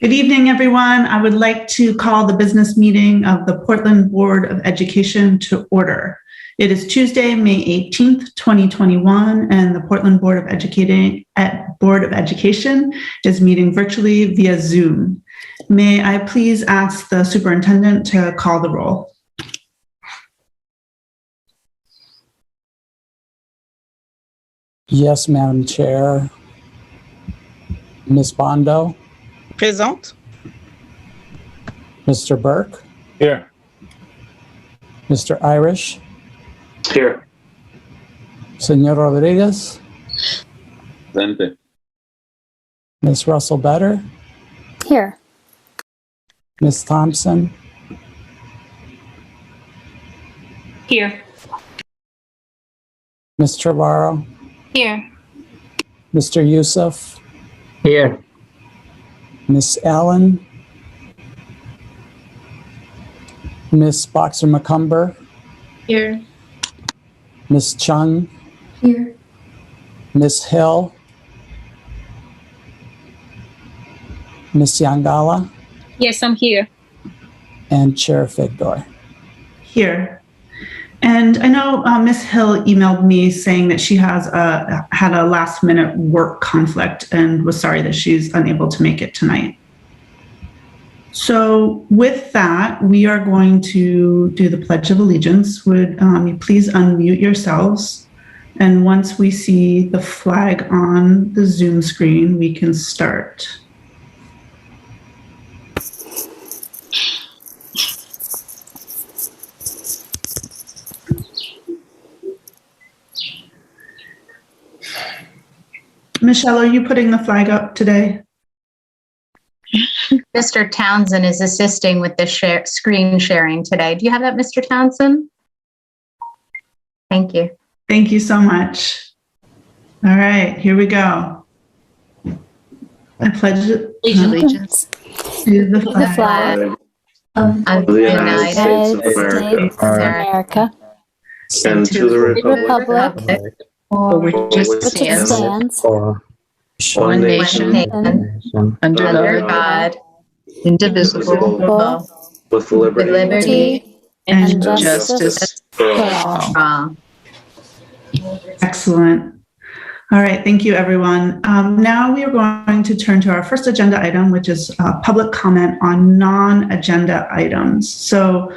Good evening, everyone. I would like to call the business meeting of the Portland Board of Education to order. It is Tuesday, May 18th, 2021, and the Portland Board of Education is meeting virtually via Zoom. May I please ask the superintendent to call the roll? Yes, Madam Chair. Ms. Bondo? Present. Mr. Burke? Here. Mr. Irish? Here. Senor Rodriguez? Presente. Ms. Russell Better? Here. Ms. Thompson? Here. Ms. Trevorrow? Here. Mr. Youssef? Here. Ms. Allen? Ms. Boxer-McCumber? Here. Ms. Chung? Here. Ms. Hill? Ms. Yangala? Yes, I'm here. And Chair Figdor. Here. And I know Ms. Hill emailed me saying that she has had a last minute work conflict and was sorry that she's unable to make it tonight. So with that, we are going to do the Pledge of Allegiance. Would you please unmute yourselves? And once we see the flag on the Zoom screen, we can start. Michelle, are you putting the flag up today? Mr. Townsend is assisting with the screen sharing today. Do you have that, Mr. Townsend? Thank you. Thank you so much. All right, here we go. I pledge Allegiance to the flag of the United States of America And to the republic for which it stands, one nation, under God, indivisible, with liberty and justice for all. Excellent. All right, thank you, everyone. Now we are going to turn to our first agenda item, which is public comment on non-agenda items. So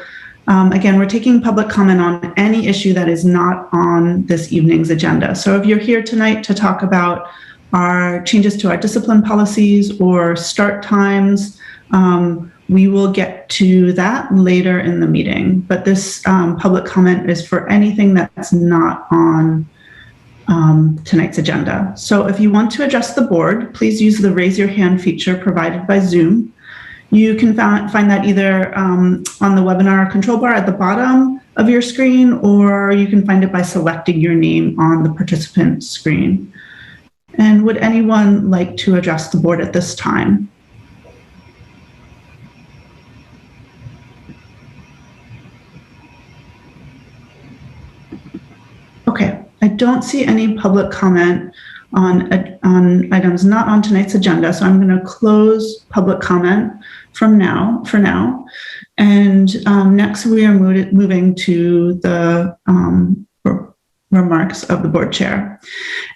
again, we're taking public comment on any issue that is not on this evening's agenda. So if you're here tonight to talk about our changes to our discipline policies or start times, we will get to that later in the meeting. But this public comment is for anything that's not on tonight's agenda. So if you want to address the board, please use the raise your hand feature provided by Zoom. You can find that either on the webinar control bar at the bottom of your screen, or you can find it by selecting your name on the participant screen. And would anyone like to address the board at this time? Okay, I don't see any public comment on items not on tonight's agenda, so I'm going to close public comment for now. And next we are moving to the remarks of the board chair.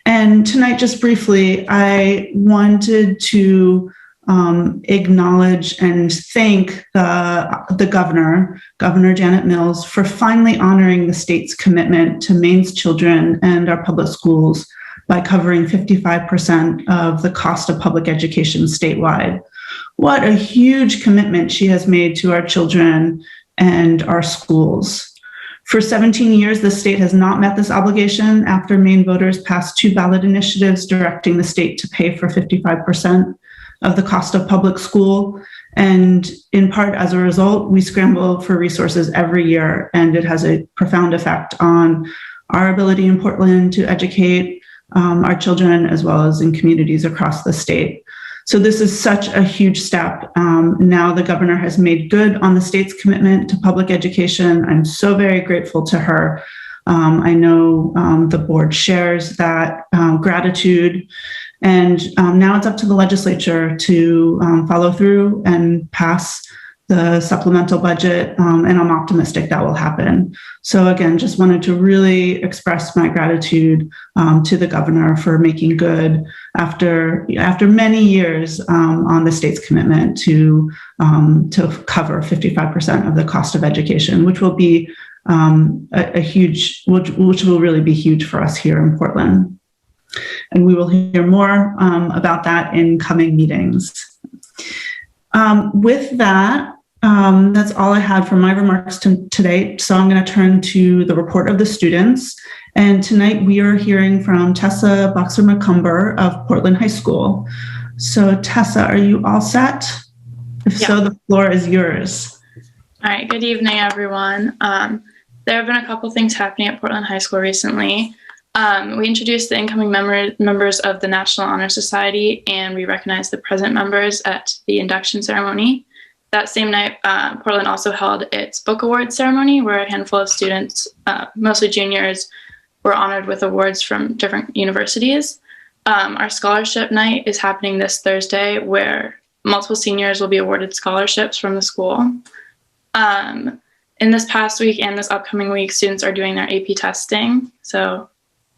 And tonight, just briefly, I wanted to acknowledge and thank the Governor Janet Mills, for finally honoring the state's commitment to Maine's children and our public schools by covering 55% of the cost of public education statewide. What a huge commitment she has made to our children and our schools. For 17 years, the state has not met this obligation after Maine voters passed 2 ballot initiatives directing the state to pay for 55% of the cost of public school. And in part as a result, we scramble for resources every year, and it has a profound effect on our ability in Portland to educate our children, as well as in communities across the state. So this is such a huge step. Now the governor has made good on the state's commitment to public education. I'm so very grateful to her. I know the board shares that gratitude. And now it's up to the legislature to follow through and pass the supplemental budget, and I'm optimistic that will happen. So again, just wanted to really express my gratitude to the governor for making good after many years on the state's commitment to cover 55% of the cost of education, which will be which will really be huge for us here in Portland. And we will hear more about that in coming meetings. With that, that's all I had for my remarks today. So I'm going to turn to the report of the students. And tonight we are hearing from Tessa Boxer-McCumber of Portland High School. So Tessa, are you all set? If so, the floor is yours. All right, good evening, everyone. There have been a couple things happening at Portland High School recently. We introduced the incoming members of the National Honor Society, and we recognized the present members at the induction ceremony. That same night, Portland also held its book award ceremony, where a handful of students, mostly juniors, were honored with awards from different universities. Our scholarship night is happening this Thursday, where multiple seniors will be awarded scholarships from the school. In this past week and this upcoming week, students are doing their AP testing, so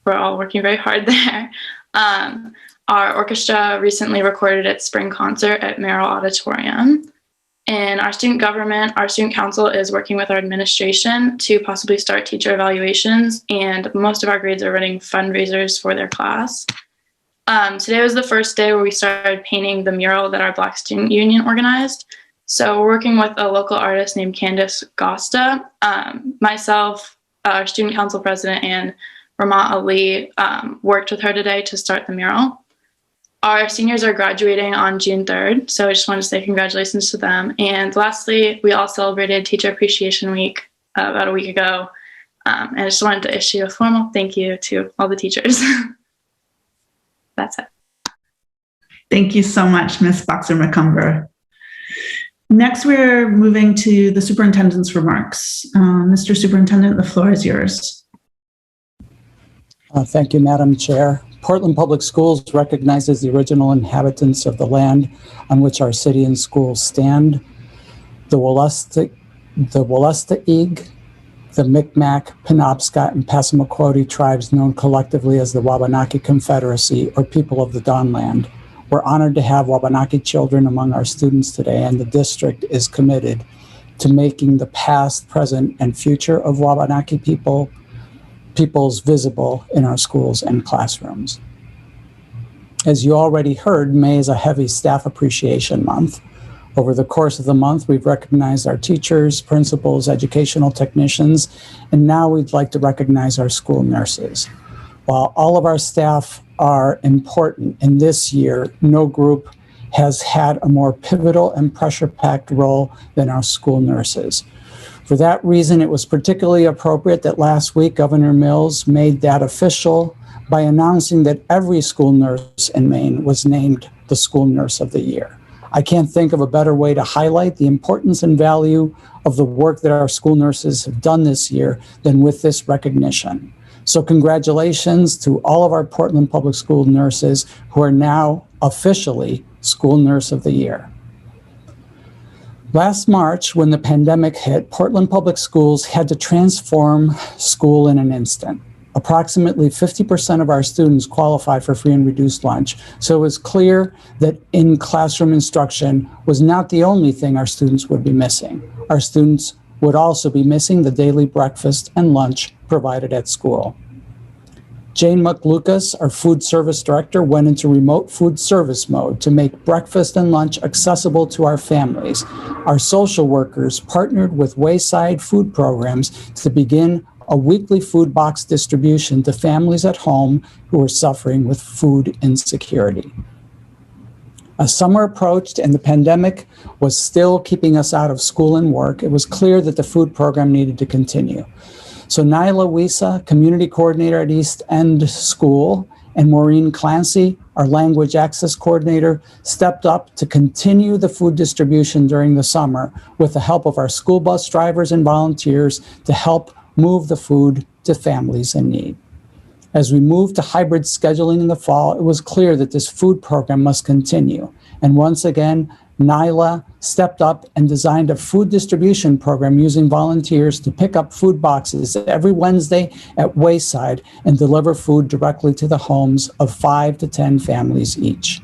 we're all working very hard there. Our orchestra recently recorded its spring concert at Merrill Auditorium. In our student government, our student council is working with our administration to possibly start teacher evaluations, and most of our grades are running fundraisers for their class. Today was the first day where we started painting the mural that our Black Student Union organized. So we're working with a local artist named Candace Gosta. Myself, our student council president, and Ramat Ali worked with her today to start the mural. Our seniors are graduating on June 3rd, so I just wanted to say congratulations to them. And lastly, we all celebrated Teacher Appreciation Week about a week ago, and I just wanted to issue a formal thank you to all the teachers. That's it. Thank you so much, Ms. Boxer-McCumber. Next, we're moving to the superintendent's remarks. Mr. Superintendent, the floor is yours. Thank you, Madam Chair. Portland Public Schools recognizes the original inhabitants of the land on which our city and schools stand, the Wolastoqey, the Micmac, Penobscot, and Passamaquoddy tribes known collectively as the Wabanaki Confederacy, or people of the Dawnland. We're honored to have Wabanaki children among our students today, and the district is committed to making the past, present, and future of Wabanaki peoples visible in our schools and classrooms. As you already heard, May is a heavy staff appreciation month. Over the course of the month, we've recognized our teachers, principals, educational technicians, and now we'd like to recognize our school nurses. While all of our staff are important, in this year, no group has had a more pivotal and pressure-packed role than our school nurses. For that reason, it was particularly appropriate that last week, Governor Mills made that official by announcing that every school nurse in Maine was named the School Nurse of the Year. I can't think of a better way to highlight the importance and value of the work that our school nurses have done this year than with this recognition. So congratulations to all of our Portland Public School nurses who are now officially School Nurse of the Year. Last March, when the pandemic hit, Portland Public Schools had to transform school in an instant. Approximately 50% of our students qualify for free and reduced lunch, so it was clear that in-classroom instruction was not the only thing our students would be missing. Our students would also be missing the daily breakfast and lunch provided at school. Jane McLucas, our food service director, went into remote food service mode to make breakfast and lunch accessible to our families. Our social workers partnered with Wayside Food Programs to begin a weekly food box distribution to families at home who were suffering with food insecurity. As summer approached and the pandemic was still keeping us out of school and work, it was clear that the food program needed to continue. So Nyla Wisa, community coordinator at East End School, and Maureen Clancy, our language access coordinator, stepped up to continue the food distribution during the summer with the help of our school bus drivers and volunteers to help move the food to families in need. As we moved to hybrid scheduling in the fall, it was clear that this food program must continue. And once again, Nyla stepped up and designed a food distribution program using volunteers to pick up food boxes every Wednesday at Wayside and deliver food directly to the homes of 5 to 10 families each.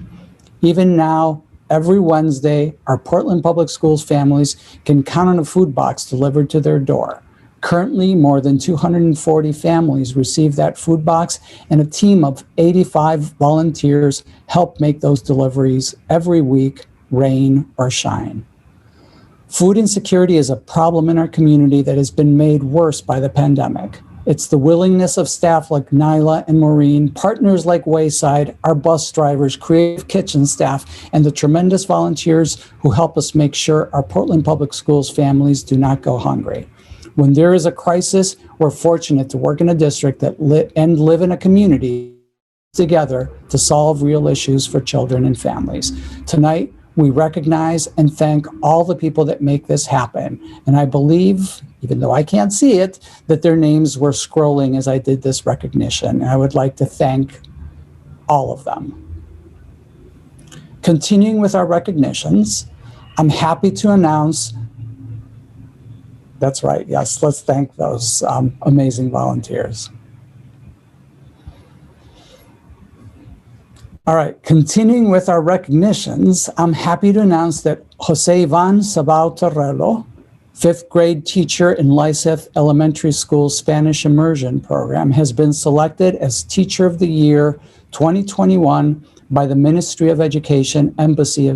Even now, every Wednesday, our Portland Public Schools families can count on a food box delivered to their door. Currently, more than 240 families receive that food box, and a team of 85 volunteers help make those deliveries every week, rain or shine. Food insecurity is a problem in our community that has been made worse by the pandemic. It's the willingness of staff like Nyla and Maureen, partners like Wayside, our bus drivers, creative kitchen staff, and the tremendous volunteers who help us make sure our Portland Public Schools families do not go hungry. When there is a crisis, we're fortunate to work in a district that live in a community together to solve real issues for children and families. Tonight, we recognize and thank all the people that make this happen. And I believe, even though I can't see it, that their names were scrolling as I did this recognition. And I would like to thank all of them. Continuing with our recognitions, I'm happy to announce. That's right, yes, let's thank those amazing volunteers. All right, continuing with our recognitions, I'm happy to announce that Jose Ivan Sabao Torrello, 5th grade teacher in Lyseth Elementary School Spanish Immersion Program, has been selected as Teacher of the Year 2021 by the Ministry of Education, Embassy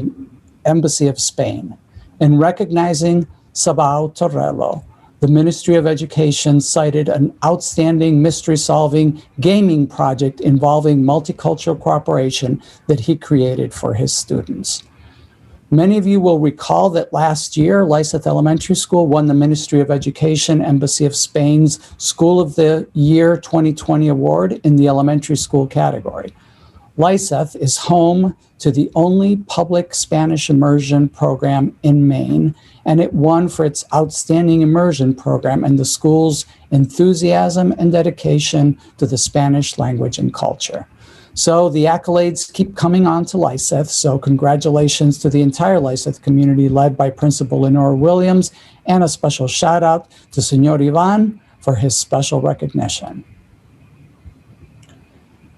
of Spain. In recognizing Sabao Torrello, the Ministry of Education cited an outstanding mystery-solving gaming project involving multicultural cooperation that he created for his students. Many of you will recall that last year, Lyseth Elementary School won the Ministry of Education, Embassy of Spain's School of the Year 2020 award in the elementary school category. Lyseth is home to the only public Spanish immersion program in Maine, and it won for its outstanding immersion program and the school's enthusiasm and dedication to the Spanish language and culture. So the accolades keep coming on to Lyseth, so congratulations to the entire Lyseth community led by Principal Lenore Williams, and a special shout out to Senor Ivan for his special recognition.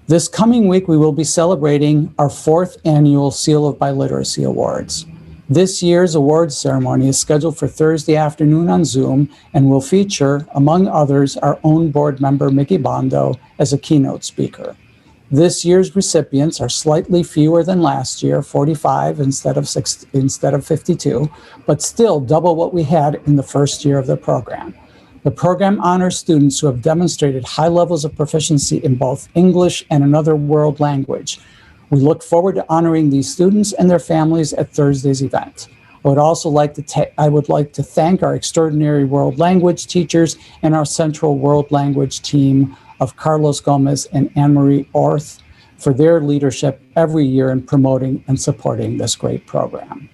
This coming week, we will be celebrating our 4th annual Seal of Biliteracy Awards. This year's awards ceremony is scheduled for Thursday afternoon on Zoom and will feature, among others, our own board member, Mickey Bondo, as a keynote speaker. This year's recipients are slightly fewer than last year, 45 instead of 52, but still double what we had in the first year of the program. The program honors students who have demonstrated high levels of proficiency in both English and another world language. We look forward to honoring these students and their families at Thursday's event. I would like to thank our extraordinary world language teachers and our central world language team of Carlos Gomez and Anne-Marie Orth for their leadership every year in promoting and supporting this great program.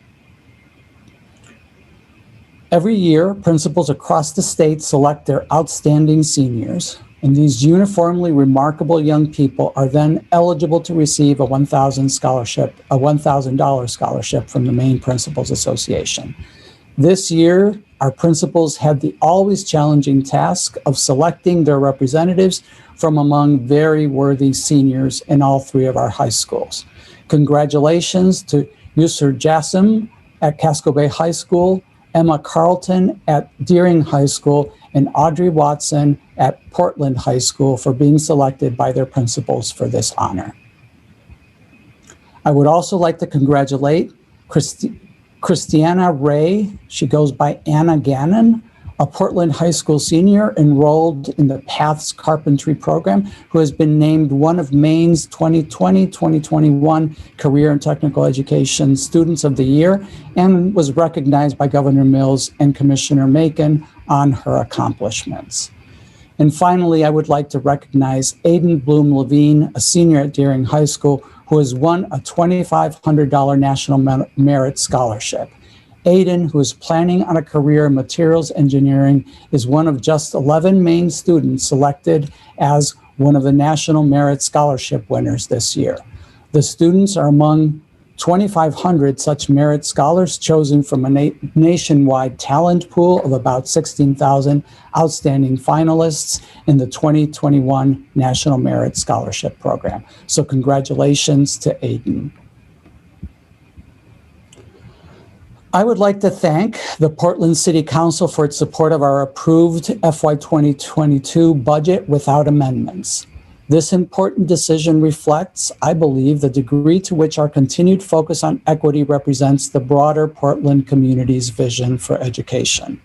Every year, principals across the state select their outstanding seniors, and these uniformly remarkable young people are then eligible to receive a $1,000 scholarship from the Maine Principals Association. This year, our principals had the always challenging task of selecting their representatives from among very worthy seniors in all 3 of our high schools. Congratulations to Yusur Jassim at Casco Bay High School, Emma Carlton at Deering High School, and Audrey Watson at Portland High School for being selected by their principals for this honor. I would also like to congratulate Christiana Ray, she goes by Anna Gannon, a Portland High School senior enrolled in the Paths Carpentry program, who has been named one of Maine's 2020-2021 Career and Technical Education Students of the Year and was recognized by Governor Mills and Commissioner Macon on her accomplishments. And finally, I would like to recognize Aiden Bloom Levine, a senior at Deering High School, who has won a $2,500 National Merit Scholarship. Aiden, who is planning on a career in materials engineering, is one of just 11 Maine students selected as one of the National Merit Scholarship winners this year. The students are among 2,500 such merit scholars chosen from a nationwide talent pool of about 16,000 outstanding finalists in the 2021 National Merit Scholarship Program. So congratulations to Aiden. I would like to thank the Portland City Council for its support of our approved FY 2022 budget without amendments. This important decision reflects, I believe, the degree to which our continued focus on equity represents the broader Portland community's vision for education.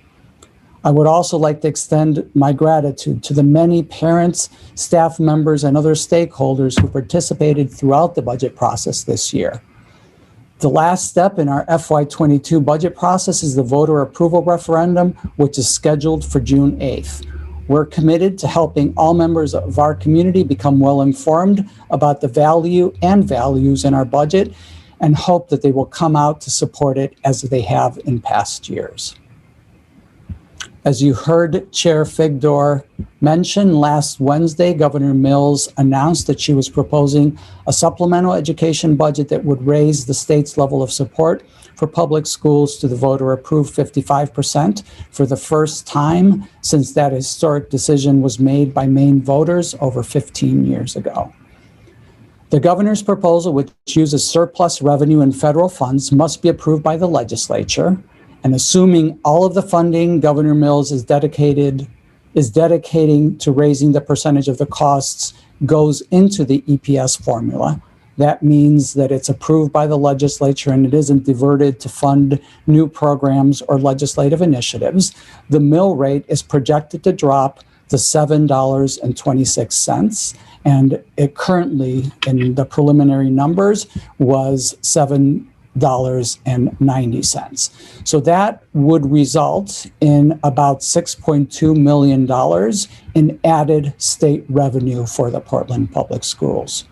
I would also like to extend my gratitude to the many parents, staff members, and other stakeholders who participated throughout the budget process this year. The last step in our FY22 budget process is the voter approval referendum, which is scheduled for June 8th. We're committed to helping all members of our community become well informed about the value and values in our budget and hope that they will come out to support it as they have in past years. As you heard Chair Figdor mention, last Wednesday, Governor Mills announced that she was proposing a supplemental education budget that would raise the state's level of support for public schools to the voter-approved 55% for the first time since that historic decision was made by Maine voters over 15 years ago. The governor's proposal, which uses surplus revenue and federal funds, must be approved by the legislature. And assuming all of the funding Governor Mills is dedicating to raising the percentage of the costs goes into the EPS formula, that means that it's approved by the legislature and it isn't diverted to fund new programs or legislative initiatives. The mill rate is projected to drop to $7.26. And it currently, in the preliminary numbers, was $7.90. So that would result in about $6.2 million in added state revenue for the Portland Public Schools.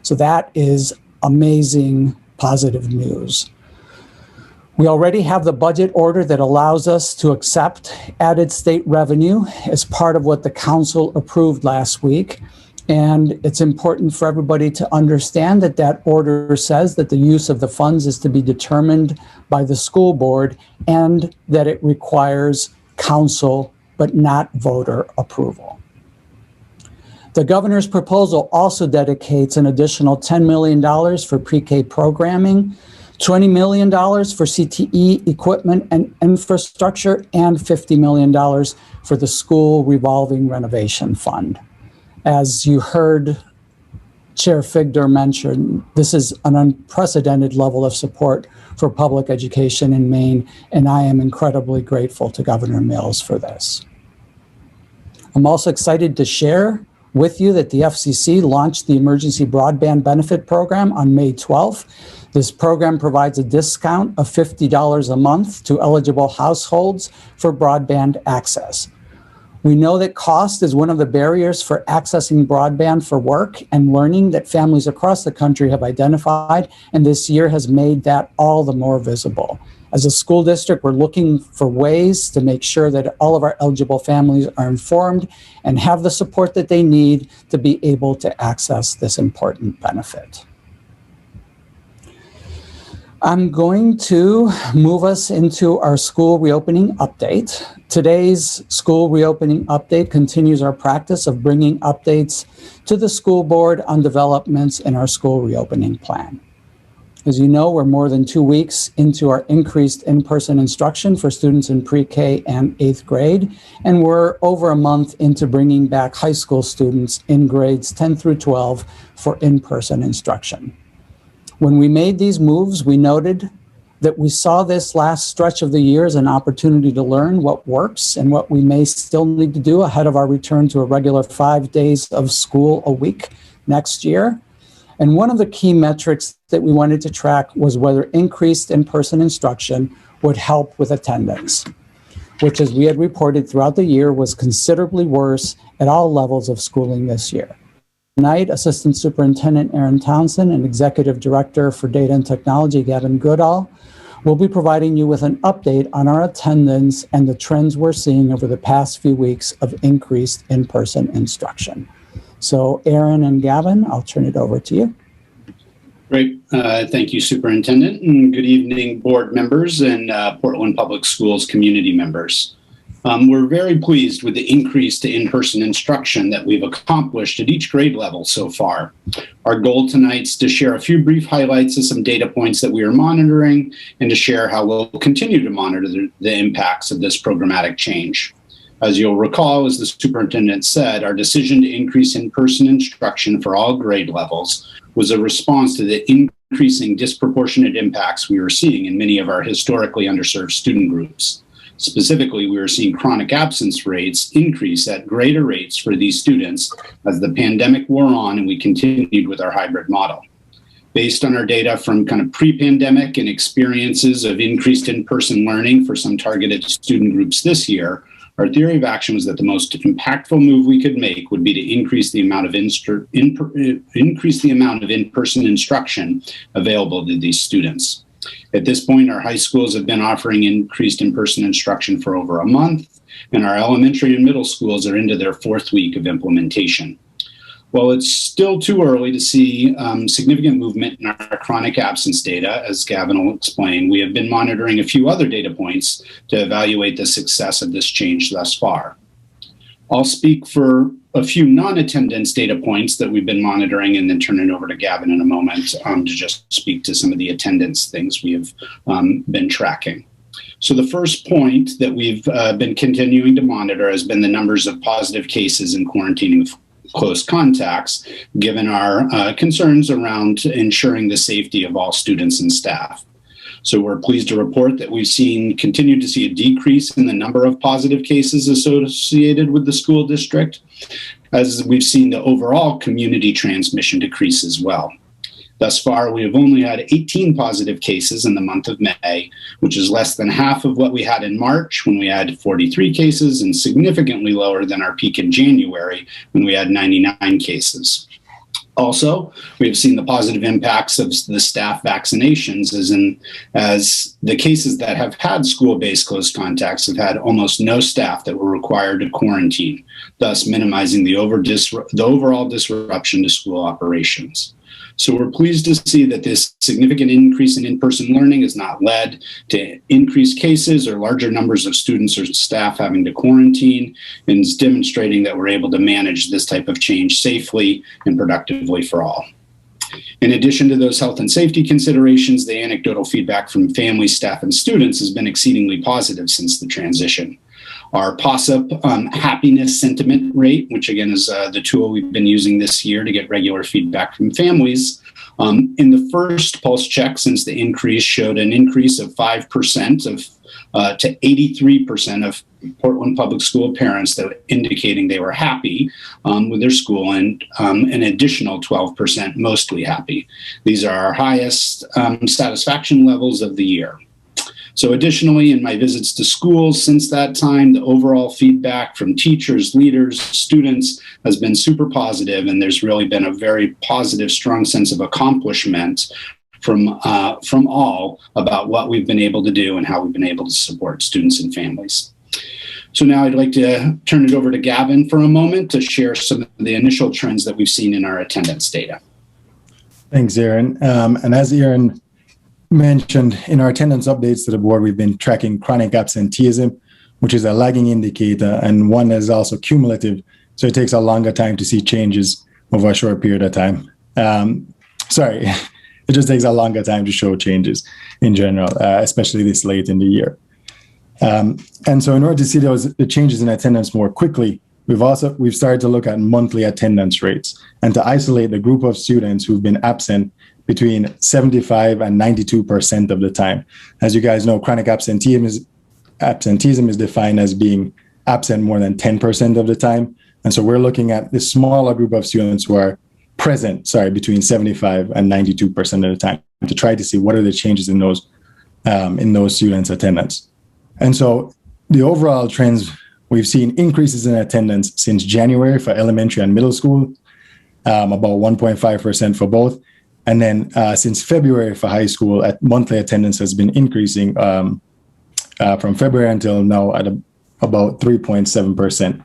So that is amazing positive news. We already have the budget order that allows us to accept added state revenue as part of what the council approved last week. And it's important for everybody to understand that that order says that the use of the funds is to be determined by the school board and that it requires council but not voter approval. The governor's proposal also dedicates an additional $10 million for pre-K programming, $20 million for CTE equipment and infrastructure, and $50 million for the school revolving renovation fund. As you heard Chair Figdor mention, this is an unprecedented level of support for public education in Maine, and I am incredibly grateful to Governor Mills for this. I'm also excited to share with you that the FCC launched the Emergency Broadband Benefit Program on May 12th. This program provides a discount of $50 a month to eligible households for broadband access. We know that cost is one of the barriers for accessing broadband for work and learning that families across the country have identified, and this year has made that all the more visible. As a school district, we're looking for ways to make sure that all of our eligible families are informed and have the support that they need to be able to access this important benefit. I'm going to move us into our school reopening update. Today's school reopening update continues our practice of bringing updates to the school board on developments in our school reopening plan. As you know, we're more than 2 weeks into our increased in-person instruction for students in pre-K and 8th grade, and we're over a month into bringing back high school students in grades 10 through 12 for in-person instruction. When we made these moves, we noted that we saw this last stretch of the year as an opportunity to learn what works and what we may still need to do ahead of our return to a regular 5 days of school a week next year. And one of the key metrics that we wanted to track was whether increased in-person instruction would help with attendance, which, as we had reported throughout the year, was considerably worse at all levels of schooling this year. Tonight, Assistant Superintendent Erin Townsend and Executive Director for Data and Technology, Gavin Goodall, will be providing you with an update on our attendance and the trends we're seeing over the past few weeks of increased in-person instruction. So Aaron and Gavin, I'll turn it over to you. Great. Thank you, Superintendent, and good evening, board members and Portland Public Schools community members. We're very pleased with the increase to in-person instruction that we've accomplished at each grade level so far. Our goal tonight is to share a few brief highlights of some data points that we are monitoring and to share how we'll continue to monitor the impacts of this programmatic change. As you'll recall, as the superintendent said, our decision to increase in-person instruction for all grade levels was a response to the increasing disproportionate impacts we were seeing in many of our historically underserved student groups. Specifically, we were seeing chronic absence rates increase at greater rates for these students as the pandemic wore on and we continued with our hybrid model. Based on our data from kind of pre-pandemic and experiences of increased in-person learning for some targeted student groups this year, our theory of action was that the most impactful move we could make would be to increase the amount of in-person instruction available to these students. At this point, our high schools have been offering increased in-person instruction for over a month, and our elementary and middle schools are into their 4th week of implementation. While it's still too early to see significant movement in our chronic absence data, as Gavin will explain, we have been monitoring a few other data points to evaluate the success of this change thus far. I'll speak for a few non-attendance data points that we've been monitoring and then turn it over to Gavin in a moment to just speak to some of the attendance things we have been tracking. So the first point that we've been continuing to monitor has been the numbers of positive cases in quarantining with close contacts, given our concerns around ensuring the safety of all students and staff. So we're pleased to report that we've continued to see a decrease in the number of positive cases associated with the school district, as we've seen the overall community transmission decrease as well. Thus far, we have only had 18 positive cases in the month of May, which is less than half of what we had in March when we had 43 cases and significantly lower than our peak in January when we had 99 cases. Also, we have seen the positive impacts of the staff vaccinations as the cases that have had school-based close contacts have had almost no staff that were required to quarantine, thus minimizing the overall disruption to school operations. So we're pleased to see that this significant increase in in-person learning has not led to increased cases or larger numbers of students or staff having to quarantine, and is demonstrating that we're able to manage this type of change safely and productively for all. In addition to those health and safety considerations, the anecdotal feedback from families, staff, and students has been exceedingly positive since the transition. Our POSSUP happiness sentiment rate, which again is the tool we've been using this year to get regular feedback from families, in the first pulse check since the increase showed an increase of 5% to 83% of Portland Public School parents that were indicating they were happy with their school, and an additional 12% mostly happy. These are our highest satisfaction levels of the year. So additionally, in my visits to schools since that time, the overall feedback from teachers, leaders, students has been super positive, and there's really been a very positive, strong sense of accomplishment from all about what we've been able to do and how we've been able to support students and families. So now I'd like to turn it over to Gavin for a moment to share some of the initial trends that we've seen in our attendance data. Thanks, Aaron. And as Aaron mentioned, in our attendance updates to the board, we've been tracking chronic absenteeism, which is a lagging indicator and one that is also cumulative. So it takes a longer time to see changes over a short period of time. It just takes a longer time to show changes in general, especially this late in the year. And so in order to see the changes in attendance more quickly, we've started to look at monthly attendance rates and to isolate the group of students who've been absent between 75 and 92% of the time. As you guys know, chronic absenteeism is defined as being absent more than 10% of the time. And so we're looking at this smaller group of students who are present, between 75 and 92% of the time to try to see what are the changes in those students' attendance. And so the overall trends, we've seen increases in attendance since January for elementary and middle school, about 1.5% for both. And then since February for high school, monthly attendance has been increasing from February until now at about 3.7%.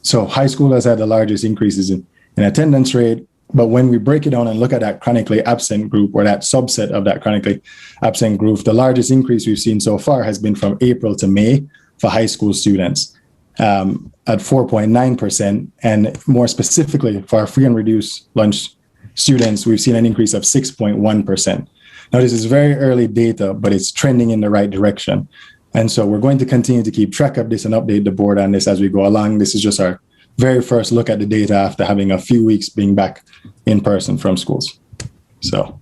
So high school has had the largest increases in attendance rate, but when we break it down and look at that chronically absent group, or that subset of that chronically absent group, the largest increase we've seen so far has been from April to May for high school students at 4.9%. And more specifically, for our free and reduced lunch students, we've seen an increase of 6.1%. Now, this is very early data, but it's trending in the right direction. And so we're going to continue to keep track of this and update the board on this as we go along. This is just our very first look at the data after having a few weeks being back in person from schools. So.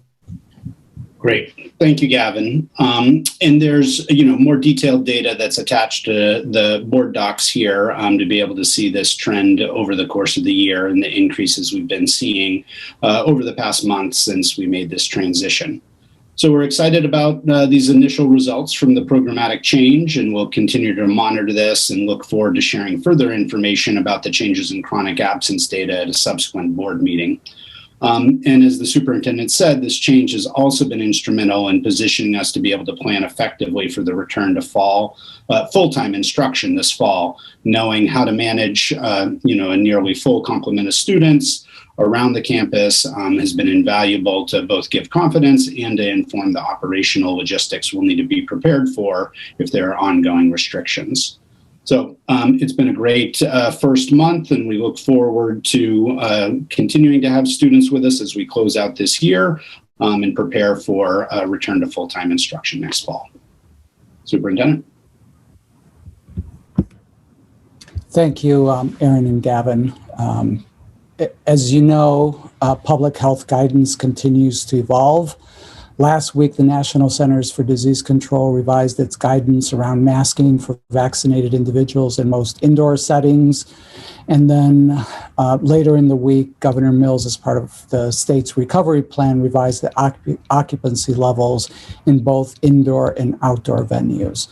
Great. Thank you, Gavin. And there's, more detailed data that's attached to the board docs here to be able to see this trend over the course of the year and the increases we've been seeing over the past month since we made this transition. So we're excited about these initial results from the programmatic change, and we'll continue to monitor this and look forward to sharing further information about the changes in chronic absence data at a subsequent board meeting. And as the superintendent said, this change has also been instrumental in positioning us to be able to plan effectively for the return to full-time instruction this fall, knowing how to manage, a nearly full complement of students around the campus has been invaluable to both give confidence and to inform the operational logistics we'll need to be prepared for if there are ongoing restrictions. So it's been a great first month, and we look forward to continuing to have students with us as we close out this year and prepare for a return to full-time instruction next fall. Superintendent. Thank you, Aaron and Gavin. As you know, public health guidance continues to evolve. Last week, the National Centers for Disease Control revised its guidance around masking for vaccinated individuals in most indoor settings. And then later in the week, Governor Mills, as part of the state's recovery plan, revised the occupancy levels in both indoor and outdoor venues.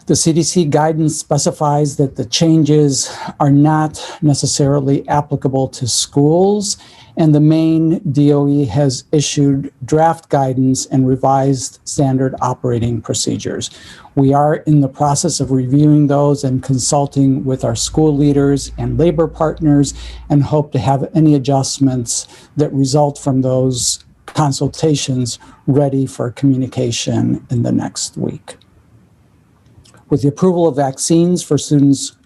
The CDC guidance specifies that the changes are not necessarily applicable to schools, and the Maine DOE has issued draft guidance and revised standard operating procedures. We are in the process of reviewing those and consulting with our school leaders and labor partners, and hope to have any adjustments that result from those consultations ready for communication in the next week. With the approval of vaccines for students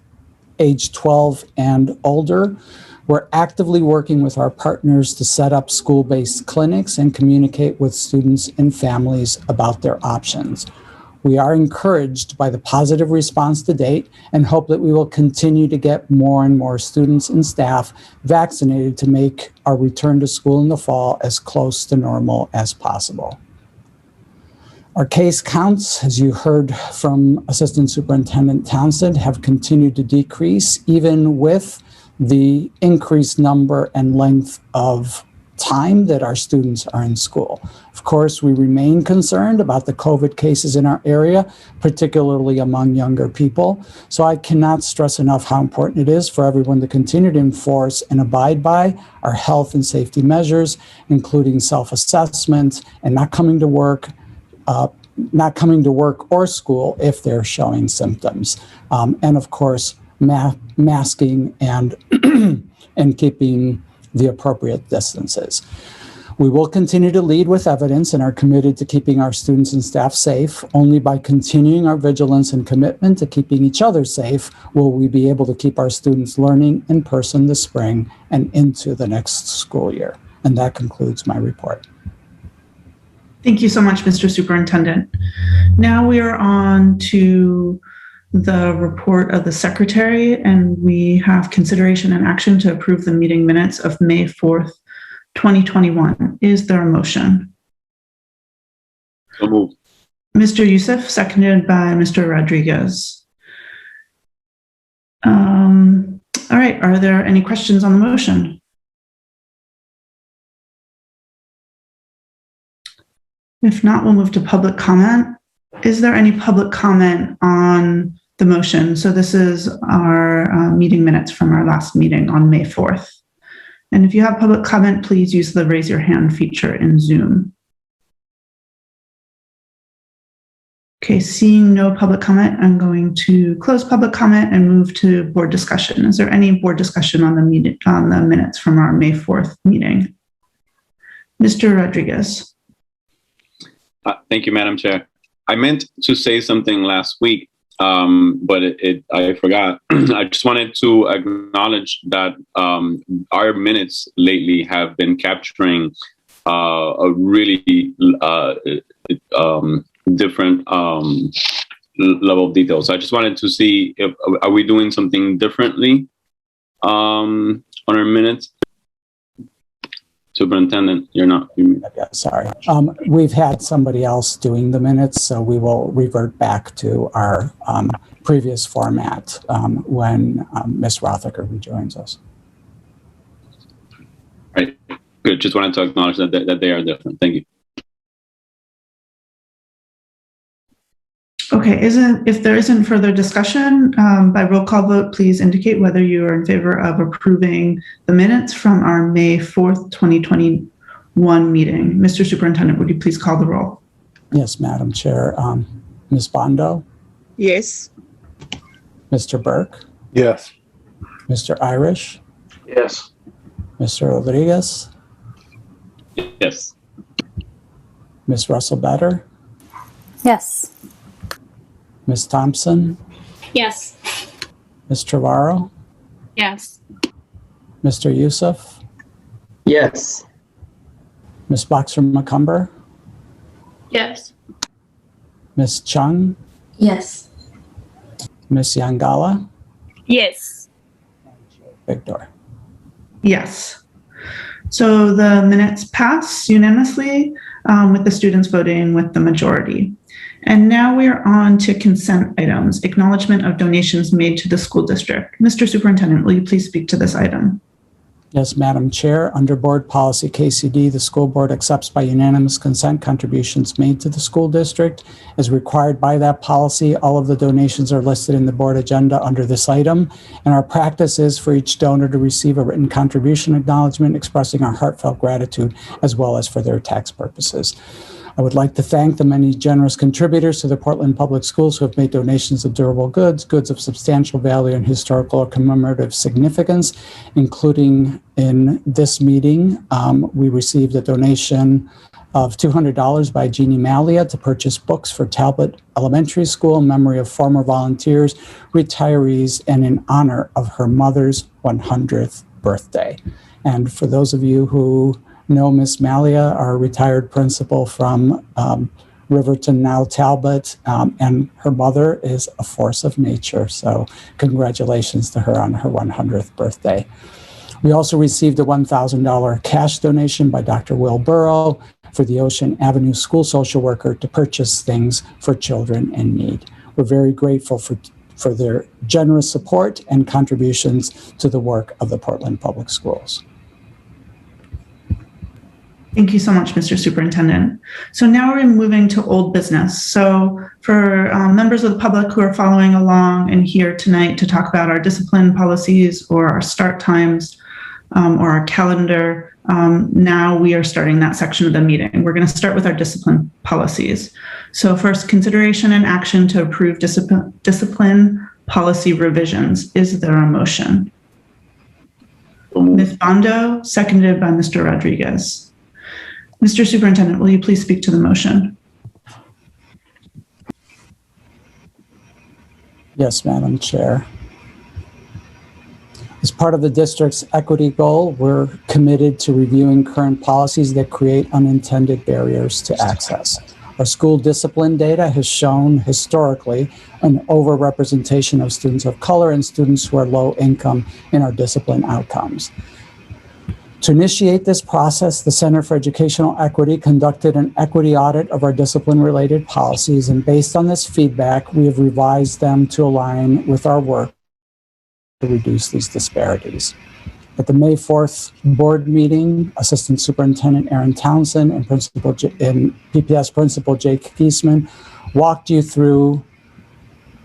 age 12 and older, we're actively working with our partners to set up school-based clinics and communicate with students and families about their options. We are encouraged by the positive response to date and hope that we will continue to get more and more students and staff vaccinated to make our return to school in the fall as close to normal as possible. Our case counts, as you heard from Assistant Superintendent Townsend, have continued to decrease even with the increased number and length of time that our students are in school. Of course, we remain concerned about the COVID cases in our area, particularly among younger people. So I cannot stress enough how important it is for everyone to continue to enforce and abide by our health and safety measures, including self-assessment and not coming to work or school if they're showing symptoms. And of course, masking and and keeping the appropriate distances. We will continue to lead with evidence and are committed to keeping our students and staff safe. Only by continuing our vigilance and commitment to keeping each other safe will we be able to keep our students learning in person this spring and into the next school year. And that concludes my report. Thank you so much, Mr. Superintendent. Now we are on to the report of the secretary, and we have consideration and action to approve the meeting minutes of May 4th, 2021. Is there a motion? So moved. Mr. Youssef, seconded by Mr. Rodriguez. All right, are there any questions on the motion? If not, we'll move to public comment. Is there any public comment on the motion? So this is our meeting minutes from our last meeting on May 4th. And if you have public comment, please use the raise your hand feature in Zoom. Okay, seeing no public comment, I'm going to close public comment and move to board discussion. Is there any board discussion on the minutes from our May 4th meeting? Mr. Rodriguez. Thank you, Madam Chair. I meant to say something last week, but I forgot. I just wanted to acknowledge that our minutes lately have been capturing a really different level of detail. So I just wanted to see if are we doing something differently on our minutes. Superintendent, you're not. Yeah, sorry. We've had somebody else doing the minutes, so we will revert back to our previous format when Ms. Rothacker rejoins us. Right. Good. Just wanted to acknowledge that they are different. Thank you. Okay, if there isn't further discussion, by roll call vote, please indicate whether you are in favor of approving the minutes from our May 4th, 2021 meeting. Mr. Superintendent, would you please call the roll? Yes, Madam Chair. Ms. Bondo? Yes. Mr. Burke? Yes. Mr. Irish? Yes. Mr. Rodriguez? Yes. Ms. Russell-Better? Yes. Ms. Thompson? Yes. Ms. Trevorrow? Yes. Mr. Youssef? Yes. Ms. Boxer-McCumber? Yes. Ms. Chung? Yes. Ms. Yangala? Yes. Victor? Yes. So the minutes pass unanimously with the students voting with the majority. And now we are on to consent items, acknowledgement of donations made to the school district. Mr. Superintendent, will you please speak to this item? Yes, Madam Chair. Under Board Policy KCD, the school board accepts by unanimous consent contributions made to the school district. As required by that policy, all of the donations are listed in the board agenda under this item. And our practice is for each donor to receive a written contribution acknowledgement expressing our heartfelt gratitude as well as for their tax purposes. I would like to thank the many generous contributors to the Portland Public Schools who have made donations of durable goods, goods of substantial value and historical or commemorative significance, including in this meeting. We received a donation of $200 by Jeannie Malia to purchase books for Talbot Elementary School in memory of former volunteers, retirees, and in honor of her mother's 100th birthday. And for those of you who know Miss Malia, our retired principal from Riverton, now Talbot, and her mother is a force of nature. So congratulations to her on her 100th birthday. We also received a $1,000 cash donation by Dr. Will Burrow for the Ocean Avenue School Social Worker to purchase things for children in need. We're very grateful for their generous support and contributions to the work of the Portland Public Schools. Thank you so much, Mr. Superintendent. So now we're moving to old business. So for members of the public who are following along and here tonight to talk about our discipline policies or our start times or our calendar, now we are starting that section of the meeting. We're going to start with our discipline policies. So first, consideration and action to approve discipline policy revisions. Is there a motion? Ms. Bondo, seconded by Mr. Rodriguez. Mr. Superintendent, will you please speak to the motion? Yes, Madam Chair. As part of the district's equity goal, we're committed to reviewing current policies that create unintended barriers to access. Our school discipline data has shown historically an overrepresentation of students of color and students who are low income in our discipline outcomes. To initiate this process, the Center for Educational Equity conducted an equity audit of our discipline-related policies, and based on this feedback, we have revised them to align with our work to reduce these disparities. At the May 4th board meeting, Assistant Superintendent Aaron Townsend and PPS Principal Jake Giesman walked you through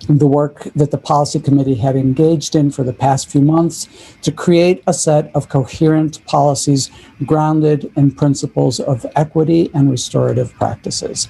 the work that the policy committee had engaged in for the past few months to create a set of coherent policies grounded in principles of equity and restorative practices.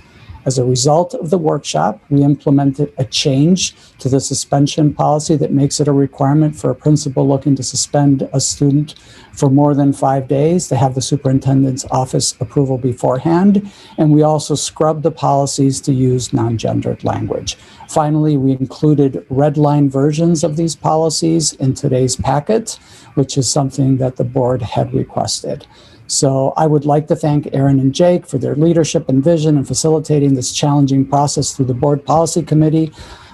As a result of the workshop, we implemented a change to the suspension policy that makes it a requirement for a principal looking to suspend a student for more than 5 days to have the superintendent's office approval beforehand. And we also scrubbed the policies to use non-gendered language. Finally, we included red line versions of these policies in today's packet, which is something that the board had requested. So I would like to thank Aaron and Jake for their leadership and vision in facilitating this challenging process through the board policy committee,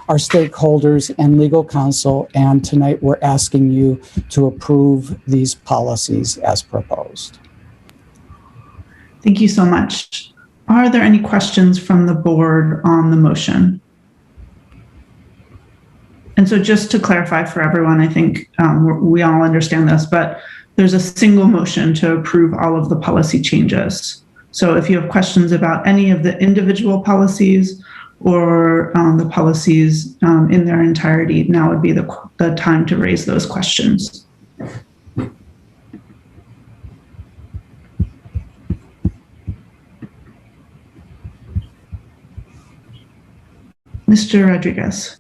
our stakeholders and legal counsel. And tonight we're asking you to approve these policies as proposed. Thank you so much. Are there any questions from the board on the motion? And so just to clarify for everyone, I think we all understand this, but there's a single motion to approve all of the policy changes. So if you have questions about any of the individual policies or the policies in their entirety, now would be the time to raise those questions. Mr. Rodriguez.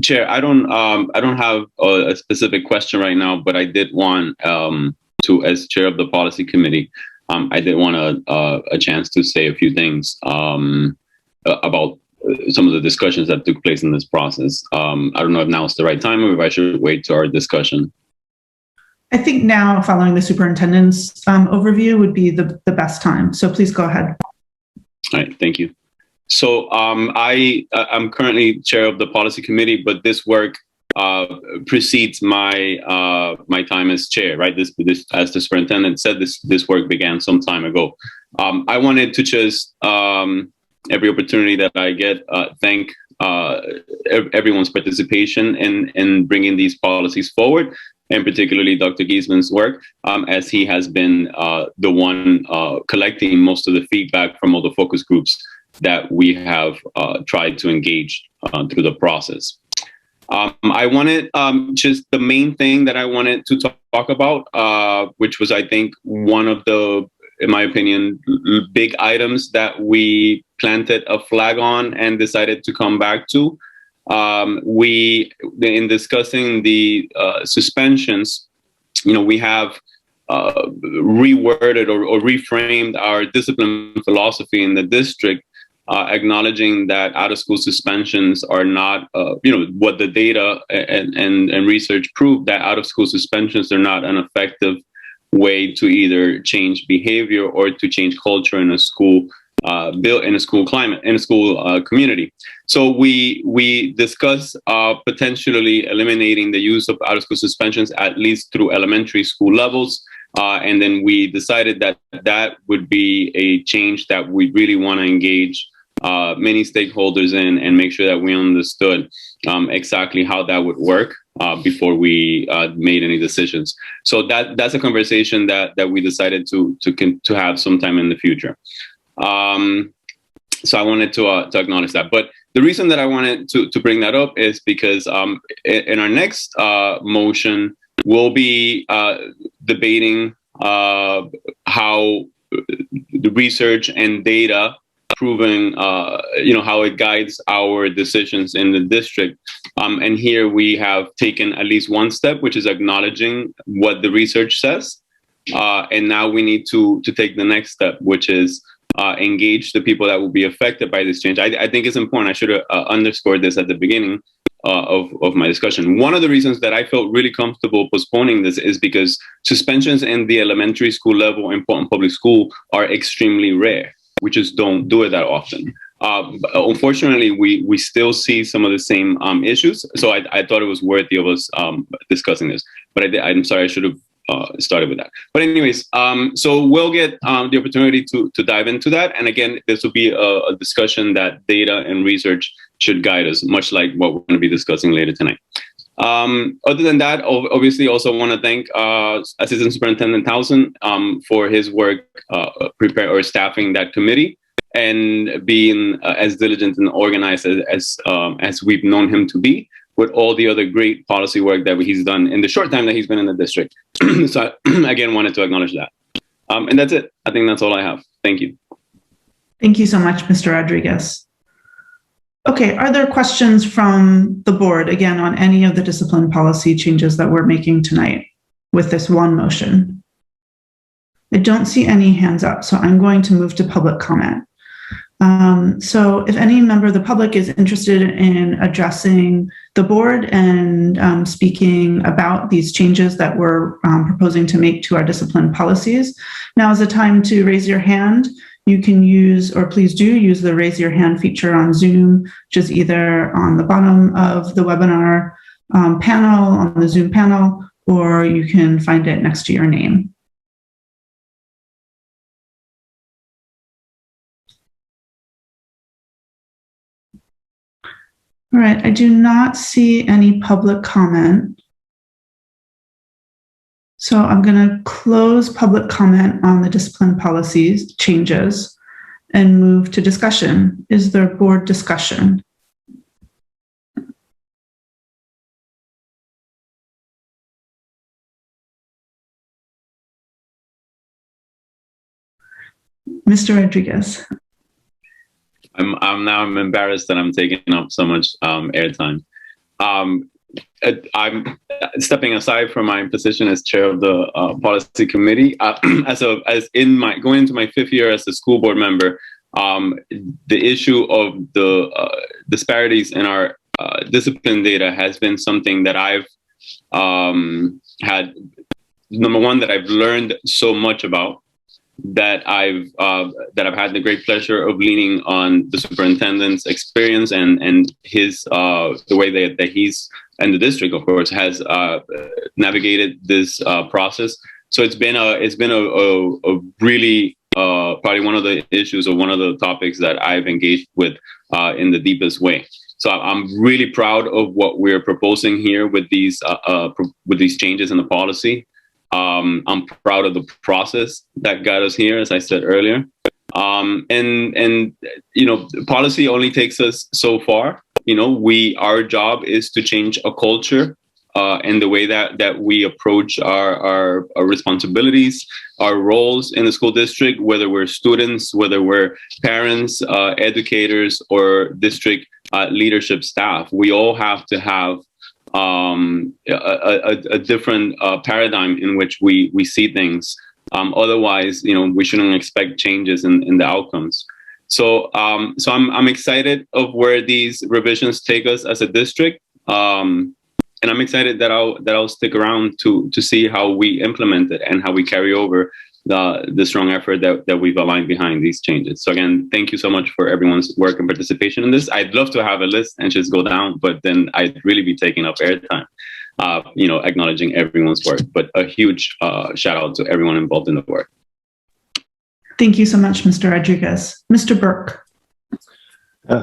Chair, I don't have a specific question right now, but I did want to, as chair of the policy committee, I did want a chance to say a few things about some of the discussions that took place in this process. I don't know if now is the right time or if I should wait to our discussion. I think now, following the superintendent's overview, would be the best time. So please go ahead. All right, thank you. So I'm currently chair of the policy committee, but this work precedes my my time as chair, right? This as the superintendent said, this work began some time ago. I wanted to just every opportunity that I get thank everyone's participation in bringing these policies forward, and particularly Dr. Giesman's work, as he has been the one collecting most of the feedback from all the focus groups that we have tried to engage through the process. I wanted just the main thing that I wanted to talk about, which was, I think, one of the, in my opinion, big items that we planted a flag on and decided to come back to. In discussing the suspensions, we have reworded or reframed our discipline philosophy in the district, acknowledging that out-of-school suspensions are not, what the data and research prove, that out-of-school suspensions are not an effective way to either change behavior or to change culture in a school, built in a school climate, in a school community. So we discuss potentially eliminating the use of out-of-school suspensions, at least through elementary school levels. And then we decided that that would be a change that we really want to engage many stakeholders in and make sure that we understood exactly how that would work before we made any decisions. So that's a conversation that we decided to have sometime in the future. So I wanted to acknowledge that. But the reason that I wanted to bring that up is because in our next motion, we'll be debating how the research and data proving, how it guides our decisions in the district. And here we have taken at least one step, which is acknowledging what the research says. And now we need to take the next step, which is engage the people that will be affected by this change. I think it's important. I should have underscored this at the beginning of my discussion. One of the reasons that I felt really comfortable postponing this is because suspensions in the elementary school level in Portland Public School are extremely rare. We just don't do it that often. Unfortunately, we still see some of the same issues. So I thought it was worthy of us discussing this. But I'm sorry, I should have started with that. But anyways, so we'll get the opportunity to dive into that. And again, this will be a discussion that data and research should guide us, much like what we're going to be discussing later tonight. Other than that, obviously also want to thank Assistant Superintendent Townsend for his work staffing that committee and being as diligent and organized as we've known him to be. with all the other great policy work that he's done in the short time that he's been in the district. So I, again, wanted to acknowledge that. And that's it. I think that's all I have. Thank you. Thank you so much, Mr. Rodriguez. Okay, are there questions from the board, again, on any of the discipline policy changes that we're making tonight with this one motion? I don't see any hands up, so I'm going to move to public comment. So if any member of the public is interested in addressing the board and speaking about these changes that we're proposing to make to our discipline policies, now is the time to raise your hand. You can use, or please do use, the raise your hand feature on Zoom, which is either on the bottom of the webinar panel, on the Zoom panel, or you can find it next to your name. All right, I do not see any public comment. So I'm going to close public comment on the discipline policies changes and move to discussion. Is there board discussion? Mr. Rodriguez. I'm embarrassed that I'm taking up so much airtime. I'm stepping aside from my position as chair of the policy committee. As in my going into my 5th year as a school board member, the issue of the disparities in our discipline data has been something that I've had. Number one, that I've learned so much about. That I've had the great pleasure of leaning on the superintendent's experience and his the way that he's, and the district, of course, has navigated this process. So it's been a really probably one of the issues or one of the topics that I've engaged with in the deepest way. So I'm really proud of what we're proposing here with these changes in the policy. I'm proud of the process that got us here, as I said earlier. And you know, policy only takes us so far. You know, our job is to change a culture and the way that we approach our responsibilities, our roles in the school district, whether we're students, whether we're parents, educators, or district leadership staff. We all have to have a different paradigm in which we see things. Otherwise, you know, we shouldn't expect changes in the outcomes. So I'm excited of where these revisions take us as a district, and I'm excited that I'll stick around to see how we implement it and how we carry over the strong effort that we've aligned behind these changes. So again, thank you so much for everyone's work and participation in this. I'd love to have a list and just go down, but then I'd really be taking up airtime, you know, acknowledging everyone's work. But a huge shout out to everyone involved in the work. Thank you so much, Mr. Rodriguez. Mr. Burke.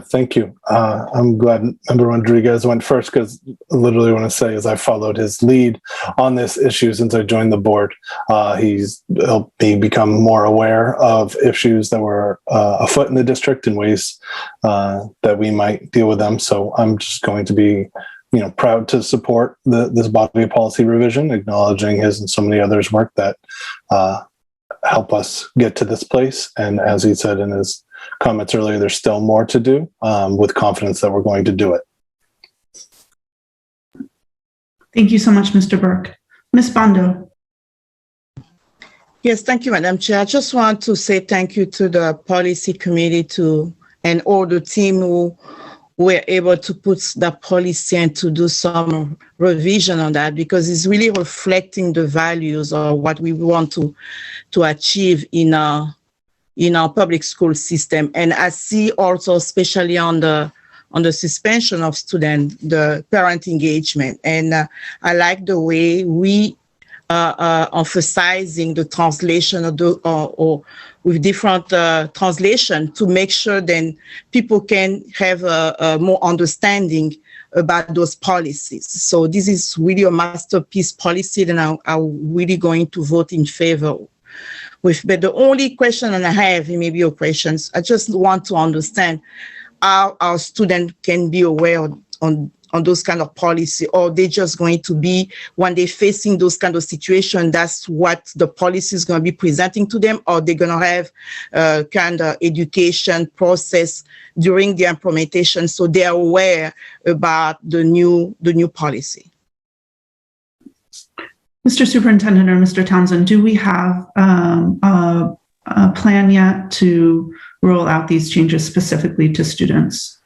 Thank you. I'm glad Member Rodriguez went first, because I literally want to say, as I followed his lead on this issue since I joined the board, he's helped me become more aware of issues that were afoot in the district and ways that we might deal with them. So I'm just going to be, you know, proud to support this body policy revision, acknowledging his and so many others' work that help us get to this place. And as he said in his comments earlier, there's still more to do, with confidence that we're going to do it. Thank you so much, Mr. Burke. Ms. Bondo. Yes, thank you, Madam Chair. I just want to say thank you to the policy committee and all the team who were able to put the policy and to do some revision on that, because it's really reflecting the values of what we want to achieve in our public school system. And I see also, especially on the suspension of students, the parent engagement. And I like the way we are emphasizing the translation or with different translation to make sure then people can have a more understanding about those policies. So this is really a masterpiece policy, and I'm really going to vote in favor. But the only question that I have, it may be your questions, I just want to understand how our student can be aware on on those kind of policy, or they just going to be, when they're facing those kind of situations, that's what the policy is going to be presenting to them, or they're going to have kind of education process during the implementation so they're aware about the new policy. Mr. Superintendent or Mr. Townsend, do we have a plan yet to roll out these changes specifically to students?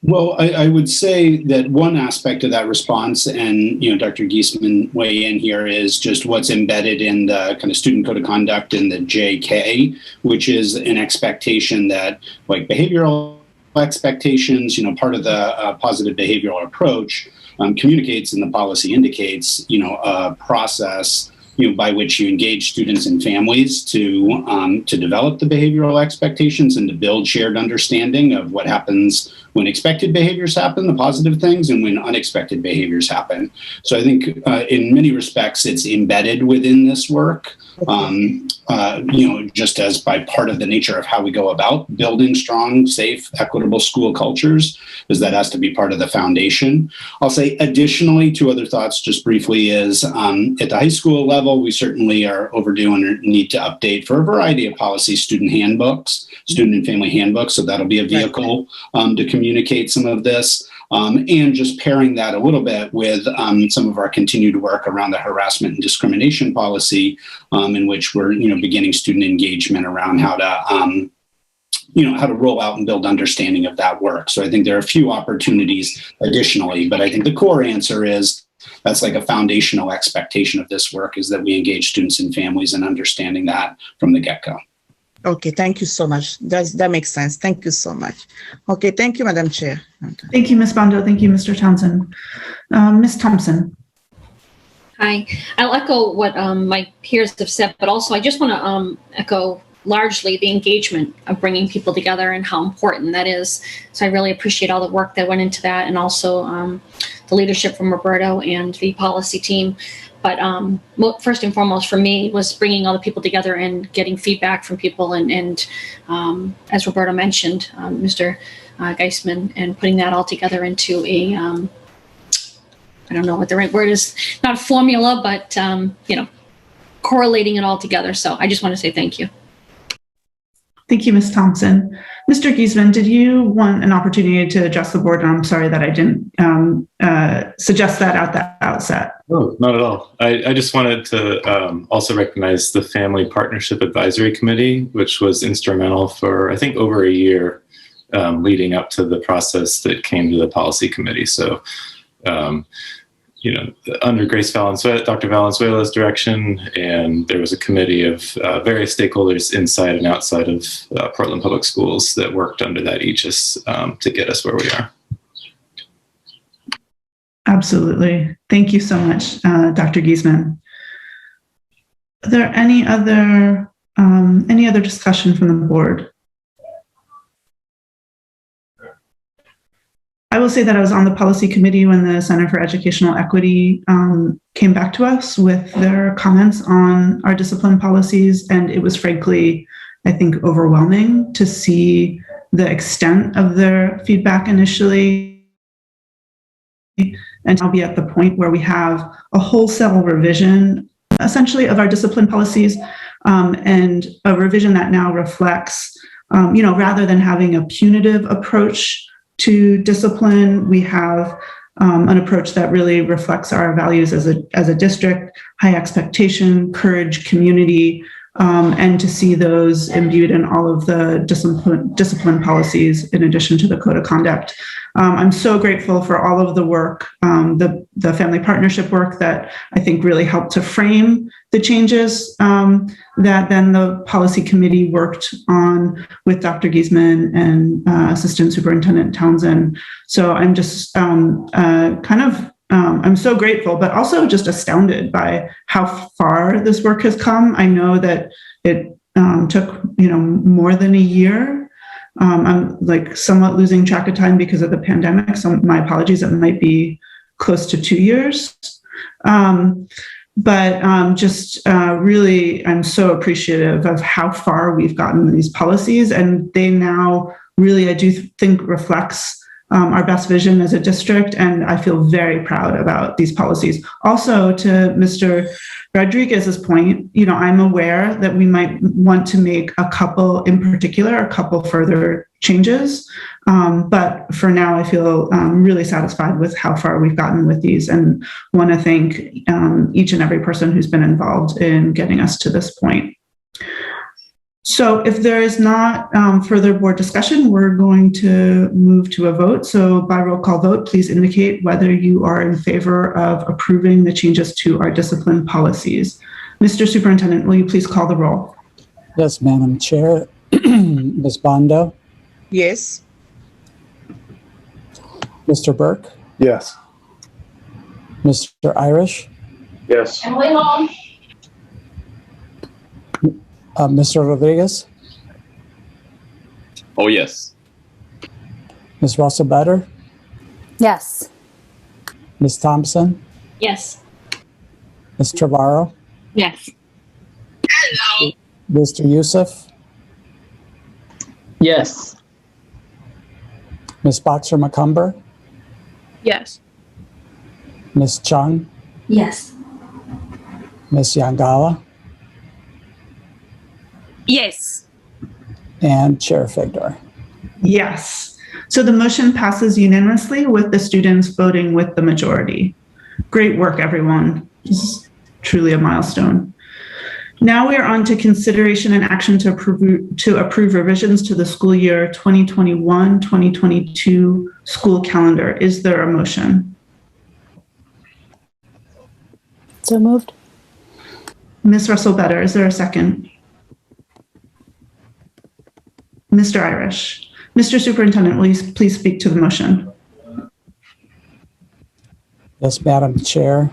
Well, I would say that one aspect of that response, and Dr. Giesman weigh in here, is just what's embedded in the kind of student code of conduct in the JK, which is an expectation that, like behavioral expectations, part of the positive behavioral approach communicates, and the policy indicates, a process by which you engage students and families to develop the behavioral expectations and to build shared understanding of what happens when expected behaviors happen, the positive things, and when unexpected behaviors happen. So I think in many respects, it's embedded within this work, just as by part of the nature of how we go about building strong, safe, equitable school cultures, is that has to be part of the foundation. I'll say additionally, two other thoughts just briefly is at the high school level, we certainly are overdue and need to update for a variety of policies, student handbooks, student and family handbooks. So that'll be a vehicle to communicate some of this. And just pairing that a little bit with some of our continued work around the harassment and discrimination policy, in which we're beginning student engagement around how to how to roll out and build understanding of that work. So I think there are a few opportunities additionally, but I think the core answer is that's like a foundational expectation of this work, is that we engage students and families in understanding that from the get-go. Okay, thank you so much. That makes sense. Thank you so much. Okay, thank you, Madam Chair. Thank you, Ms. Bondo. Thank you, Mr. Townsend. Ms. Thompson. Hi. I'll echo what my peers have said, but also I just want to echo largely the engagement of bringing people together and how important that is. So I really appreciate all the work that went into that, and also the leadership from Roberto and the policy team. But first and foremost for me was bringing all the people together and getting feedback from people, and as Roberto mentioned, Mr. Geisman, and putting that all together into a, I don't know what the right word is, not a formula, but correlating it all together. So I just want to say thank you. Thank you, Ms. Thompson. Mr. Giesman, did you want an opportunity to address the board? And I'm sorry that I didn't suggest that at the outset. No, not at all. I just wanted to also recognize the Family Partnership Advisory Committee, which was instrumental for, I think, over a year leading up to the process that came to the policy committee. So, under Dr. Valenzuela's direction, and there was a committee of various stakeholders inside and outside of Portland Public Schools that worked under that aegis to get us where we are. Absolutely. Thank you so much, Dr. Giesman. Are there any other discussion from the board? I will say that I was on the policy committee when the Center for Educational Equity came back to us with their comments on our discipline policies, and it was frankly, I think, overwhelming to see the extent of their feedback initially, and I'll be at the point where we have a wholesale revision, essentially, of our discipline policies, and a revision that now reflects, rather than having a punitive approach to discipline, we have an approach that really reflects our values as a district: high expectation, courage, community, and to see those imbued in all of the discipline policies in addition to the code of conduct. I'm so grateful for all of the work, the family partnership work that I think really helped to frame the changes that then the policy committee worked on with Dr. Giesman and Assistant Superintendent Townsend. So I'm just I'm so grateful, but also just astounded by how far this work has come. I know that it took, more than a year. I'm like somewhat losing track of time because of the pandemic. So my apologies, it might be close to 2 years. Really, I'm so appreciative of how far we've gotten in these policies. And they now really, I do think, reflects our best vision as a district, and I feel very proud about these policies. Also, to Mr. Rodriguez's point, I'm aware that we might want to make a couple further changes, but for now, I feel really satisfied with how far we've gotten with these, and want to thank each and every person who's been involved in getting us to this point. So if there is not further board discussion, we're going to move to a vote. So by roll call vote, please indicate whether you are in favor of approving the changes to our discipline policies. Mr. Superintendent, will you please call the roll? Yes, Madam Chair. Ms. Bondo? Yes. Mr. Burke? Yes. Mr. Irish? Yes. Mr. Rodriguez? Oh, yes. Ms. Russell Better? Yes. Ms. Thompson? Yes. Ms. Trevorrow? Yes. Hello. Mr. Youssef? Yes. Ms. Boxer-McCumber? Yes. Ms. Chung? Yes. Ms. Yangala? Yes. And Chair Figdor. Yes. So the motion passes unanimously with the students voting with the majority. Great work, everyone. This is truly a milestone. Now we are on to consideration and action to approve revisions to the school year 2021-2022 school calendar. Is there a motion? So moved. Ms. Russell Better, is there a second? Mr. Irish. Mr. Superintendent, will you please speak to the motion? Yes, Madam Chair.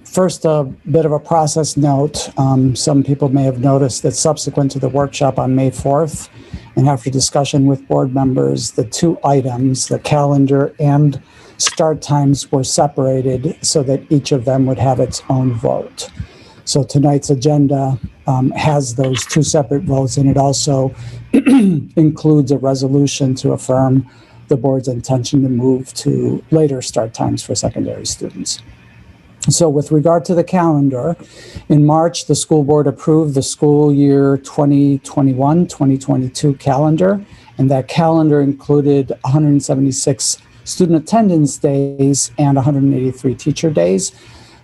First, a bit of a process note. Some people may have noticed that subsequent to the workshop on May 4th, and after discussion with board members, the two items, the calendar and start times, were separated so that each of them would have its own vote. So tonight's agenda has those two separate votes, and it also includes a resolution to affirm the board's intention to move to later start times for secondary students. So with regard to the calendar, in March, the school board approved the school year 2021-2022 calendar, and that calendar included 176 student attendance days and 183 teacher days.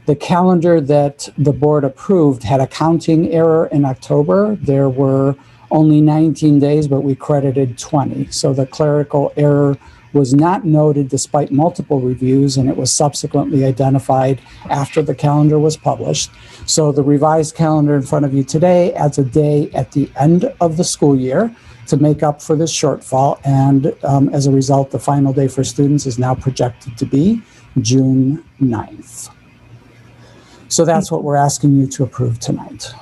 The calendar that the board approved had a counting error in October. There were only 19 days, but we credited 20. So the clerical error was not noted despite multiple reviews, and it was subsequently identified after the calendar was published. So the revised calendar in front of you today adds a day at the end of the school year to make up for this shortfall. And as a result, the final day for students is now projected to be June 9th. So that's what we're asking you to approve tonight.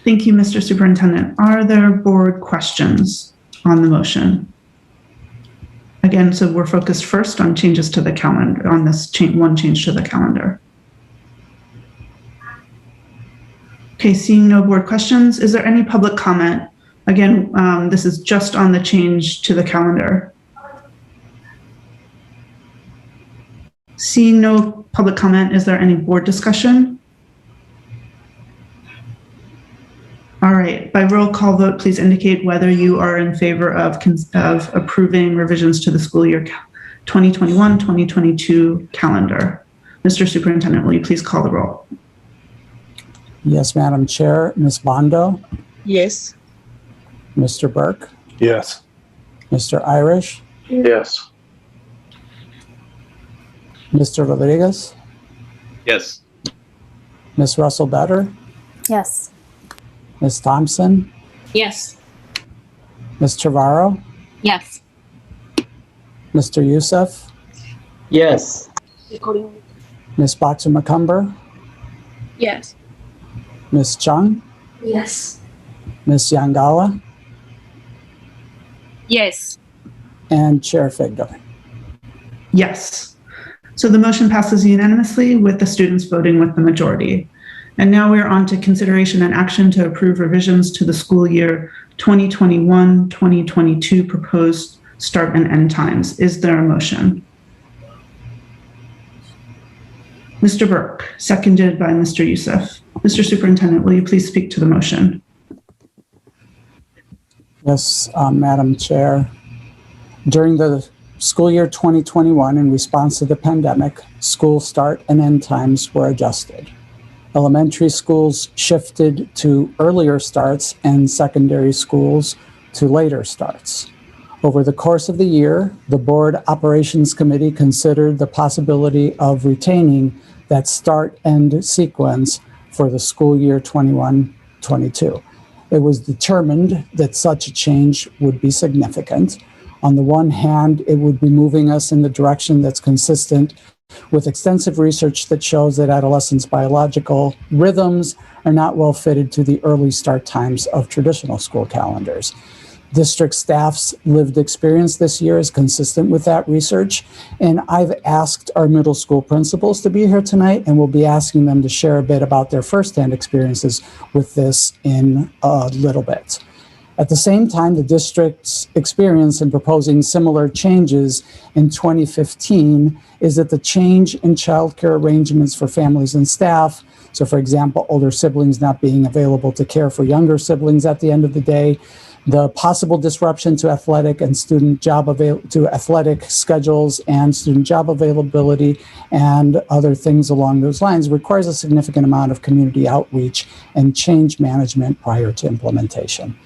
Thank you, Mr. Superintendent. Are there board questions on the motion? Again, so we're focused first on changes to the calendar, on this one change to the calendar. Okay, seeing no board questions, is there any public comment? Again, this is just on the change to the calendar. Seeing no public comment, is there any board discussion? All right, by roll call vote, please indicate whether you are in favor of approving revisions to the school year 2021-2022 calendar. Mr. Superintendent, will you please call the roll? Yes, Madam Chair. Ms. Bondo? Yes. Mr. Burke? Yes. Mr. Irish? Yes. Mr. Rodriguez? Yes. Ms. Russell Better? Yes. Ms. Thompson? Yes. Ms. Trevorrow? Yes. Mr. Youssef? Yes. Ms. Boxer-McCumber? Yes. Ms. Chung? Yes. Ms. Yangala? Yes. And Chair Figdor. Yes. So the motion passes unanimously with the students voting with the majority. And now we're on to consideration and action to approve revisions to the school year 2021-2022 proposed start and end times. Is there a motion? Mr. Burke, seconded by Mr. Youssef. Mr. Superintendent, will you please speak to the motion? Yes, Madam Chair. During the school year 2021, in response to the pandemic, school start and end times were adjusted. Elementary schools shifted to earlier starts and secondary schools to later starts. Over the course of the year, the Board Operations Committee considered the possibility of retaining that start-end sequence for the school year 21-22. It was determined that such a change would be significant. On the one hand, it would be moving us in the direction that's consistent with extensive research that shows that adolescents' biological rhythms are not well fitted to the early start times of traditional school calendars. District staff's lived experience this year is consistent with that research, and I've asked our middle school principals to be here tonight, and we'll be asking them to share a bit about their firsthand experiences with this in a little bit. At the same time, the district's experience in proposing similar changes in 2015 is that the change in childcare arrangements for families and staff, so for example, older siblings not being available to care for younger siblings at the end of the day, the possible disruption to athletic and student job athletic schedules and student job availability and other things along those lines requires a significant amount of community outreach and change management prior to implementation.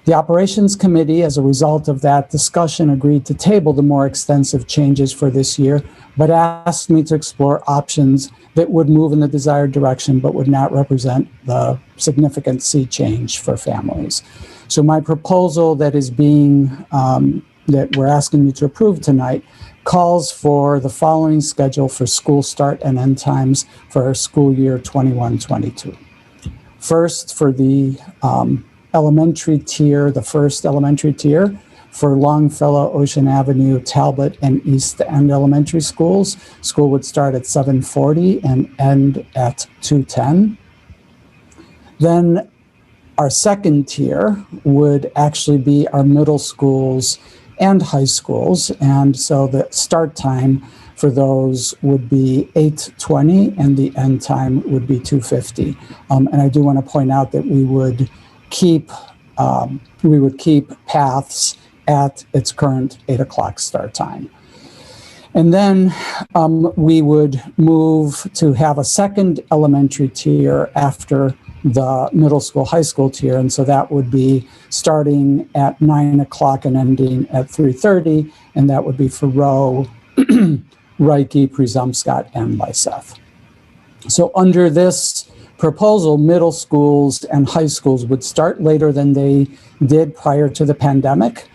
The Operations Committee, as a result of that discussion, agreed to table the more extensive changes for this year, but asked me to explore options that would move in the desired direction but would not represent the significant sea change for families. So my proposal that is that we're asking you to approve tonight calls for the following schedule for school start and end times for our school year 21-22. First, for the elementary tier, the first elementary tier, for Longfellow, Ocean Avenue, Talbot, and East End elementary schools, school would start at 7:40 and end at 2:10. Then our second tier would actually be our middle schools and high schools. And so the start time for those would be 8:20 and the end time would be 2:50. And I do want to point out that we would keep paths at its current 8 o'clock start time. And then we would move to have a second elementary tier after the middle school, high school tier. And so that would be starting at 9 o'clock and ending at 3:30. And that would be for Rowe, Reiki, Presumpscott, and Lyseth. So under this proposal, middle schools and high schools would start later than they did prior to the pandemic.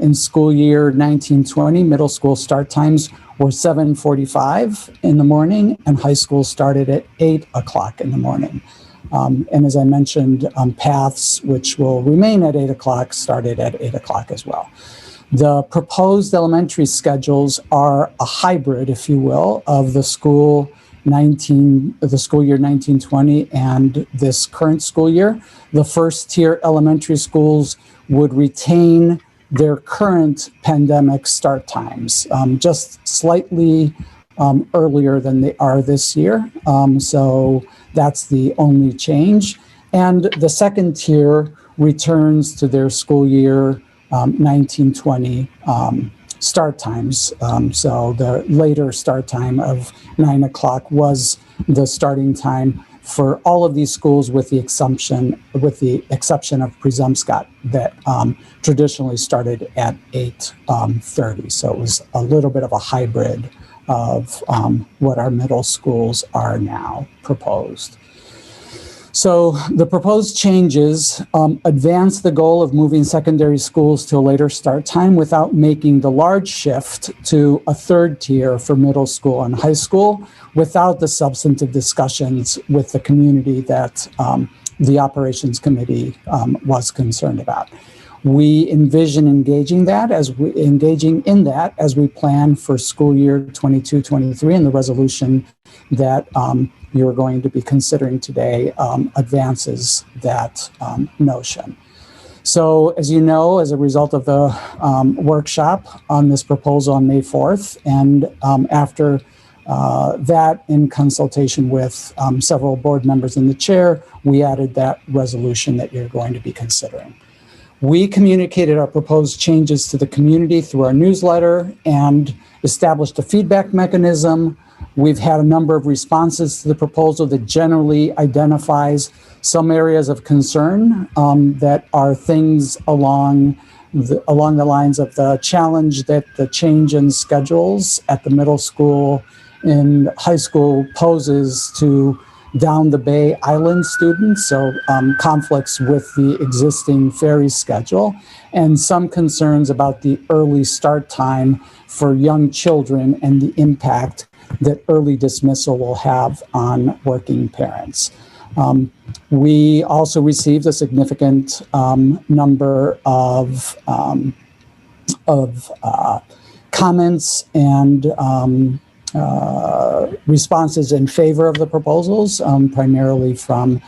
In school year 1920, middle school start times were 7:45 in the morning, and high school started at 8 o'clock in the morning. And as I mentioned, paths, which will remain at 8 o'clock, started at 8 o'clock as well. The proposed elementary schedules are a hybrid, if you will, of the school year 1920 and this current school year. The first tier elementary schools would retain their current pandemic start times, just slightly earlier than they are this year. So that's the only change. And the second tier returns to their school year 1920 start times. So the later start time of 9 o'clock was the starting time for all of these schools with the exception of Presumpscott that traditionally started at 8:30. So it was a little bit of a hybrid of what our middle schools are now proposed. So the proposed changes advance the goal of moving secondary schools to a later start time without making the large shift to a third tier for middle school and high school without the substantive discussions with the community that the Operations Committee was concerned about. We envision engaging in that as we plan for school year 22-23, and the resolution that you're going to be considering today advances that notion. So as you know, as a result of the workshop on this proposal on May 4th, and after that, in consultation with several board members and the chair, we added that resolution that you're going to be considering. We communicated our proposed changes to the community through our newsletter and established a feedback mechanism. We've had a number of responses to the proposal that generally identifies some areas of concern that are things along the lines of the challenge that the change in schedules at the middle school and high school poses to down the Bay Island students, so conflicts with the existing ferry schedule, and some concerns about the early start time for young children and the impact that early dismissal will have on working parents. We also received a significant number of comments and responses in favor of the proposals, primarily from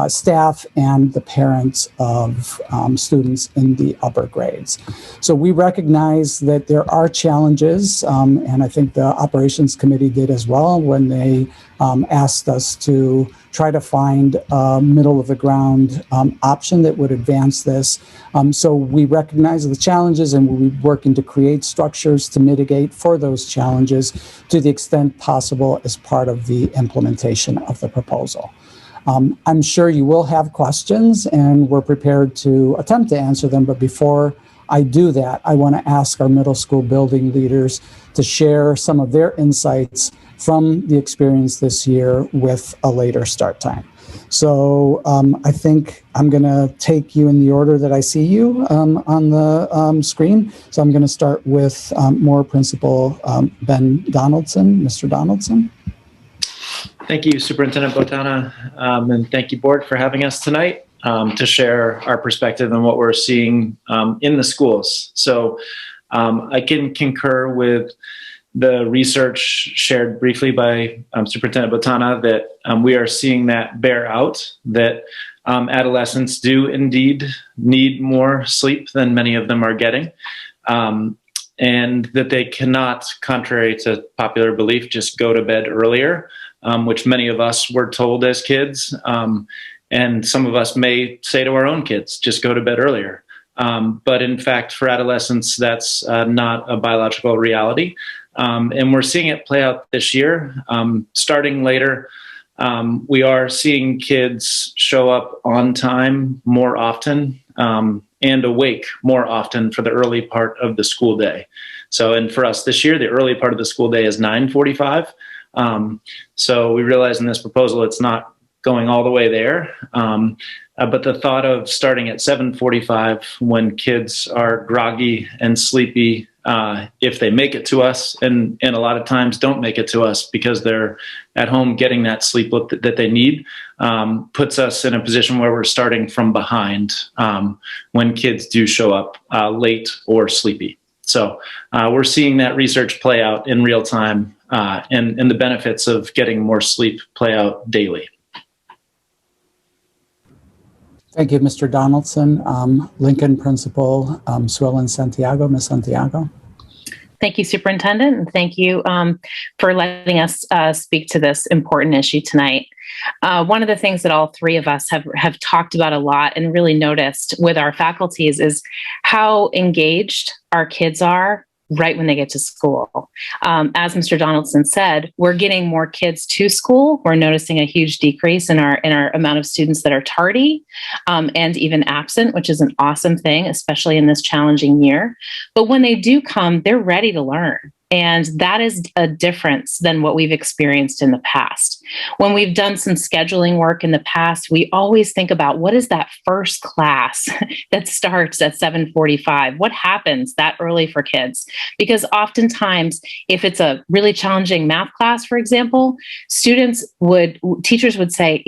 staff and the parents of students in the upper grades. So we recognize that there are challenges, and I think the operations committee did as well when they asked us to try to find a middle of the ground option that would advance this. So we recognize the challenges, and we'll be working to create structures to mitigate for those challenges to the extent possible as part of the implementation of the proposal. I'm sure you will have questions, and we're prepared to attempt to answer them. But before I do that, I want to ask our middle school building leaders to share some of their insights from the experience this year with a later start time. So I think I'm going to take you in the order that I see you on the screen. So I'm going to start with Moore Principal Ben Donaldson. Mr. Donaldson. Thank you, Superintendent Botana, and thank you, Board, for having us tonight to share our perspective on what we're seeing in the schools. So I can concur with the research shared briefly by Superintendent Botana that we are seeing that bear out, that adolescents do indeed need more sleep than many of them are getting, and that they cannot, contrary to popular belief, just go to bed earlier, which many of us were told as kids, and some of us may say to our own kids, just go to bed earlier. But in fact, for adolescents, that's not a biological reality. And we're seeing it play out this year. Starting later, we are seeing kids show up on time more often and awake more often for the early part of the school day. So, and for us this year, the early part of the school day is 9:45. So we realize in this proposal, it's not going all the way there. But the thought of starting at 7:45 when kids are groggy and sleepy, if they make it to us, and a lot of times don't make it to us because they're at home getting that sleep that they need, puts us in a position where we're starting from behind when kids do show up late or sleepy. So we're seeing that research play out in real time, and the benefits of getting more sleep play out daily. Thank you, Mr. Donaldson. Lincoln Principal Swellen Santiago. Ms. Santiago. Thank you, Superintendent, and thank you for letting us speak to this important issue tonight. One of the things that all three of us have talked about a lot and really noticed with our faculties is how engaged our kids are right when they get to school. As Mr. Donaldson said, we're getting more kids to school. We're noticing a huge decrease in our amount of students that are tardy and even absent, which is an awesome thing, especially in this challenging year. But when they do come, they're ready to learn. And that is a difference than what we've experienced in the past. When we've done some scheduling work in the past, we always think about what is that first class that starts at 7:45? What happens that early for kids? Because oftentimes, if it's a really challenging math class, for example, teachers would say,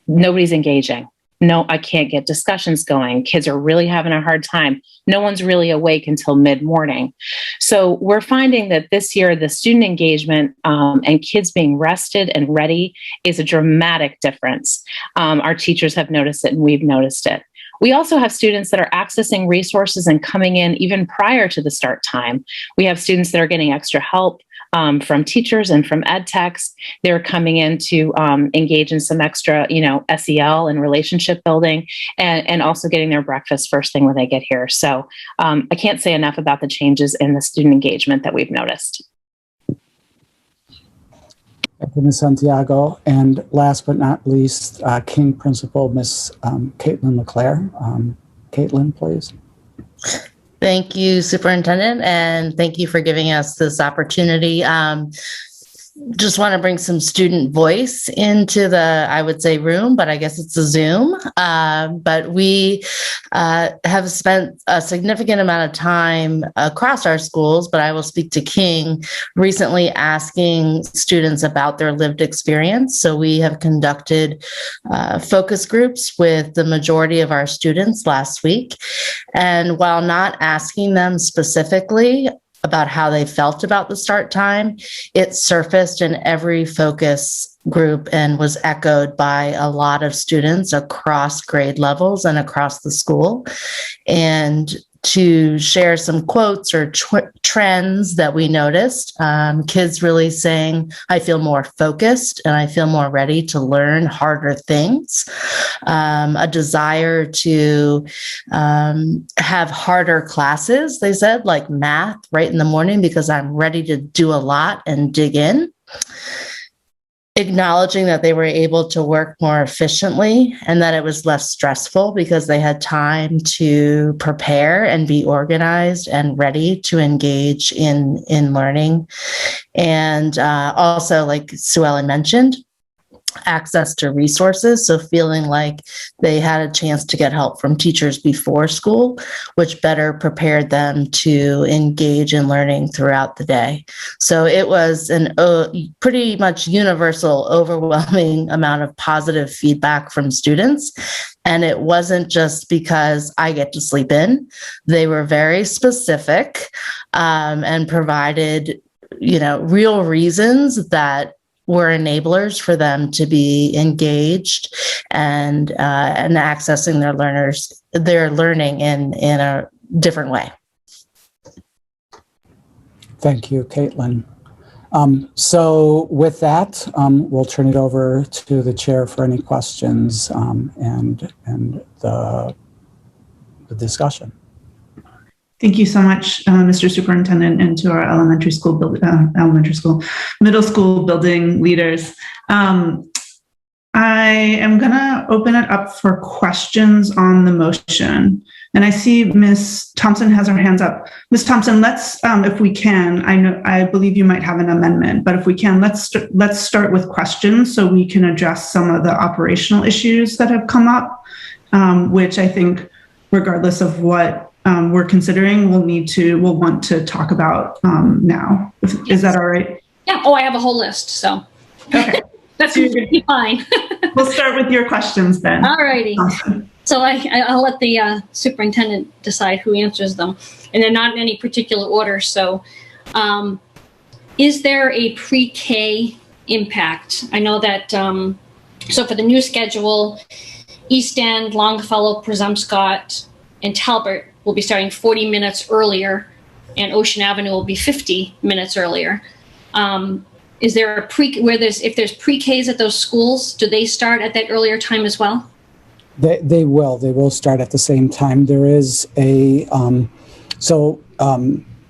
nobody's engaging. No, I can't get discussions going. Kids are really having a hard time. No one's really awake until mid-morning. So we're finding that this year, the student engagement and kids being rested and ready is a dramatic difference. Our teachers have noticed it and we've noticed it. We also have students that are accessing resources and coming in even prior to the start time. We have students that are getting extra help from teachers and from ed techs. They're coming in to engage in some extra, SEL and relationship building, and also getting their breakfast first thing when they get here. So I can't say enough about the changes in the student engagement that we've noticed. Thank you, Ms. Santiago. And last but not least, King Principal, Ms. Caitlin LeClaire. Caitlin, please. Thank you, Superintendent, and thank you for giving us this opportunity. Just want to bring some student voice into the, I would say, room, but I guess it's a Zoom. But we have spent a significant amount of time across our schools, but I will speak to King, recently asking students about their lived experience. So we have conducted focus groups with the majority of our students last week. And while not asking them specifically about how they felt about the start time, it surfaced in every focus group and was echoed by a lot of students across grade levels and across the school. And to share some quotes or trends that we noticed, kids really saying, I feel more focused and I feel more ready to learn harder things. A desire to have harder classes, they said, like math right in the morning because I'm ready to do a lot and dig in. Acknowledging that they were able to work more efficiently and that it was less stressful because they had time to prepare and be organized and ready to engage in learning. And also, like Sue Ellen mentioned, access to resources. So feeling like they had a chance to get help from teachers before school, which better prepared them to engage in learning throughout the day. So it was an pretty much universal, overwhelming amount of positive feedback from students. And it wasn't just because I get to sleep in. They were very specific and provided, real reasons that were enablers for them to be engaged and accessing their learning in a different way. Thank you, Caitlin. So with that, we'll turn it over to the chair for any questions and the discussion. Thank you so much, Mr. Superintendent, and to our middle school building leaders. I am going to open it up for questions on the motion. And I see Ms. Thompson has her hands up. Ms. Thompson, let's, if we can, I believe you might have an amendment, but if we can, let's start with questions so we can address some of the operational issues that have come up, which I think, regardless of what we're considering, we'll want to talk about now. Is that all right? Yeah. Oh, I have a whole list. So okay. That's be fine. We'll start with your questions then. All righty. Awesome. So I'll let the superintendent decide who answers them, and they're not in any particular order. So is there a pre-K impact? I know that, so for the new schedule, East End, Longfellow, Presumpscot, and Talbot will be starting 40 minutes earlier, and Ocean Avenue will be 50 minutes earlier. Is there a if there's pre-Ks at those schools, do they start at that earlier time as well? They will start at the same time. There is a,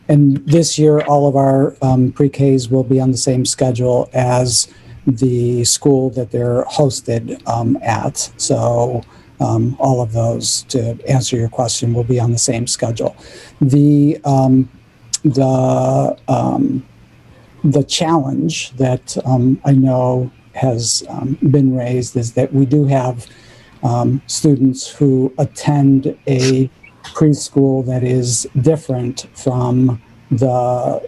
and this year, all of our pre-Ks will be on the same schedule as the school that they're hosted at. So all of those, to answer your question, will be on the same schedule. The challenge that I know has been raised is that we do have students who attend a preschool that is different from the,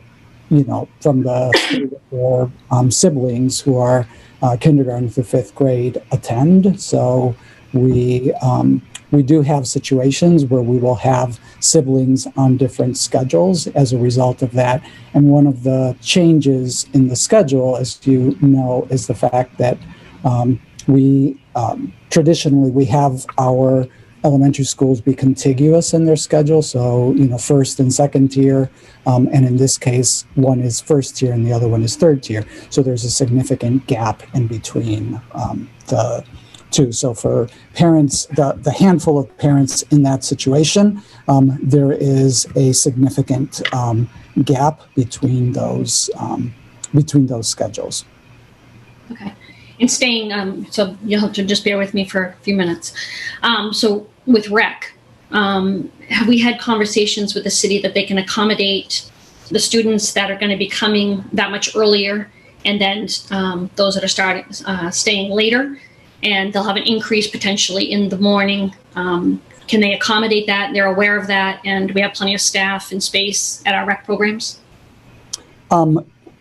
or siblings who are kindergarten through fifth grade attend. So we do have situations where we will have siblings on different schedules as a result of that. And one of the changes in the schedule, as you know, is the fact that traditionally we have our elementary schools be contiguous in their schedule. So, first and second tier, and in this case, one is first tier and the other one is third tier. So there's a significant gap in between the two. So for parents, the handful of parents in that situation, there is a significant gap between those schedules. Okay. And staying, so you'll have to just bear with me for a few minutes. So with rec, have we had conversations with the city that they can accommodate the students that are going to be coming that much earlier, and then those that are staying later, and they'll have an increase potentially in the morning? Can they accommodate that? They're aware of that, and we have plenty of staff and space at our rec programs?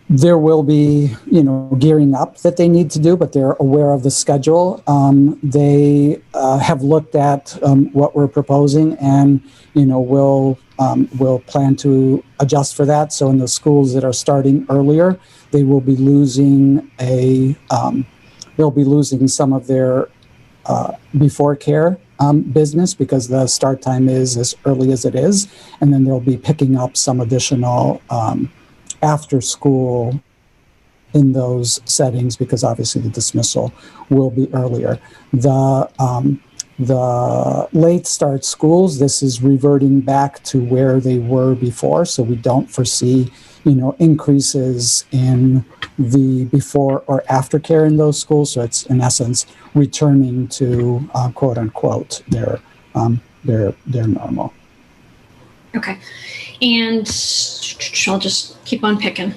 There will be, gearing up that they need to do, but they're aware of the schedule. They have looked at what we're proposing, and will plan to adjust for that. So in the schools that are starting earlier, they will be losing some of their before care business, because the start time is as early as it is, and then they'll be picking up some additional after school in those settings, because obviously the dismissal will be earlier. The late start schools, this is reverting back to where they were before, so we don't foresee increases in the before or after care in those schools. So it's in essence returning to quote unquote their normal. Okay. And I'll just keep on picking.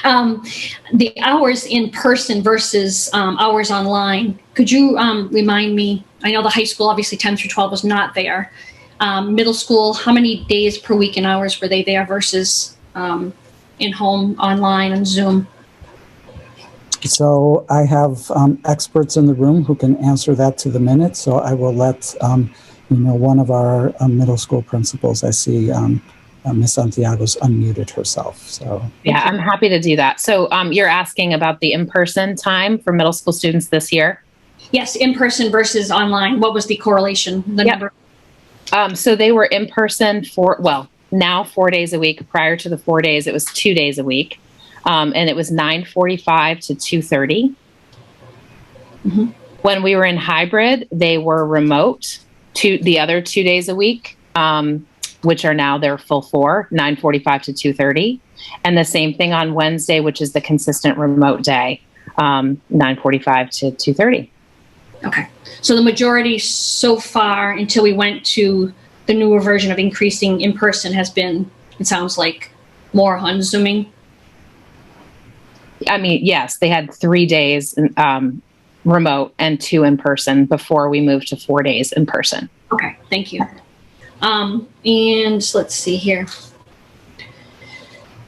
The hours in person versus hours online. Could you remind me? I know the high school, obviously 10 through 12 was not there. Middle school, how many days per week and hours were they there versus in home, online, and Zoom? So I have experts in the room who can answer that to the minute. So I will let one of our middle school principals. I see Ms. Santiago's unmuted herself. So yeah, I'm happy to do that. So you're asking about the in-person time for middle school students this year? Yes, in-person versus online. What was the correlation? The number? So they were in person now 4 days a week. Prior to the 4 days, it was 2 days a week. And it was 9:45 to 2:30. Mm-hmm. When we were in hybrid, they were remote the other 2 days a week, which are now their full 4, 9:45 to 2:30. And the same thing on Wednesday, which is the consistent remote day, 9:45 to 2:30. Okay. So the majority so far, until we went to the newer version of increasing in person, has been, it sounds like, more on Zooming. I mean, yes, they had 3 days remote and 2 in person before we moved to 4 days in person. Okay, thank you. And let's see here.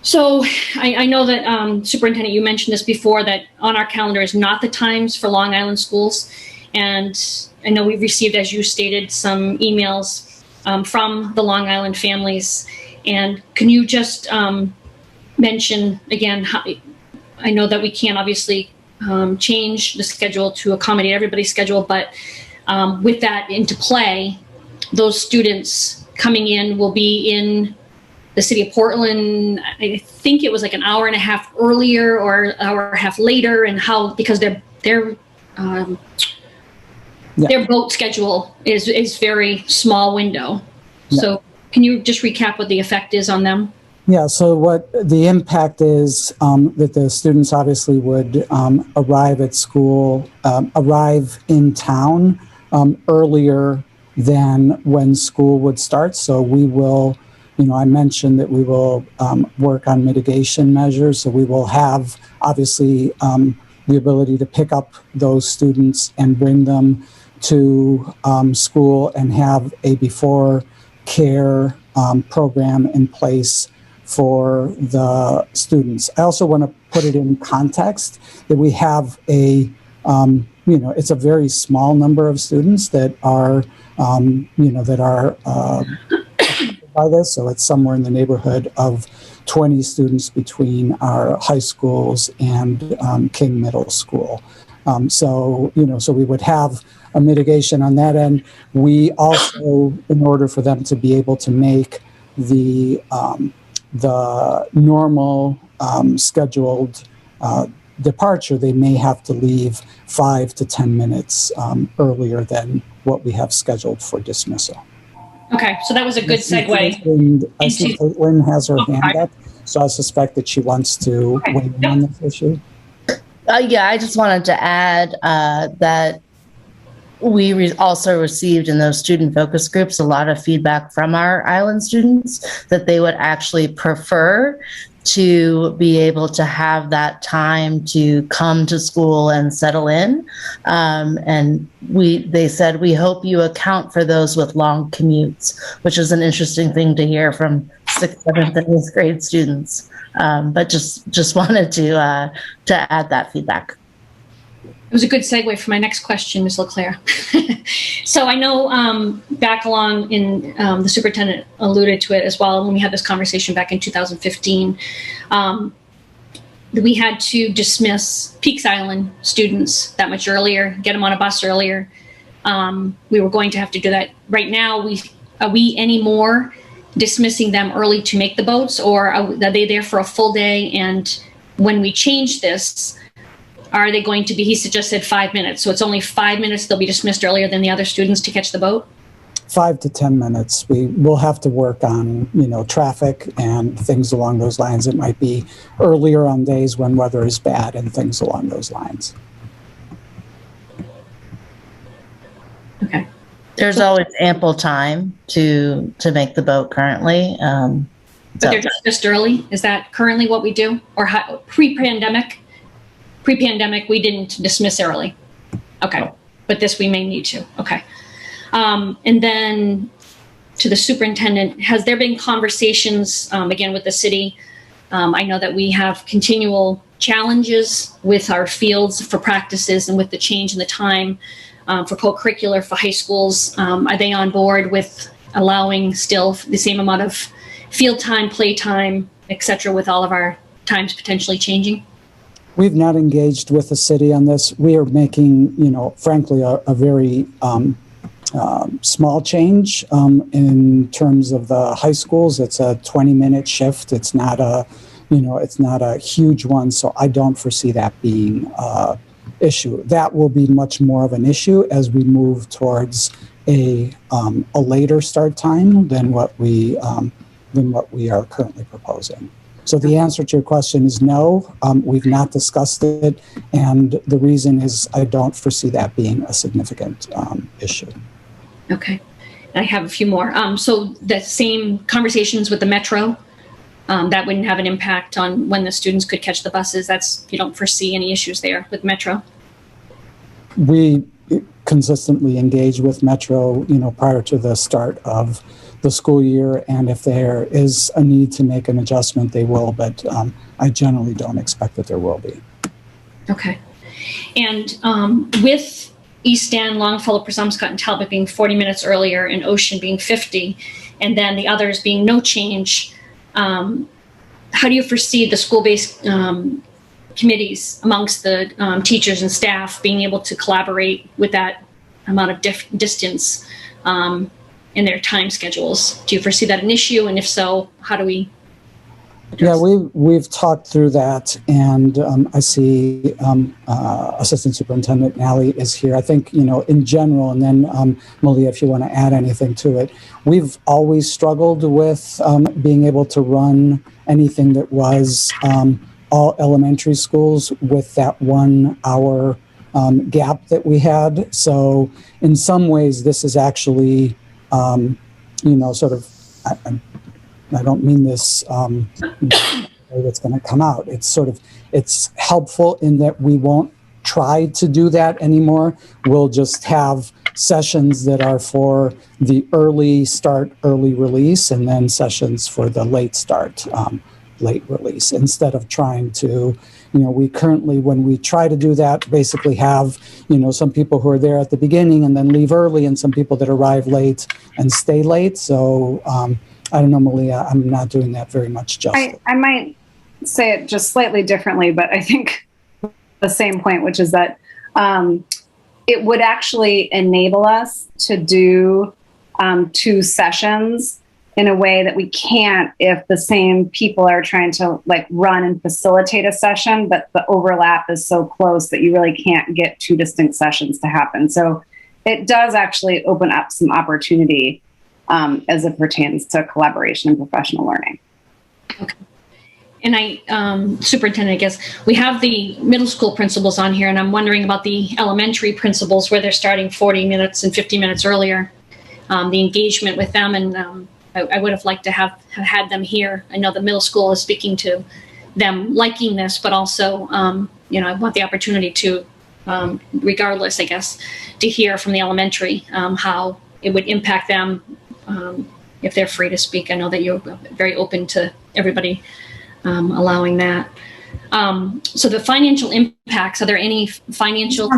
So I know that, Superintendent, you mentioned this before, that on our calendar is not the times for Long Island schools. And I know we've received, as you stated, some emails from the Long Island families. And can you just mention again, how, I know that we can't obviously change the schedule to accommodate everybody's schedule, but with that into play, those students coming in will be in the city of Portland. I think it was like an hour and a half earlier or an hour and a half later, and how, because their boat schedule is very small window. Yeah. So can you just recap what the effect is on them? Yeah, so what the impact is that the students obviously would arrive at school, arrive in town earlier than when school would start. So we will, I mentioned that we will work on mitigation measures. So we will have obviously the ability to pick up those students and bring them to school and have a before care program in place for the students. I also want to put it in context that we have it's a very small number of students that are, by this. So it's somewhere in the neighborhood of 20 students between our high schools and King Middle School. So we would have a mitigation on that end. We also, in order for them to be able to make the normal scheduled departure, they may have to leave 5 to 10 minutes earlier than what we have scheduled for dismissal. Okay, so that was a good segue. And I see Caitlin has her hand up, so I suspect that she wants to weigh in on this issue. Yeah, I just wanted to add that we also received in those student focus groups a lot of feedback from our island students that they would actually prefer to be able to have that time to come to school and settle in. And they said, we hope you account for those with long commutes, which is an interesting thing to hear from 6th, 7th, and 8th grade students. But just wanted to add that feedback. It was a good segue for my next question, Ms. LeClaire. So I know back along in the superintendent alluded to it as well when we had this conversation back in 2015. We had to dismiss Peaks Island students that much earlier, get them on a bus earlier. We were going to have to do that. Right now, are we any more dismissing them early to make the boats, or are they there for a full day? And when we change this, are they going to be, he just said 5 minutes, so it's only 5 minutes they'll be dismissed earlier than the other students to catch the boat? 5 to 10 minutes. We will have to work on, traffic and things along those lines. It might be earlier on days when weather is bad and things along those lines. Okay. There's always ample time to make the boat currently. But they're dismissed early? Is that currently what we do? Or pre-pandemic? Pre-pandemic, we didn't dismiss early. Okay. But this we may need to. Okay. And then to the superintendent, has there been conversations, again, with the city? I know that we have continual challenges with our fields for practices and with the change in the time for co-curricular for high schools. Are they on board with allowing still the same amount of field time, play time, et cetera, with all of our times potentially changing? We've not engaged with the city on this. We are making, frankly, a very small change in terms of the high schools. It's a 20-minute shift. It's not a, it's not a huge one. So I don't foresee that being an issue. That will be much more of an issue as we move towards a later start time than what we are currently proposing. So the answer to your question is no, we've not discussed it, and the reason is I don't foresee that being a significant issue. Okay, I have a few more. So the same conversations with the Metro, that wouldn't have an impact on when the students could catch the buses. You don't foresee any issues there with Metro? We consistently engage with Metro, prior to the start of the school year, and if there is a need to make an adjustment, they will, but I generally don't expect that there will be. Okay. And with East End, Longfellow, Presumpscot, and Talbot being 40 minutes earlier and Ocean being 50, and then the others being no change, how do you foresee the school-based committees amongst the teachers and staff being able to collaborate with that amount of distance in their time schedules? Do you foresee that an issue? And if so, how do we address Yeah, we've talked through that, and I see Assistant Superintendent Nally is here. I think, in general, and then Malia, if you want to add anything to it, we've always struggled with being able to run anything that was all elementary schools with that 1 hour gap that we had. So in some ways, this is actually, sort of, I don't mean this that's going to come out. It's helpful in that we won't try to do that anymore. We'll just have sessions that are for the early start, early release, and then sessions for the late start, late release, instead of trying to, we currently, when we try to do that, basically have, some people who are there at the beginning and then leave early, and some people that arrive late and stay late. So I don't know, Malia, I'm not doing that very much justice. I might say it just slightly differently, but I think the same point, which is that it would actually enable us to do 2 sessions in a way that we can't if the same people are trying to like run and facilitate a session, but the overlap is so close that you really can't get 2 distinct sessions to happen. So it does actually open up some opportunity as it pertains to collaboration and professional learning. Okay. And Superintendent, I guess we have the middle school principals on here, and I'm wondering about the elementary principals where they're starting 40 minutes and 50 minutes earlier, the engagement with them. And I would have liked to have had them here. I know the middle school is speaking to them liking this, but also, I want the opportunity to, regardless, I guess, to hear from the elementary how it would impact them if they're free to speak. I know that you're very open to everybody allowing that. So the financial impacts, are there any financial?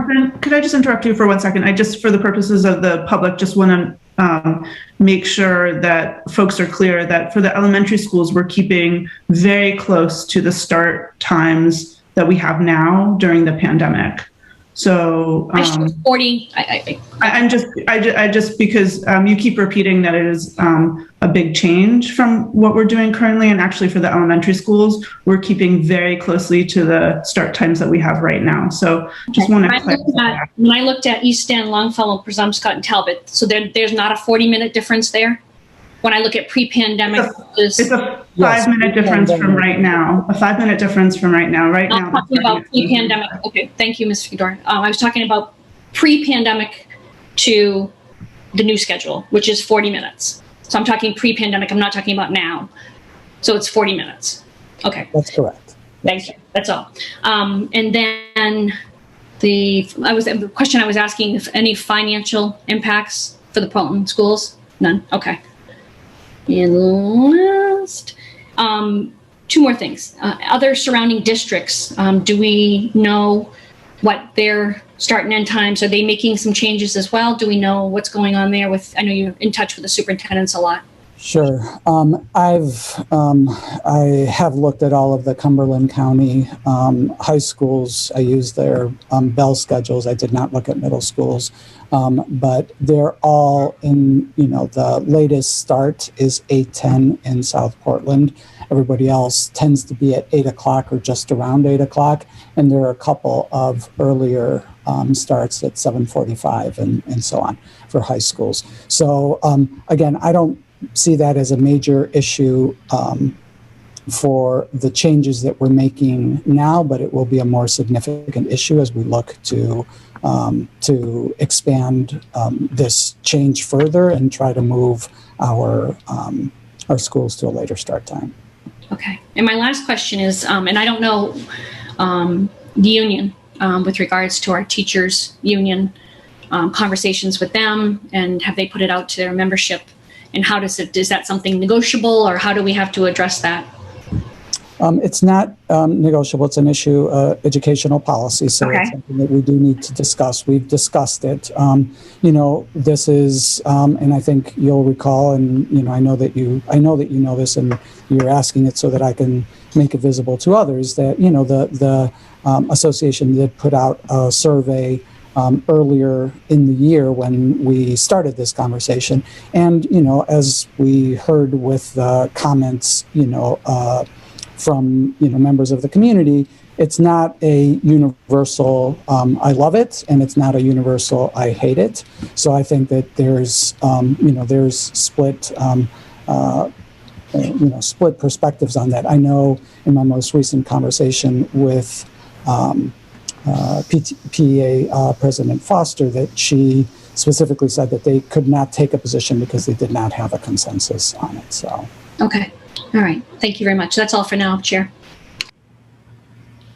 Could I just interrupt you for 1 second? I just, for the purposes of the public, just want to make sure that folks are clear that for the elementary schools, we're keeping very close to the start times that we have now during the pandemic. So 40. I just because you keep repeating that it is a big change from what we're doing currently, and actually for the elementary schools, we're keeping very closely to the start times that we have right now. So just want to clarify. When I looked at East End, Longfellow, Presumpscot, and Talbot, so there's not a 40-minute difference there. When I look at pre-pandemic, it's a 5-minute difference from right now. A 5-minute difference from right now. Right now, I'm talking about pre-pandemic. Okay, thank you, Ms. Fedor. I was talking about pre-pandemic to the new schedule, which is 40 minutes. So I'm talking pre-pandemic. I'm not talking about now. So it's 40 minutes. Okay. That's correct. Thank you. That's all. And then the question I was asking, if any financial impacts for the Portland schools? None. Okay. And last, 2 more things. Other surrounding districts, do we know what their start and end times? Are they making some changes as well? Do we know what's going on there with, I know you're in touch with the superintendents a lot. Sure. I have looked at all of the Cumberland County high schools. I used their bell schedules. I did not look at middle schools, but they're all in, the latest start is 8:10 in South Portland. Everybody else tends to be at 8 o'clock or just around 8 o'clock. And there are a couple of earlier starts at 7:45 and so on for high schools. So again, I don't see that as a major issue for the changes that we're making now, but it will be a more significant issue as we look to expand this change further and try to move our schools to a later start time. Okay. And my last question is, and I don't know the union with regards to our teachers union conversations with them, and have they put it out to their membership? And how is that something negotiable, or how do we have to address that? It's not negotiable. It's an issue, educational policy. So Okay. It's something that we do need to discuss. We've discussed it. This is, and I think you'll recall, and I know that you know this, and you're asking it so that I can make it visible to others that the association did put out a survey earlier in the year when we started this conversation. And, as we heard with the comments, from, members of the community, it's not a universal, I love it, and it's not a universal, I hate it. So I think that there's, there's split, split perspectives on that. I know in my most recent conversation with PTA President Foster that she specifically said that they could not take a position because they did not have a consensus on it. So. Okay. All right. Thank you very much. That's all for now, Chair.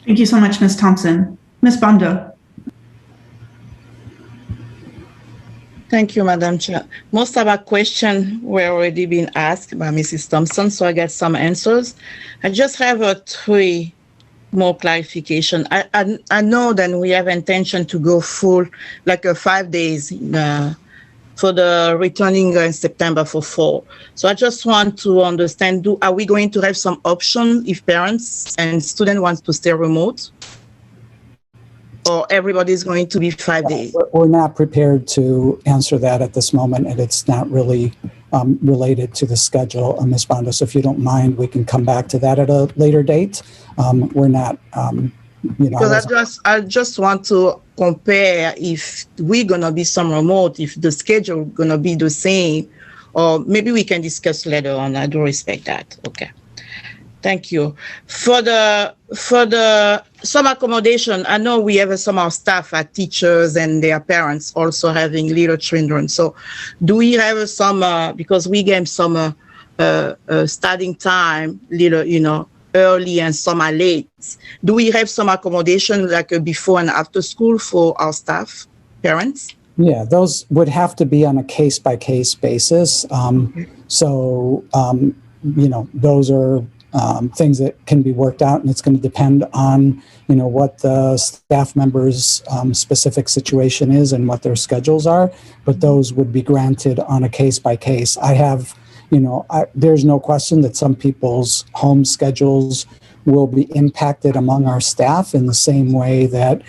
Thank you so much, Ms. Thompson. Ms. Banda. Thank you, Madam Chair. Most of our questions were already being asked by Mrs. Thompson, so I got some answers. I just have 3 more clarification. I know that we have intention to go full, like 5 days for the returning in September for fall. So I just want to understand, are we going to have some option if parents and students want to stay remote? or everybody's going to be 5 days? We're not prepared to answer that at this moment, and it's not really related to the schedule, Ms. Bondo. So if you don't mind, we can come back to that at a later date. We're not, Because I just want to compare if we're gonna be some remote, if the schedule gonna be the same, or maybe we can discuss later on. I do respect that. Okay. Thank you. For the some accommodation, I know we have some of our staff are teachers and their parents also having little children. So do we have some, because we gave some starting time, little, early and some are late. Do we have some accommodation like a before and after school for our staff, parents? Yeah, those would have to be on a case-by-case basis. Those are things that can be worked out, and it's going to depend on, what the staff members' specific situation is and what their schedules are. But those would be granted on a case-by-case. There's no question that some people's home schedules will be impacted among our staff in the same way that,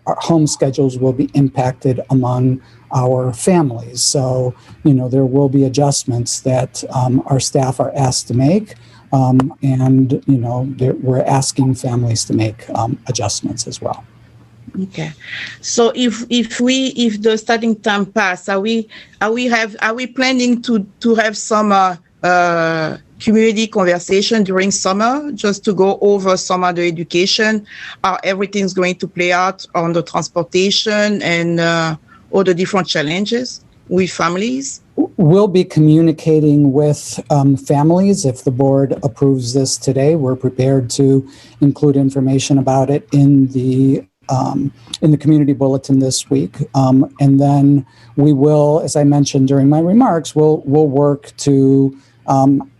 our home schedules will be impacted among our families. So, there will be adjustments that our staff are asked to make. We're asking families to make adjustments as well. Okay, so if the starting time pass, are we planning to have some community conversation during summer just to go over some of the education? How everything's going to play out on the transportation and all the different challenges with families? We'll be communicating with families. If the board approves this today, we're prepared to include information about it in the community bulletin this week. And then we will, as I mentioned during my remarks, we'll work to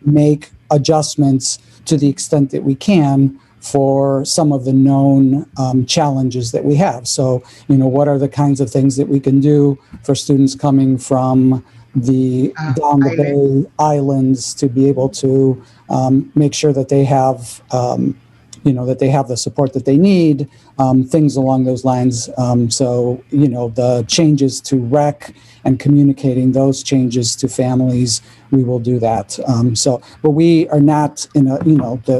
make adjustments to the extent that we can for some of the known challenges that we have. So, what are the kinds of things that we can do for students coming from the down the bay islands to be able to make sure that they have that they have the support that they need, things along those lines. The changes to rec and communicating those changes to families, we will do that. But we are not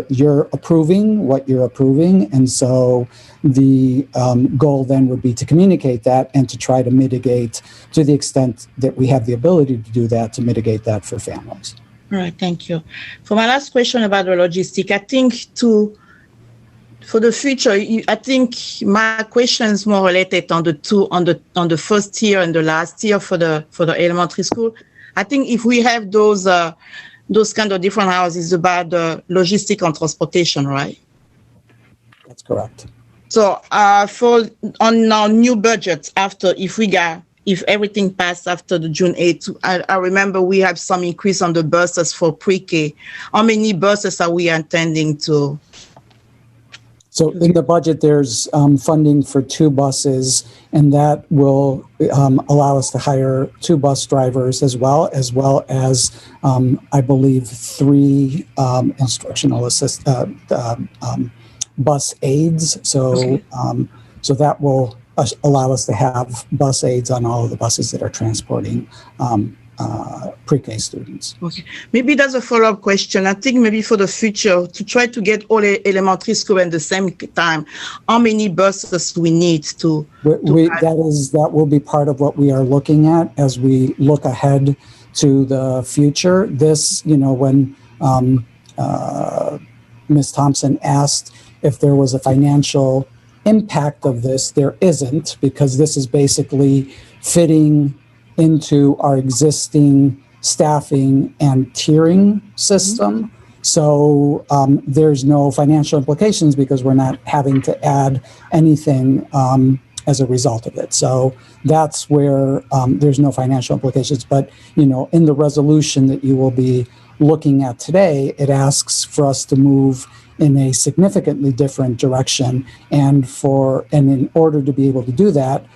you're approving what you're approving. And so the goal then would be to communicate that and to try to mitigate to the extent that we have the ability to do that, to mitigate that for families. All right, thank you. For my last question about the logistic, I think for the future, I think my question is more related on the first tier and the last tier for the elementary school. I think if we have those kind of different houses about the logistic and transportation, right? That's correct. So on our new budget, if everything passed after the June 8th, I remember we have some increase on the buses for pre-K. How many buses are we intending to? So in the budget, there's funding for 2 buses, and that will allow us to hire 2 bus drivers as well as I believe 3 instructional bus aides. So that will allow us to have bus aides on all of the buses that are transporting pre-K students. Okay, maybe that's a follow-up question. I think maybe for the future, to try to get all elementary school at the same time, how many buses we need to that will be part of what we are looking at as we look ahead to the future. This, when Ms. Thompson asked if there was a financial impact of this, there isn't, because this is basically fitting into our existing staffing and tiering system. So there's no financial implications because we're not having to add anything as a result of it. So that's where there's no financial implications. But, in the resolution that you will be looking at today, it asks for us to move in a significantly different direction. And in order to be able to do that,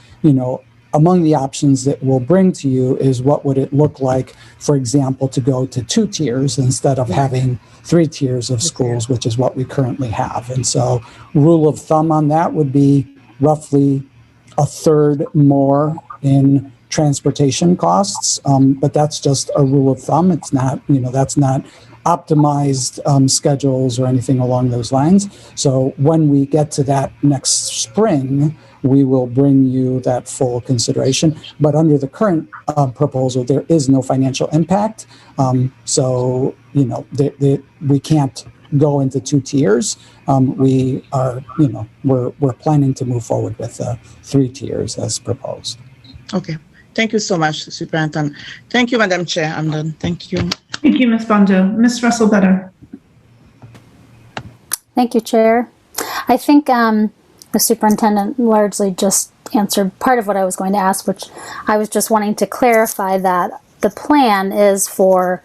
among the options that we'll bring to you is what would it look like, for example, to go to 2 tiers instead of having 3 tiers of schools, which is what we currently have. And so rule of thumb on that would be roughly a third more in transportation costs, but that's just a rule of thumb. It's not, that's not optimized schedules or anything along those lines. So when we get to that next spring, we will bring you that full consideration. But under the current proposal, there is no financial impact. So, we can't go into 2 tiers. We are, we're planning to move forward with 3 tiers as proposed. Okay. Thank you so much, Superintendent. Thank you, Madam Chair. I'm done. Thank you. Thank you, Ms. Bondo. Ms. Russell-Better. Thank you, Chair. I think the Superintendent largely just answered part of what I was going to ask, which I was just wanting to clarify that the plan is for,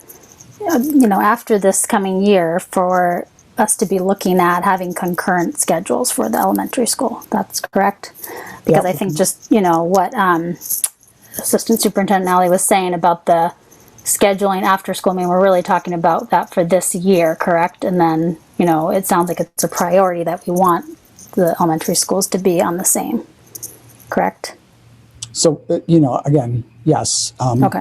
after this coming year, for us to be looking at having concurrent schedules for the elementary school. That's correct? Because I think just, what Assistant Superintendent Alley was saying about the scheduling after school, we're really talking about that for this year, correct? And then, it sounds like it's a priority that we want the elementary schools to be on the same, correct? So, again, yes. Okay.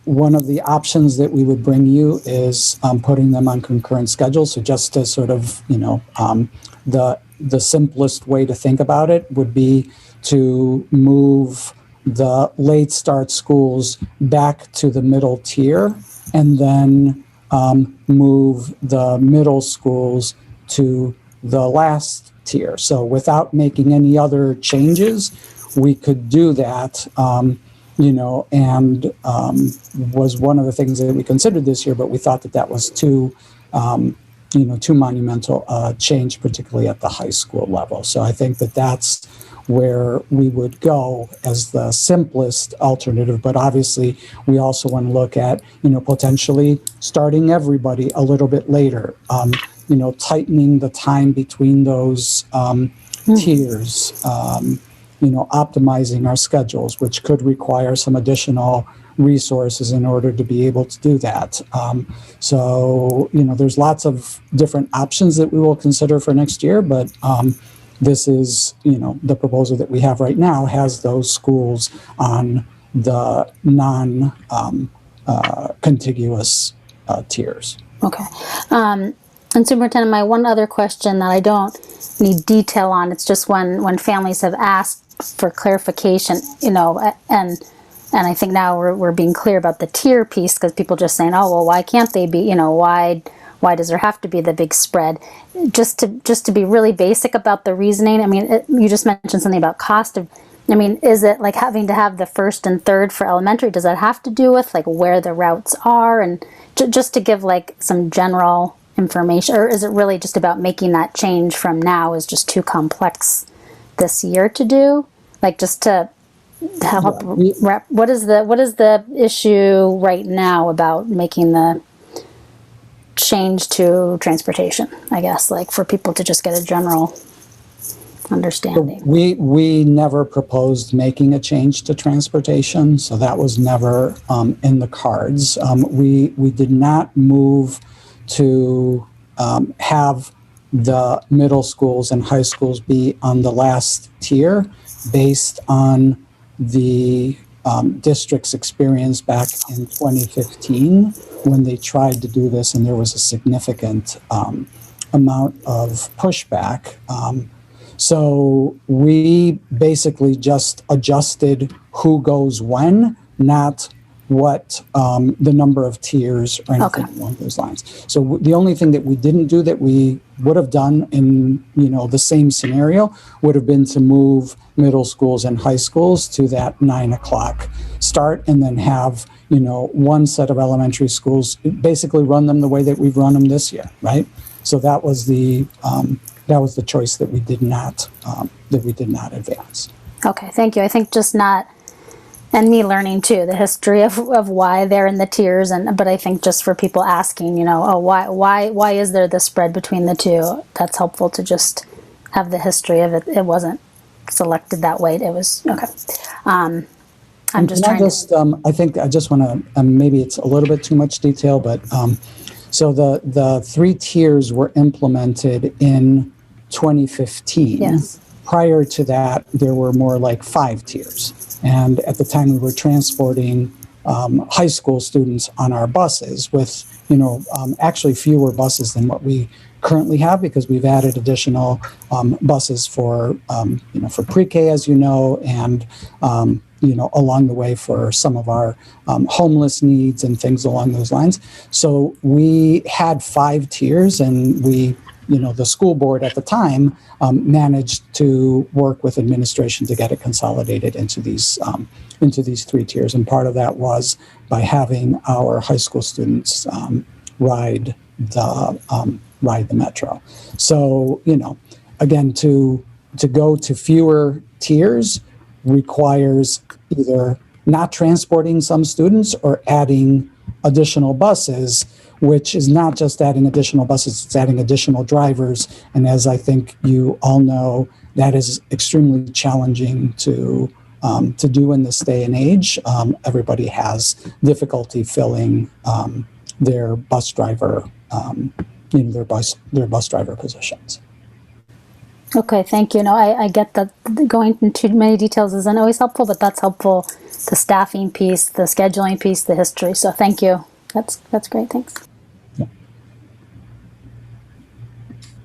One of the options that we would bring you is putting them on concurrent schedules. So just to sort of, the simplest way to think about it would be to move the late start schools back to the middle tier and then move the middle schools to the last tier. So without making any other changes, we could do that, and was one of the things that we considered this year, but we thought that was too monumental change, particularly at the high school level. So I think that that's where we would go as the simplest alternative. But obviously, we also want to look at, potentially starting everybody a little bit later, tightening the time between those tiers, optimizing our schedules, which could require some additional resources in order to be able to do that. So, there's lots of different options that we will consider for next year, but this is, the proposal that we have right now has those schools on the non-contiguous tiers. Okay. And Superintendent, my one other question that I don't need detail on, it's just when families have asked for clarification, and I think now we're being clear about the tier piece, because people just saying, oh, well, why can't they be, why does there have to be the big spread? Just to be really basic about the reasoning, you just mentioned something about cost of, is it like having to have the first and third for elementary? Does that have to do with like where the routes are? And just to give like some general information, or is it really just about making that change from now is just too complex this year to do? Like just to help, what is the issue right now about making the change to transportation, I guess, like for people to just get a general understanding? So we never proposed making a change to transportation, so that was never in the cards. We did not move to have the middle schools and high schools be on the last tier based on the district's experience back in 2015 when they tried to do this, and there was a significant amount of pushback. So we basically just adjusted who goes when, not what the number of tiers or anything along those lines. So the only thing that we didn't do that we would have done in the same scenario would have been to move middle schools and high schools to that 9 o'clock start, and then have one set of elementary schools basically run them the way that we've run them this year, right? So that was the choice that we did not advance. Okay, thank you. I think just not. And me learning too the history of why they're in the tiers, but I think just for people asking, why is there the spread between the two? That's helpful to just have the history of it. It wasn't selected that way. It was okay. I'm just trying to. I think I just want to. Maybe it's a little bit too much detail, but so the 3 tiers were implemented in 2015. Yes. Prior to that, there were more like 5 tiers. And at the time we were transporting high school students on our buses with, actually fewer buses than what we currently have, because we've added additional buses for pre-K, as you know, and along the way for some of our homeless needs and things along those lines. So we had 5 tiers, and we, the school board at the time managed to work with administration to get it consolidated into these 3 tiers. And part of that was by having our high school students ride the metro. So, again, to go to fewer tiers requires either not transporting some students or adding additional buses, which is not just adding additional buses, it's adding additional drivers. And as I think you all know, that is extremely challenging to do in this day and age. Everybody has difficulty filling their bus driver, their bus driver positions. Okay, thank you. No, I get that going into many details isn't always helpful, but that's helpful. The staffing piece, the scheduling piece, the history. So thank you. That's great. Thanks. Yeah.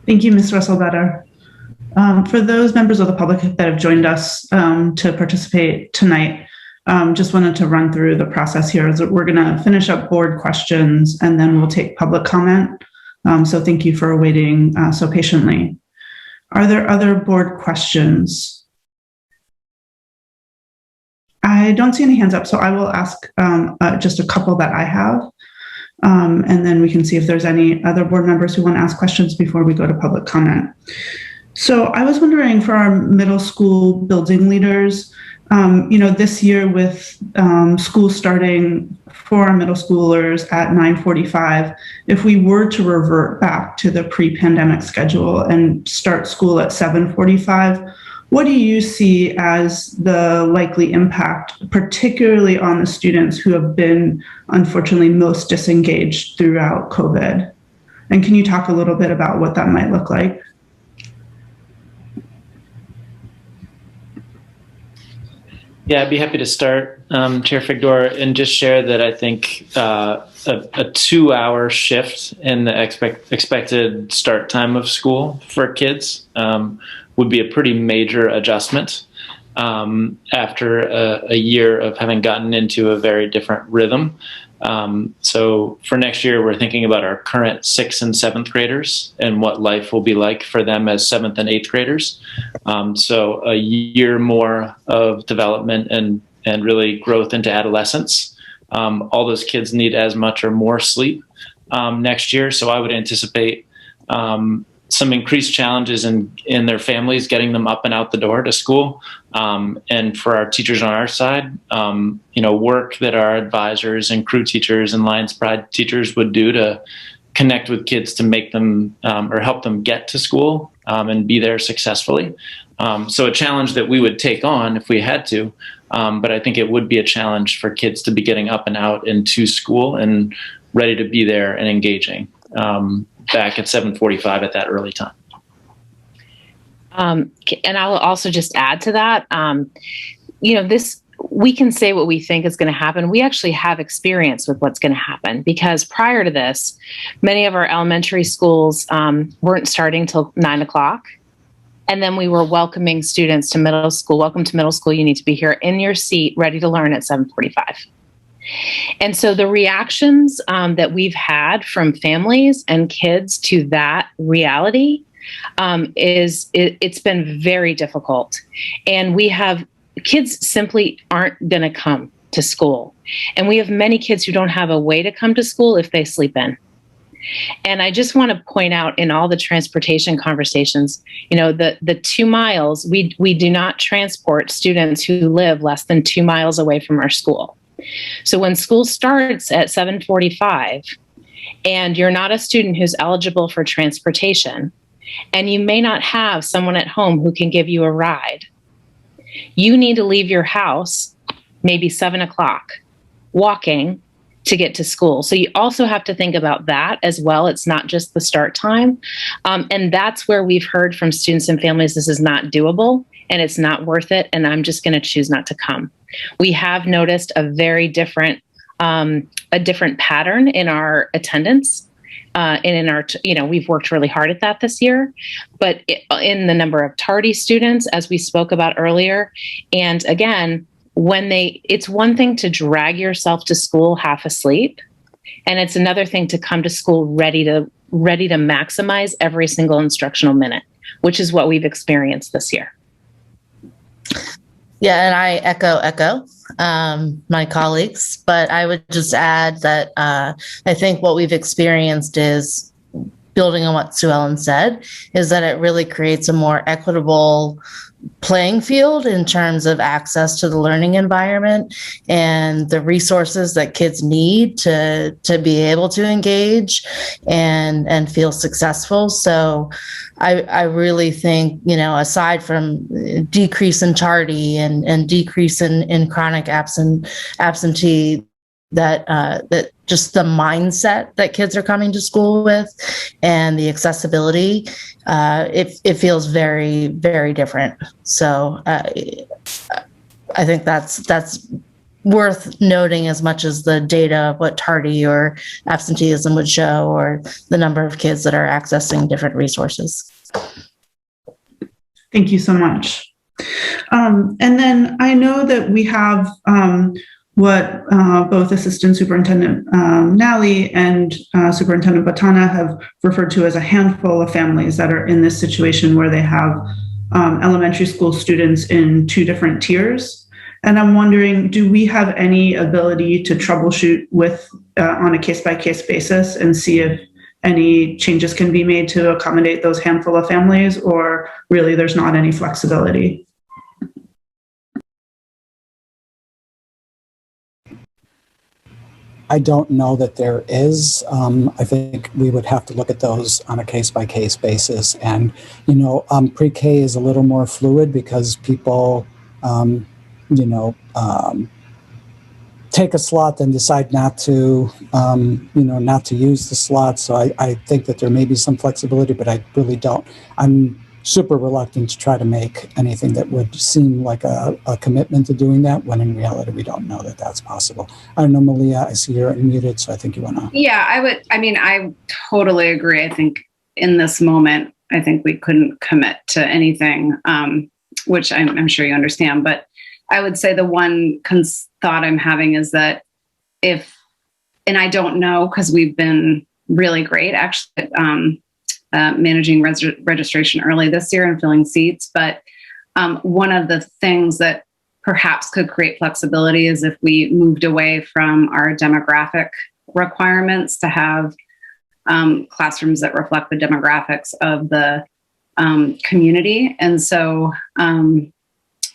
Thank you, Ms. Russell-Better. For those members of the public that have joined us to participate tonight, just wanted to run through the process here. We're going to finish up board questions, and then we'll take public comment. So thank you for waiting so patiently. Are there other board questions? I don't see any hands up, so I will ask just a couple that I have, and then we can see if there's any other board members who want to ask questions before we go to public comment. So I was wondering, for our middle school building leaders, this year with school starting for our middle schoolers at 9:45, if we were to revert back to the pre-pandemic schedule and start school at 7:45, what do you see as the likely impact, particularly on the students who have been, unfortunately, most disengaged throughout COVID? And can you talk a little bit about what that might look like? Yeah, I'd be happy to start, Chair Figdor, and just share that I think a 2-hour shift in the expected start time of school for kids would be a pretty major adjustment after a year of having gotten into a very different rhythm. So for next year, we're thinking about our current 6th and 7th graders and what life will be like for them as 7th and 8th graders. So a year more of development and really growth into adolescence. All those kids need as much or more sleep next year. So I would anticipate some increased challenges in their families, getting them up and out the door to school. And for our teachers on our side, work that our advisors and crew teachers and Lions Pride teachers would do to connect with kids to make them or help them get to school and be there successfully. So a challenge that we would take on if we had to, but I think it would be a challenge for kids to be getting up and out into school and ready to be there and engaging back at 7:45 at that early time. And I'll also just add to that, we can say what we think is going to happen. We actually have experience with what's going to happen, because prior to this, many of our elementary schools weren't starting till 9 o'clock. And then we were welcoming students to middle school. Welcome to middle school. You need to be here in your seat, ready to learn at 7:45. And so the reactions that we've had from families and kids to that reality it's been very difficult. And we have kids simply aren't going to come to school. And we have many kids who don't have a way to come to school if they sleep in. And I just want to point out, in all the transportation conversations, the 2 miles, we do not transport students who live less than 2 miles away from our school. So when school starts at 7:45 and you're not a student who's eligible for transportation, and you may not have someone at home who can give you a ride, you need to leave your house maybe 7 o'clock, walking to get to school. So you also have to think about that as well. It's not just the start time. And that's where we've heard from students and families, this is not doable and it's not worth it. And I'm just going to choose not to come. We have noticed a very different, a different pattern in our attendance. And in our, we've worked really hard at that this year, but in the number of tardy students, as we spoke about earlier. And again, it's one thing to drag yourself to school half asleep, and it's another thing to come to school ready to maximize every single instructional minute, which is what we've experienced this year. Yeah, and I echo my colleagues, but I would just add that I think what we've experienced is, building on what Sue Ellen said, is that it really creates a more equitable playing field in terms of access to the learning environment and the resources that kids need to be able to engage and feel successful. So I really think, aside from decrease in tardy and decrease in chronic absentee, that just the mindset that kids are coming to school with and the accessibility, it feels very, very different. So I think that's worth noting as much as the data of what tardy or absenteeism would show, or the number of kids that are accessing different resources. Thank you so much. And then I know that we have what both Assistant Superintendent Nally and Superintendent Botana have referred to as a handful of families that are in this situation where they have elementary school students in two different tiers. And I'm wondering, do we have any ability to troubleshoot with on a case-by-case basis and see if any changes can be made to accommodate those handful of families, or really there's not any flexibility? I don't know that there is. I think we would have to look at those on a case-by-case basis. And, pre-K is a little more fluid because people, take a slot and decide not to, not to use the slot. So I think that there may be some flexibility, but I really don't. I'm super reluctant to try to make anything that would seem like a commitment to doing that, when in reality we don't know that that's possible. I don't know, Malia, I see you're unmuted, so I think you want to. Yeah, I totally agree. I think in this moment, I think we couldn't commit to anything, which I'm sure you understand. But I would say the one thought I'm having is that and I don't know, because we've been really great actually managing registration early this year and filling seats. But one of the things that perhaps could create flexibility is if we moved away from our demographic requirements to have classrooms that reflect the demographics of the community. And so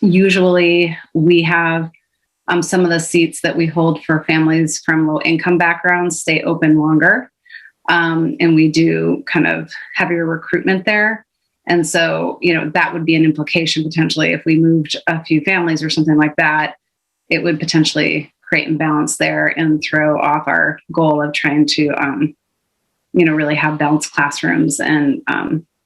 usually we have some of the seats that we hold for families from low income backgrounds stay open longer. And we do kind of heavier recruitment there. And so, that would be an implication potentially if we moved a few families or something like that, it would potentially create imbalance there and throw off our goal of trying to, really have balanced classrooms and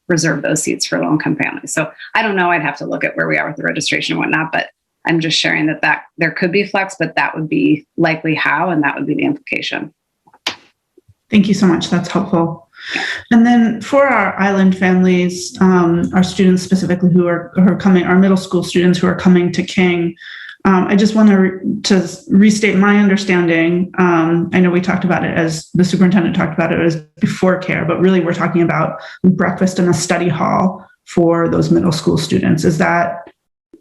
reserve those seats for low-income families. So I don't know, I'd have to look at where we are with the registration and whatnot, but I'm just sharing that there could be flex, but that would be likely how, and that would be the implication. Thank you so much. That's helpful. And then for our island families, our students specifically who are coming, our middle school students who are coming to King, I just want to restate my understanding. I know we talked about it as the superintendent talked about it as before care, but really we're talking about breakfast in a study hall for those middle school students. Is that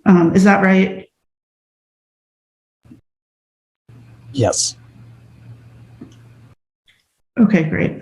right? Yes. Okay, great.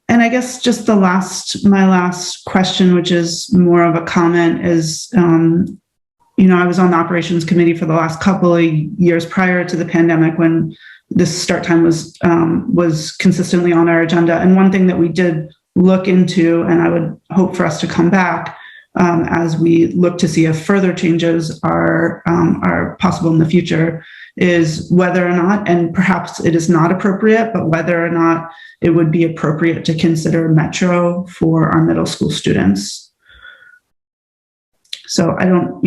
And I guess just my last question, which is more of a comment, is, I was on the operations committee for the last couple of years prior to the pandemic when this start time was consistently on our agenda. And one thing that we did look into, and I would hope for us to come back as we look to see if further changes are possible in the future, is whether or not, and perhaps it is not appropriate, but whether or not it would be appropriate to consider Metro for our middle school students. So I don't,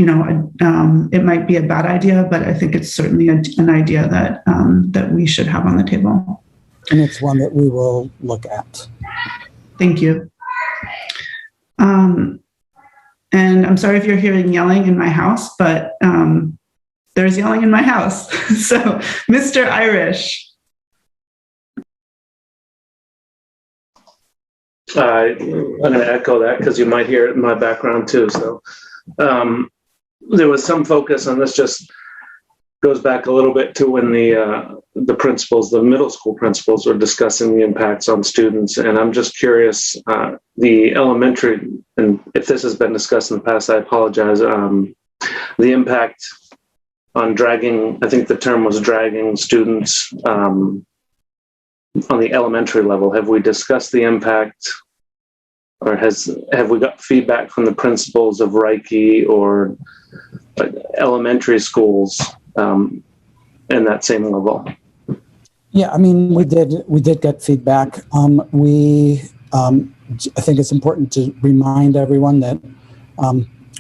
it might be a bad idea, but I think it's certainly an idea that that we should have on the table. And it's one that we will look at. Thank you. And I'm sorry if you're hearing yelling in my house, but there's yelling in my house. So, Mr. Irish. I'm going to echo that because you might hear it in my background too. So there was some focus on this, just goes back a little bit to when the principals, the middle school principals, were discussing the impacts on students. And I'm just curious, the elementary, and if this has been discussed in the past, I apologize, the impact on dragging, I think the term was dragging students on the elementary level. Have we discussed the impact, or have we got feedback from the principals of Reiki or elementary schools in that same level? Yeah, I mean, we did get feedback. I think it's important to remind everyone that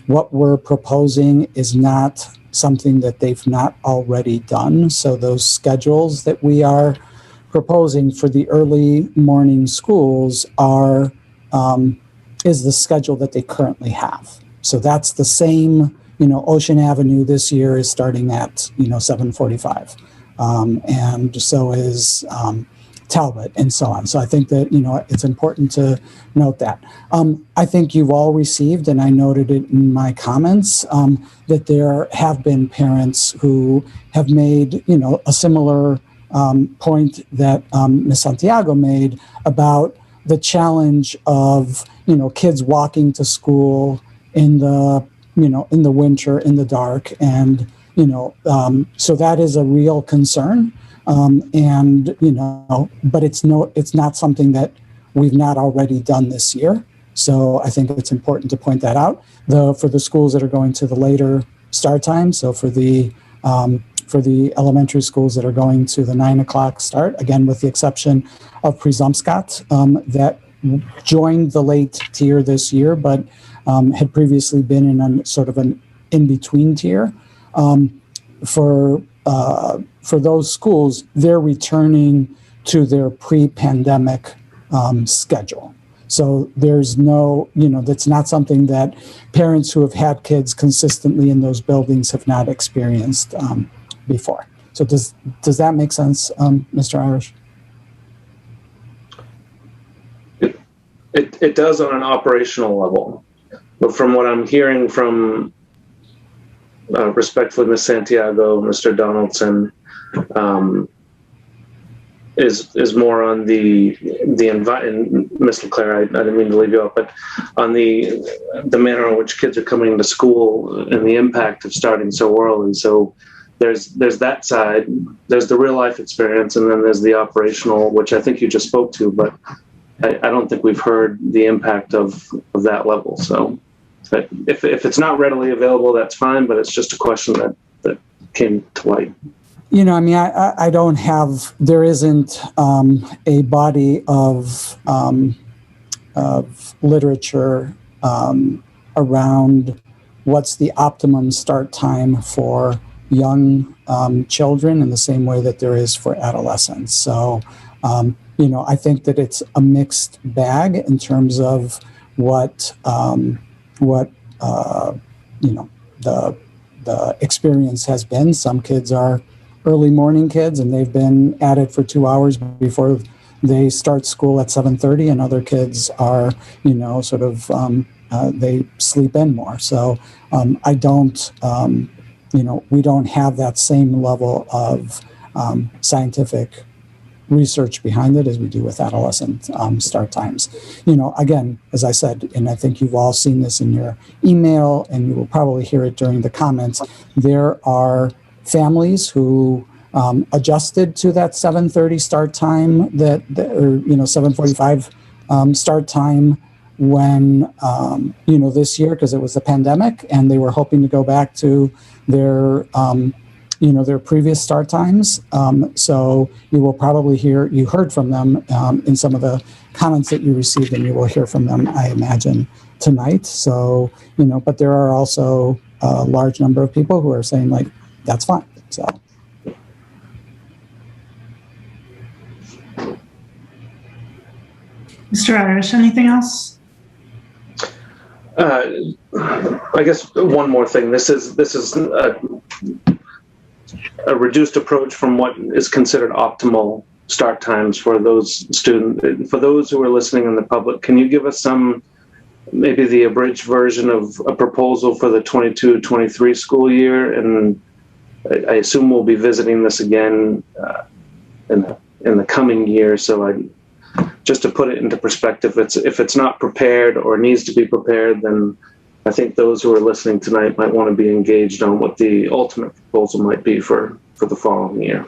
what we're proposing is not something that they've not already done. So those schedules that we are proposing for the early morning schools is the schedule that they currently have. So that's the same, Ocean Avenue this year is starting at, 7:45. And so is Talbot and so on. So I think that, it's important to note that. I think you've all received, and I noted it in my comments, that there have been parents who have made, a similar point that Ms. Santiago made about the challenge of, kids walking to school in the winter, in the dark. And, so that is a real concern. But it's not something that we've not already done this year. So I think it's important to point that out. For the schools that are going to the later start time, so for the elementary schools that are going to the 9 o'clock start, again, with the exception of Presumpscot, that joined the late tier this year, but had previously been in a sort of an in-between tier. For those schools, they're returning to their pre-pandemic schedule. So there's no, that's not something that parents who have had kids consistently in those buildings have not experienced before. So does that make sense, Mr. Irish? It does on an operational level, but from what I'm hearing from respectfully Ms. Santiago, Mr. Donaldson, is more on the Ms. LeClaire, I didn't mean to leave you out, but on the manner in which kids are coming to school and the impact of starting so early. So there's that side, there's the real life experience, and then there's the operational, which I think you just spoke to, but I don't think we've heard the impact of that level. So if it's not readily available, that's fine, but it's just a question that came to light. I don't have, there isn't a body of literature around what's the optimum start time for young children in the same way that there is for adolescents. So, I think that it's a mixed bag in terms of what the experience has been. Some kids are early morning kids and they've been at it for 2 hours before they start school at 7:30, and other kids are, they sleep in more. So we don't have that same level of scientific research behind it as we do with adolescent start times. Again, as I said, and I think you've all seen this in your email, and you will probably hear it during the comments, there are families who adjusted to that 7:30 start time, or 7:45 start time when, this year, because it was the pandemic, and they were hoping to go back to their their previous start times. So you will probably you heard from them in some of the comments that you received, and you will hear from them, I imagine, tonight. So, but there are also a large number of people who are saying, like, that's fine. So. Mr. Irish, anything else? I guess one more thing. This is a reduced approach from what is considered optimal start times for those who are listening in the public. Can you give us maybe the abridged version of a proposal for the 22-23 school year? And I assume we'll be visiting this again in the coming year. So just to put it into perspective, if it's not prepared or needs to be prepared, then I think those who are listening tonight might want to be engaged on what the ultimate proposal might be for the following year.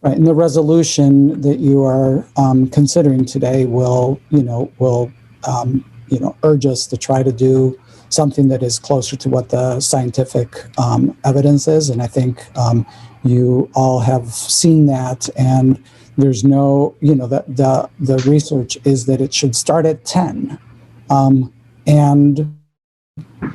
Right, and the resolution that you are considering today will urge us to try to do something that is closer to what the scientific evidence is, and I think you all have seen that. And there's no, the research is that it should start at 10, and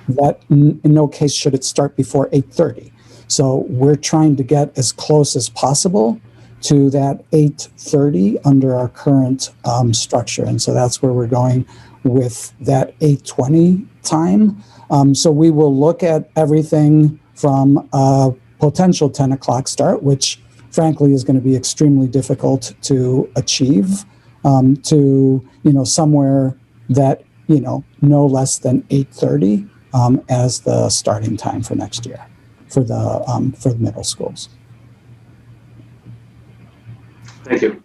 that in no case should it start before 8:30. So we're trying to get as close as possible to that 8:30 under our current structure. And so that's where we're going with that 8:20 time. So we will look at everything from a potential 10 o'clock start, which frankly is going to be extremely difficult to achieve, to, somewhere that, no less than 8:30 as the starting time for next year for the middle schools. Thank you.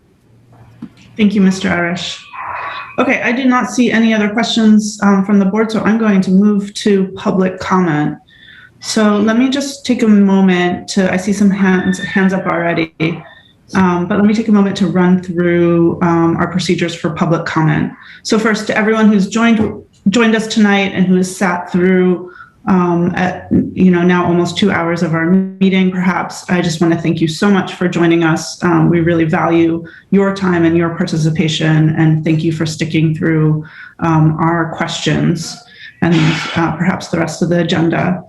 Thank you, Mr. Irish. Okay, I do not see any other questions from the board, so I'm going to move to public comment. So let me just take a moment I see some hands up already, but let me take a moment to run through our procedures for public comment. So first, to everyone who's joined us tonight and who has sat through now almost 2 hours of our meeting, perhaps, I just want to thank you so much for joining us. We really value your time and your participation, and thank you for sticking through our questions and perhaps the rest of the agenda.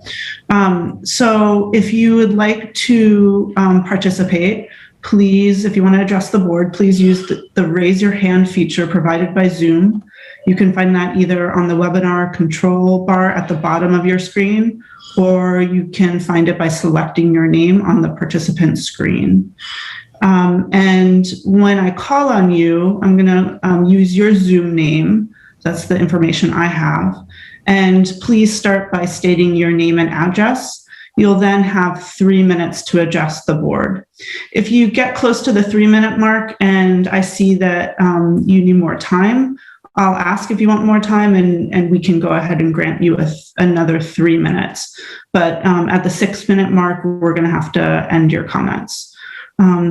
So if you would like to participate, please, if you want to address the board, please use the raise your hand feature provided by Zoom. You can find that either on the webinar control bar at the bottom of your screen, or you can find it by selecting your name on the participant screen. And when I call on you, I'm going to use your Zoom name. That's the information I have. And please start by stating your name and address. You'll then have 3 minutes to address the board. If you get close to the 3-minute mark and I see that you need more time, I'll ask if you want more time, and we can go ahead and grant you another 3 minutes. But at the 6-minute mark, we're going to have to end your comments.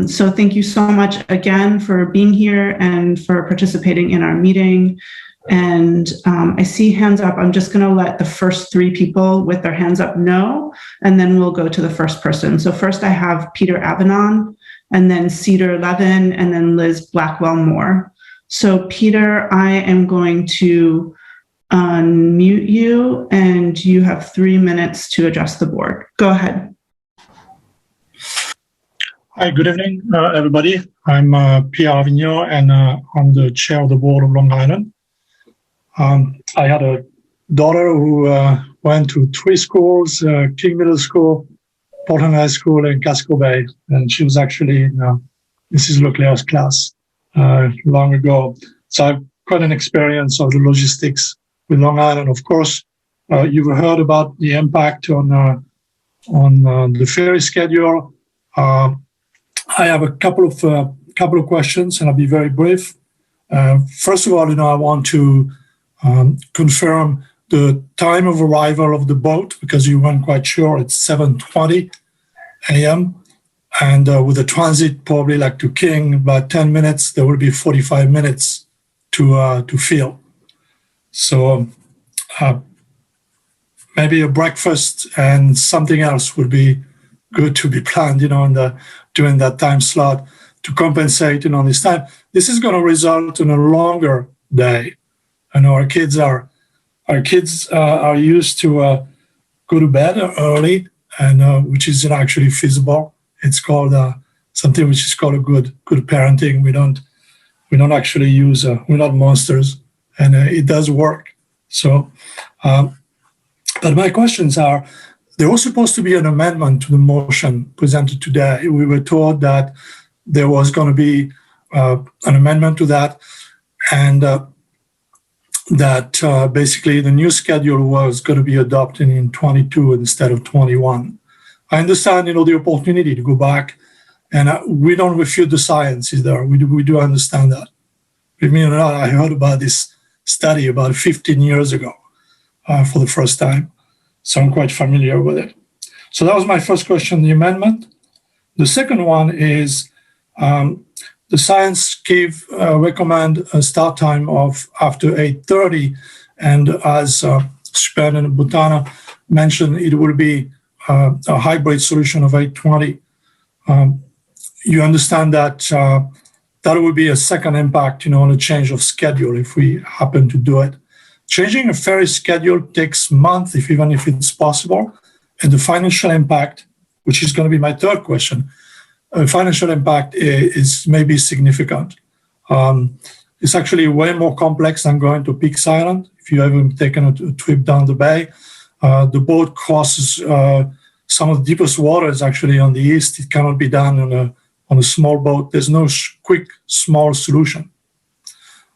So thank you so much again for being here and for participating in our meeting. And I see hands up. I'm just going to let the first 3 people with their hands up know, and then we'll go to the first person. So first I have Peter Avanon, and then Cedar Levin, and then Liz Blackwell-Moore. So Peter, I am going to unmute you, and you have 3 minutes to address the board. Go ahead. Hi, good evening, everybody. I'm Pierre Avignon, and I'm the chair of the board of Long Island. I had a daughter who went to 3 schools, King Middle School, Portland High School, and Casco Bay, and she was actually in Mrs. Leclerc's class long ago. So I've quite an experience of the logistics with Long Island. Of course, you've heard about the impact on the ferry schedule. I have a couple of questions, and I'll be very brief. First of all, I want to confirm the time of arrival of the boat, because you weren't quite sure. It's 7:20 a.m. And with a transit probably like to King, about 10 minutes, there will be 45 minutes to fill. So maybe a breakfast and something else would be good to be planned, during that time slot to compensate, this time. This is going to result in a longer day. And our kids are used to go to bed early, and which is actually feasible. It's called something which is called a good parenting. We don't actually use we're not monsters, and it does work. So, but my questions are: there was supposed to be an amendment to the motion presented today. We were told that there was going to be an amendment to that, and that basically the new schedule was going to be adopted in 22 instead of 21. I understand, the opportunity to go back, and we don't refute the science either. We do understand that. With me or not, I heard about this study about 15 years ago for the first time, so I'm quite familiar with it. So that was my first question, the amendment. The second one is the science recommend a start time of after 8:30, and as Superintendent Botana mentioned, it will be a hybrid solution of 8:20. You understand that that will be a second impact, on a change of schedule if we happen to do it. Changing a ferry schedule takes months, even if it's possible, and the financial impact, which is going to be my third question, financial impact is maybe significant. It's actually way more complex than going to Peaks Island. If you haven't taken a trip down the bay, the boat crosses some of the deepest waters actually on the east. It cannot be done on a small boat. There's no quick, small solution.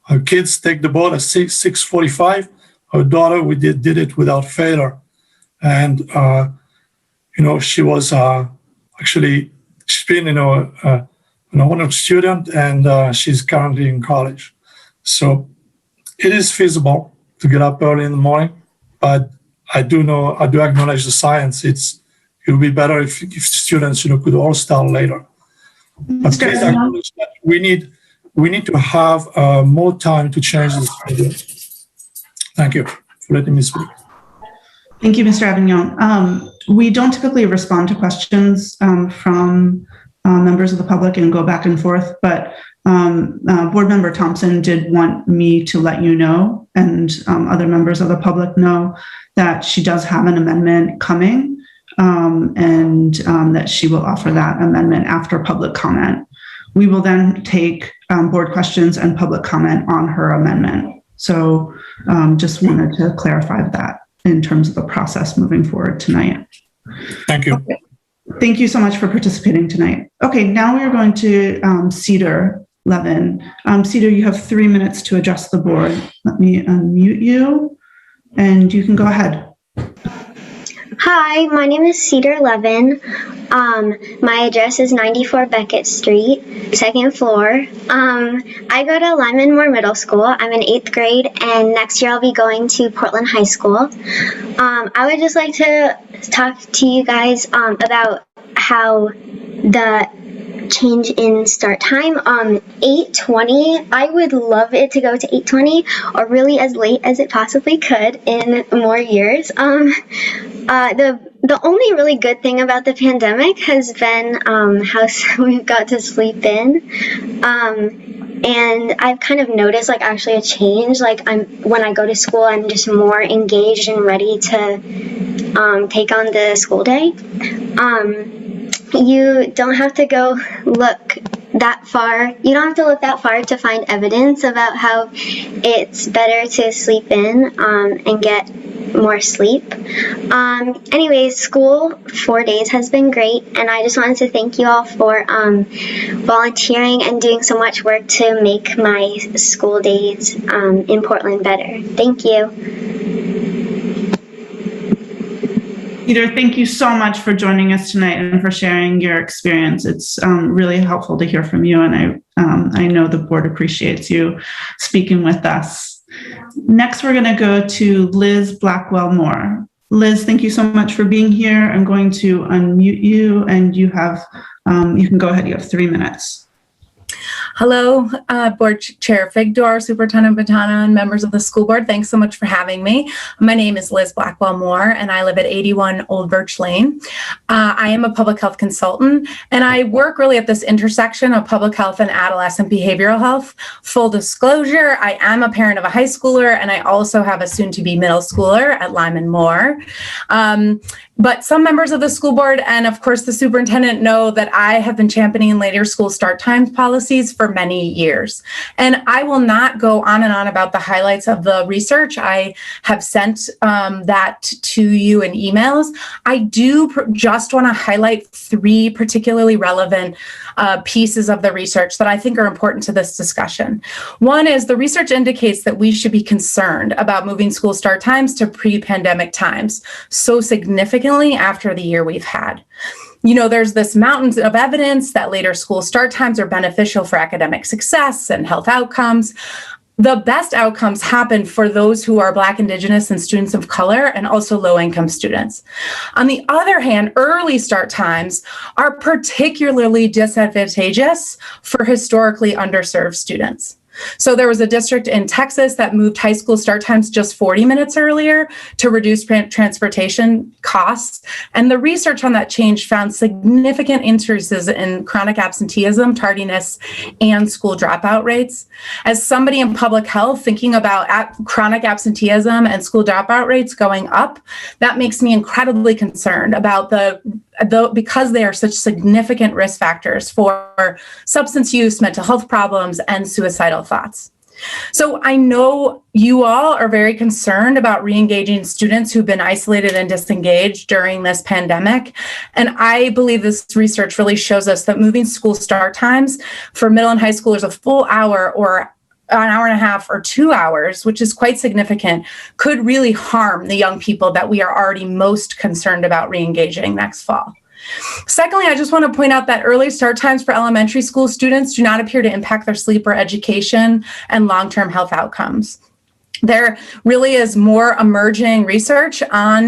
Our kids take the boat at 6:45. Our daughter, we did it without failure. And, she was actually, she's been, an honored student, and she's currently in college. So it is feasible to get up early in the morning, but I do acknowledge the science. It would be better if students, could all start later. But please acknowledge that we need to have more time to change this schedule. Thank you for letting me speak. Thank you, Mr. Avignon. We don't typically respond to questions from members of the public and go back and forth, but Board Member Thompson did want me to let you know, and other members of the public know, that she does have an amendment coming, and that she will offer that amendment after public comment. We will then take board questions and public comment on her amendment. So just wanted to clarify that in terms of the process moving forward tonight. Thank you. Okay. Thank you so much for participating tonight. Okay, now we are going to Cedar Levin. Cedar, you have 3 minutes to address the board. Let me unmute you, and you can go ahead. Hi, my name is Cedar Levin. My address is 94 Beckett Street, second floor. I go to Lyman Moore Middle School. I'm in 8th grade, and next year I'll be going to Portland High School. I would just like to talk to you guys about how the change in start time, 8:20. I would love it to go to 8:20, or really as late as it possibly could in more years. The only really good thing about the pandemic has been how we've got to sleep in. And I've kind of noticed actually a change. When I go to school, I'm just more engaged and ready to take on the school day. You don't have to go look that far. You don't have to look that far to find evidence about how it's better to sleep in and get more sleep. Anyways, school 4 days has been great, and I just wanted to thank you all for volunteering and doing so much work to make my school days in Portland better. Thank you. Peter, thank you so much for joining us tonight and for sharing your experience. It's really helpful to hear from you, and I know the board appreciates you speaking with us. Next, we're going to go to Liz Blackwell-Moore. Liz, thank you so much for being here. I'm going to unmute you, and you can go ahead. You have 3 minutes. Hello, Board Chair Figdor, Superintendent Botana, and members of the school board. Thanks so much for having me. My name is Liz Blackwell-Moore, and I live at 81 Old Birch Lane. I am a public health consultant, and I work really at this intersection of public health and adolescent behavioral health. Full disclosure, I am a parent of a high schooler, and I also have a soon-to-be middle schooler at Lyman Moore. But some members of the school board and, of course, the superintendent know that I have been championing later school start times policies for many years. And I will not go on and on about the highlights of the research. I have sent that to you in emails. I do just want to highlight 3 particularly relevant pieces of the research that I think are important to this discussion. One is the research indicates that we should be concerned about moving school start times to pre-pandemic times so significantly after the year we've had. You know, there's this mountain of evidence that later school start times are beneficial for academic success and health outcomes. The best outcomes happen for those who are Black, Indigenous, and students of color, and also low-income students. On the other hand, early start times are particularly disadvantageous for historically underserved students. So there was a district in Texas that moved high school start times just 40 minutes earlier to reduce transportation costs. And the research on that change found significant increases in chronic absenteeism, tardiness, and school dropout rates. As somebody in public health thinking about chronic absenteeism and school dropout rates going up, that makes me incredibly concerned about because they are such significant risk factors for substance use, mental health problems, and suicidal thoughts. So I know you all are very concerned about re-engaging students who've been isolated and disengaged during this pandemic. And I believe this research really shows us that moving school start times for middle and high schoolers a full hour or an hour and a half or 2 hours, which is quite significant, could really harm the young people that we are already most concerned about re-engaging next fall. Secondly, I just want to point out that early start times for elementary school students do not appear to impact their sleep or education and long-term health outcomes. There really is more emerging research on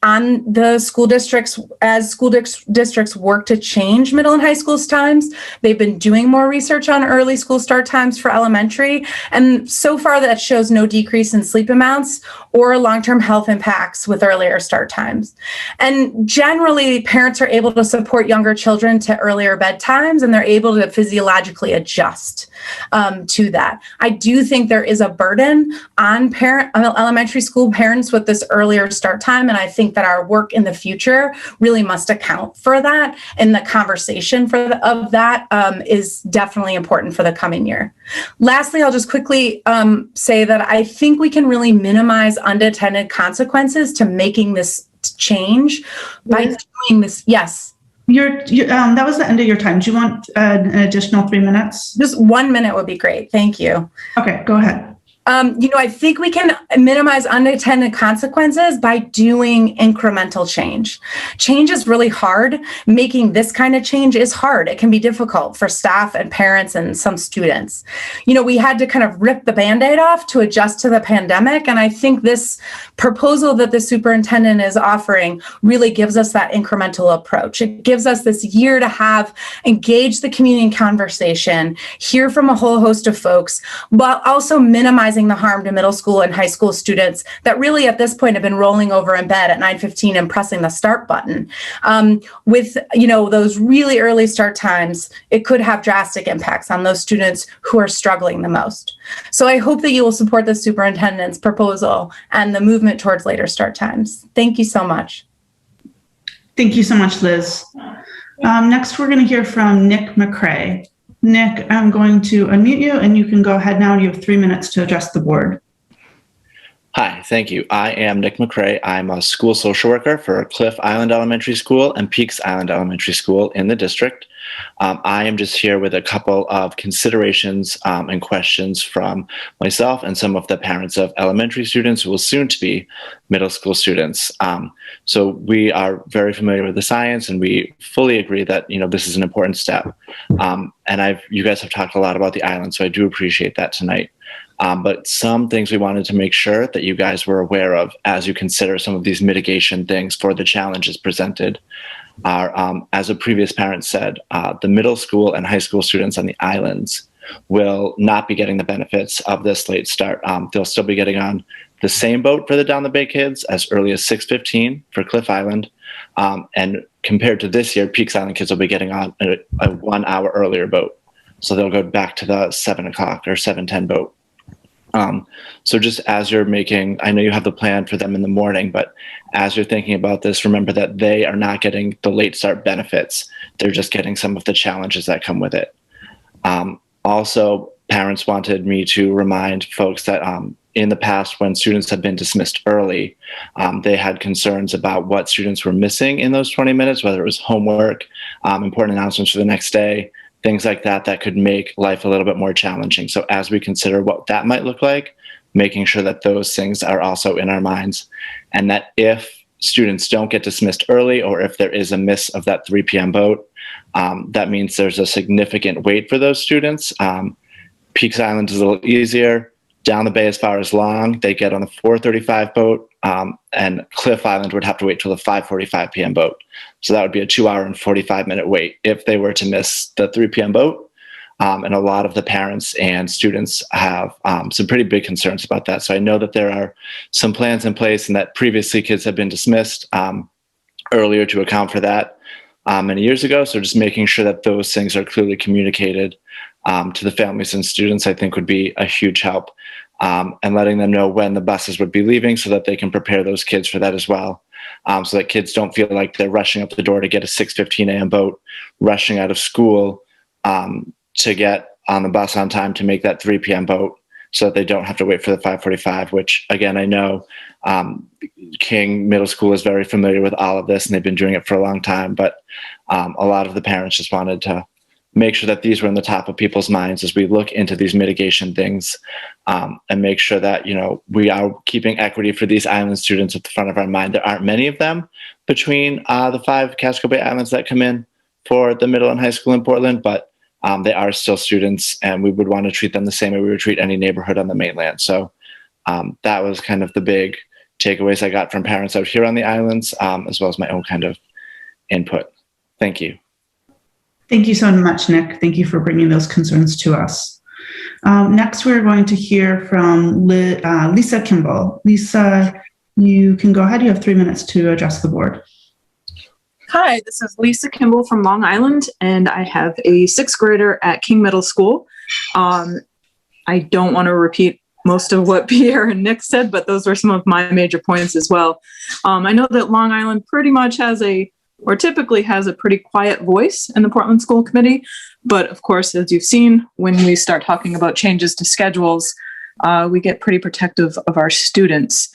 the school districts as school districts work to change middle and high school times. They've been doing more research on early school start times for elementary, and so far that shows no decrease in sleep amounts or long-term health impacts with earlier start times. And generally, parents are able to support younger children to earlier bedtimes, and they're able to physiologically adjust to that. I do think there is a burden on elementary school parents with this earlier start time, and I think that our work in the future really must account for that, and the conversation of that is definitely important for the coming year. Lastly, I'll just quickly say that I think we can really minimize unintended consequences to making this change by doing this. Yes. That was the end of your time. Do you want an additional 3 minutes? Just 1 minute would be great. Thank you. Okay, go ahead. I think we can minimize unintended consequences by doing incremental change. Change is really hard. Making this kind of change is hard. It can be difficult for staff and parents and some students. We had to kind of rip the Band-Aid off to adjust to the pandemic. And I think this proposal that the superintendent is offering really gives us that incremental approach. It gives us this year to engage the community in conversation, hear from a whole host of folks, but also minimize the harm to middle school and high school students that really at this point have been rolling over in bed at 9:15 and pressing the start button. With those really early start times, it could have drastic impacts on those students who are struggling the most. So I hope that you will support the superintendent's proposal and the movement towards later start times. Thank you so much. Thank you so much, Liz. Next, we're going to hear from Nick McCrae. Nick, I'm going to unmute you and you can go ahead now. You have 3 minutes to address the board. Hi, thank you. I am Nick McCrae. I'm a school social worker for Cliff Island Elementary School and Peaks Island Elementary School in the district. I am just here with a couple of considerations and questions from myself and some of the parents of elementary students who will soon to be middle school students. So we are very familiar with the science and we fully agree that this is an important step. And you guys have talked a lot about the island, so I do appreciate that tonight. But some things we wanted to make sure that you guys were aware of as you consider some of these mitigation things for the challenges presented. are, as a previous parent said, the middle school and high school students on the islands will not be getting the benefits of this late start. They'll still be getting on the same boat for the Down the Bay kids as early as 6:15 for Cliff Island. And compared to this year, Peaks Island kids will be getting on a 1 hour earlier boat. So they'll go back to the 7 o'clock or 7:10 boat. So just as you're making, I know you have the plan for them in the morning, but as you're thinking about this, remember that they are not getting the late start benefits. They're just getting some of the challenges that come with it. Also, parents wanted me to remind folks that in the past, when students have been dismissed early, they had concerns about what students were missing in those 20 minutes, whether it was homework, important announcements for the next day, things like that, that could make life a little bit more challenging. So as we consider what that might look like, making sure that those things are also in our minds, and that if students don't get dismissed early, or if there is a miss of that 3 p.m. boat, that means there's a significant wait for those students. Peaks Island is a little easier. Down the Bay as far as long, they get on the 4:35 boat, and Cliff Island would have to wait till the 5:45 p.m. boat. So that would be a 2 hour and 45-minute wait if they were to miss the 3 p.m. boat. And a lot of the parents and students have some pretty big concerns about that. So I know that there are some plans in place, and that previously kids have been dismissed earlier to account for that many years ago. So just making sure that those things are clearly communicated to the families and students, I think would be a huge help. And letting them know when the buses would be leaving so that they can prepare those kids for that as well. So that kids don't feel like they're rushing up the door to get a 6:15 a.m. boat, rushing out of school to get on the bus on time to make that 3 p.m. boat, so that they don't have to wait for the 5:45, which again, I know King Middle School is very familiar with all of this, and they've been doing it for a long time. But a lot of the parents just wanted to make sure that these were in the top of people's minds as we look into these mitigation things, and make sure that, you know, we are keeping equity for these island students at the front of our mind. There aren't many of them between the 5 Casco Bay Islands that come in for the middle and high school in Portland, but they are still students, and we would want to treat them the same way we would treat any neighborhood on the mainland. So that was kind of the big takeaways I got from parents out here on the islands, as well as my own kind of input. Thank you. Thank you so much, Nick. Thank you for bringing those concerns to us. Next, we're going to hear from Lisa Kimball. Lisa, you can go ahead. You have 3 minutes to address the board. Hi, this is Lisa Kimball from Long Island, and I have a 6th grader at King Middle School. I don't want to repeat most of what Pierre and Nick said, but those were some of my major points as well. I know that Long Island pretty much typically has a pretty quiet voice in the Portland School Committee. But of course, as you've seen, when we start talking about changes to schedules, we get pretty protective of our students.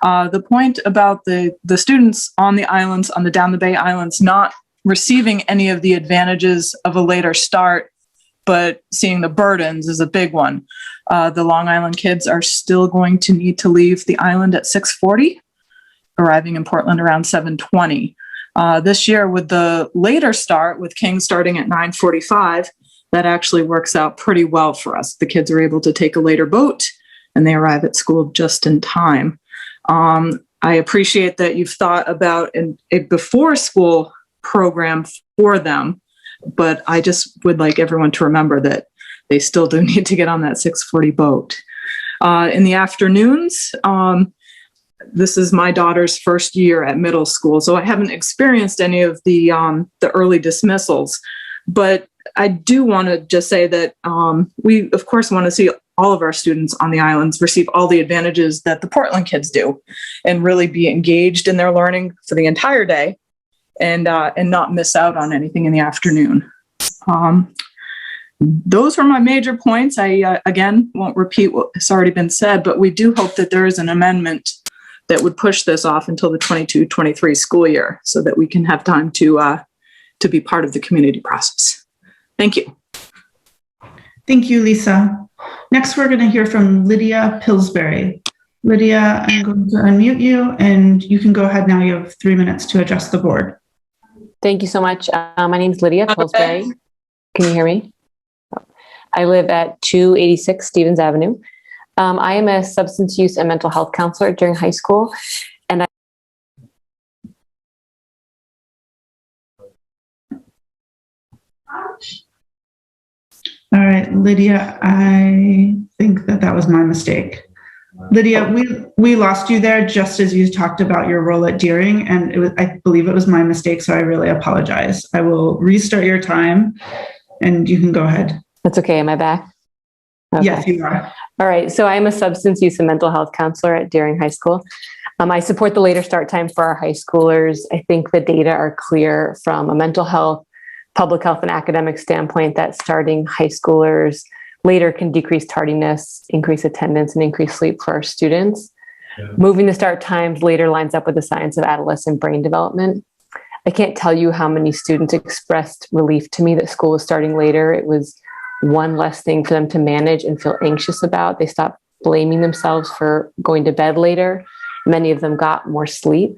The point about the students on the islands, on the Down the Bay Islands, not receiving any of the advantages of a later start, but seeing the burdens is a big one. The Long Island kids are still going to need to leave the island at 6:40, arriving in Portland around 7:20. This year, with the later start, with King starting at 9:45, that actually works out pretty well for us. The kids are able to take a later boat, and they arrive at school just in time. I appreciate that you've thought about a before-school program for them, but I just would like everyone to remember that they still do need to get on that 6:40 boat. In the afternoons, this is my daughter's first year at middle school, so I haven't experienced any of the early dismissals. But I do want to just say that we, of course, want to see all of our students on the islands receive all the advantages that the Portland kids do, and really be engaged in their learning for the entire day, and not miss out on anything in the afternoon. Those were my major points. I, again, won't repeat what has already been said, but we do hope that there is an amendment that would push this off until the 22-23 school year, so that we can have time to be part of the community process. Thank you. Thank you, Lisa. Next, we're going to hear from Lydia Pillsbury. Lydia, I'm going to unmute you, and you can go ahead now. You have 3 minutes to address the board. Thank you so much. My name is Lydia Pillsbury. Can you hear me? I live at 286 Stevens Avenue. I am a substance use and mental health counselor during high school, All right, Lydia, I think that was my mistake. Lydia, we lost you there just as you talked about your role at Deering, and I believe it was my mistake, so I really apologize. I will restart your time, and you can go ahead. That's okay. Am I back? Okay. Yes, you are. All right. So I'm a substance use and mental health counselor at Deering High School. I support the later start time for our high schoolers. I think the data are clear from a mental health, public health, and academic standpoint that starting high schoolers later can decrease tardiness, increase attendance, and increase sleep for our students. Yeah. Moving the start times later lines up with the science of adolescent brain development. I can't tell you how many students expressed relief to me that school was starting later. It was one less thing for them to manage and feel anxious about. They stopped blaming themselves for going to bed later. Many of them got more sleep.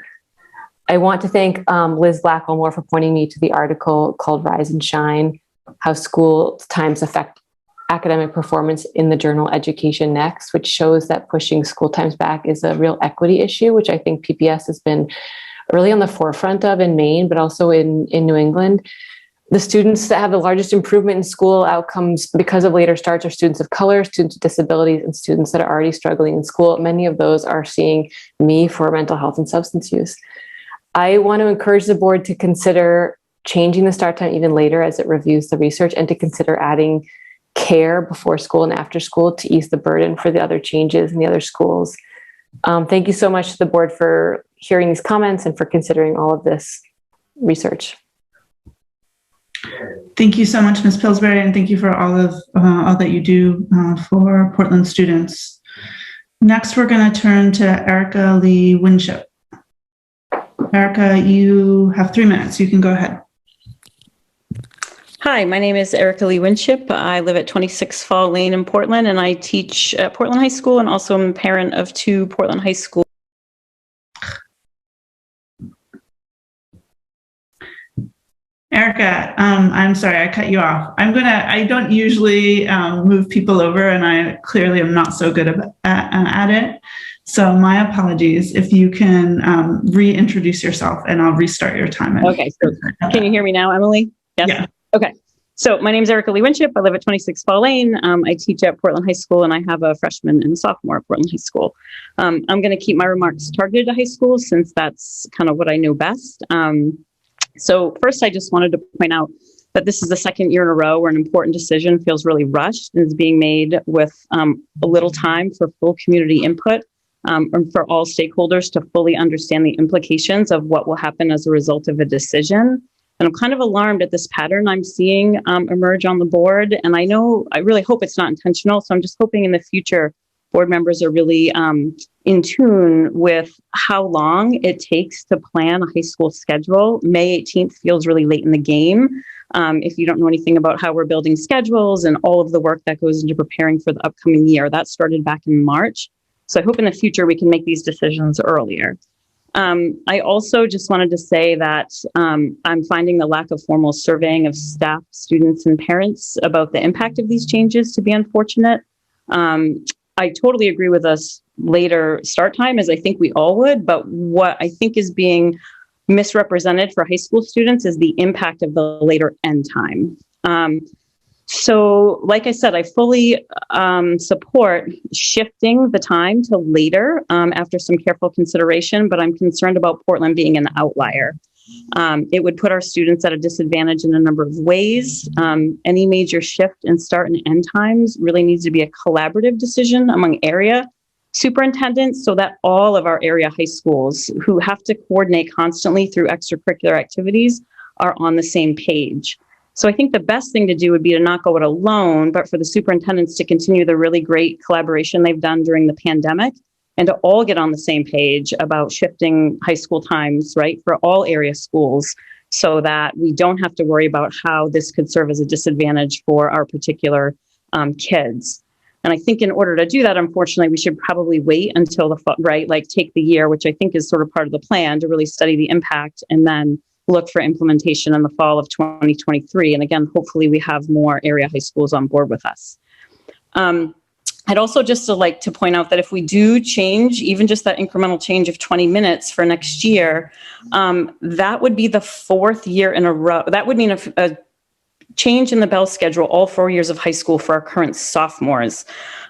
I want to thank Liz Blackwell-Moore for pointing me to the article called Rise and Shine, How School Times Affect Academic Performance in the journal Education Next, which shows that pushing school times back is a real equity issue, which I think PPS has been really on the forefront of in Maine, but also in New England. The students that have the largest improvement in school outcomes because of later starts are students of color, students with disabilities, and students that are already struggling in school. Many of those are seeing me for mental health and substance use. I want to encourage the board to consider changing the start time even later as it reviews the research, and to consider adding care before school and after school to ease the burden for the other changes in the other schools. Thank you so much to the board for hearing these comments and for considering all of this research. Thank you so much, Ms. Pillsbury, and thank you for all that you do for Portland students. Next, we're going to turn to Erica Lee Winship. Erica, you have 3 minutes. You can go ahead. Hi, my name is Erica Lee Winship. I live at 26 Fall Lane in Portland, and I teach at Portland High School, and also am a parent of 2 Portland High School. Erica, I'm sorry, I cut you off. I don't usually move people over, and I clearly am not so good at it. So my apologies. If you can reintroduce yourself, and I'll restart your time. Okay, so can you hear me now, Emily? Yes? Yeah. Okay. So my name is Erica Lee Winship. I live at 26 Fall Lane. I teach at Portland High School, and I have a freshman and a sophomore at Portland High School. I'm going to keep my remarks targeted to high school since that's kind of what I know best. So first, I just wanted to point out that this is the second year in a row where an important decision feels really rushed and is being made with a little time for full community input and for all stakeholders to fully understand the implications of what will happen as a result of a decision. And I'm kind of alarmed at this pattern I'm seeing emerge on the board. And I really hope it's not intentional. So I'm just hoping in the future, board members are really in tune with how long it takes to plan a high school schedule. May 18th feels really late in the game. If you don't know anything about how we're building schedules and all of the work that goes into preparing for the upcoming year, that started back in March. So I hope in the future we can make these decisions earlier. I also just wanted to say that I'm finding the lack of formal surveying of staff, students, and parents about the impact of these changes to be unfortunate. I totally agree with us later start time, as I think we all would, but what I think is being misrepresented for high school students is the impact of the later end time. So like I said, I fully support shifting the time to later after some careful consideration, but I'm concerned about Portland being an outlier. It would put our students at a disadvantage in a number of ways. Any major shift in start and end times really needs to be a collaborative decision among area superintendents so that all of our area high schools who have to coordinate constantly through extracurricular activities are on the same page. So I think the best thing to do would be to not go it alone, but for the superintendents to continue the really great collaboration they've done during the pandemic and to all get on the same page about shifting high school times, right, for all area schools so that we don't have to worry about how this could serve as a disadvantage for our particular kids. And I think in order to do that, unfortunately, we should probably wait until take the year, which I think is sort of part of the plan, to really study the impact and then look for implementation in the fall of 2023. And again, hopefully we have more area high schools on board with us. I'd also just like to point out that if we do change, even just that incremental change of 20 minutes for next year, that would be the 4th year in a row. That would mean a change in the bell schedule all 4 years of high school for our current sophomores.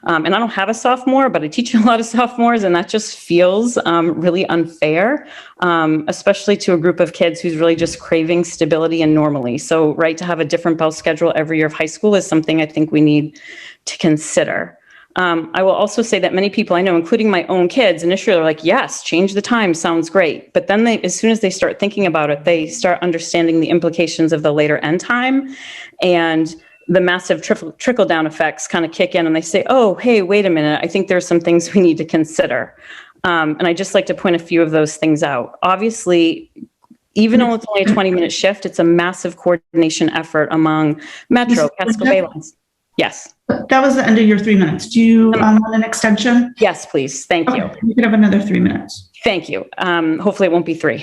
And I don't have a sophomore, but I teach a lot of sophomores, and that just feels really unfair, especially to a group of kids who's really just craving stability and normally. So, right, to have a different bell schedule every year of high school is something I think we need to consider. I will also say that many people I know, including my own kids, initially are like, yes, change the time, sounds great. But then as soon as they start thinking about it, they start understanding the implications of the later end time, and the massive trickle down effects kind of kick in, and they say, oh, hey, wait a minute, I think there's some things we need to consider. And I just like to point a few of those things out. Obviously, even though it's only a 20-minute shift, it's a massive coordination effort among Metro, Casco Bay lines. Yes. That was the end of your 3 minutes. Do you want an extension? Yes, please. Thank you. You can have another 3 minutes. Thank you. Hopefully it won't be 3.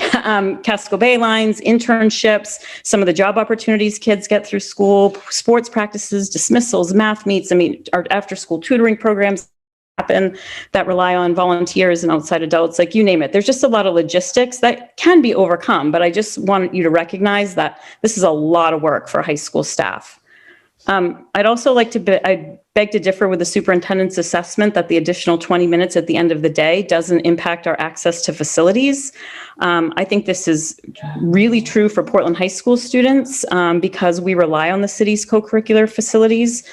Casco Bay lines, internships, some of the job opportunities kids get through school, sports practices, dismissals, math meets. I mean, our after school tutoring programs happen that rely on volunteers and outside adults, like you name it. There's just a lot of logistics that can be overcome, but I just want you to recognize that this is a lot of work for high school staff. I'd also like to I beg to differ with the superintendent's assessment that the additional 20 minutes at the end of the day doesn't impact our access to facilities. I think this is really true for Portland High School students because we rely on the city's co-curricular facilities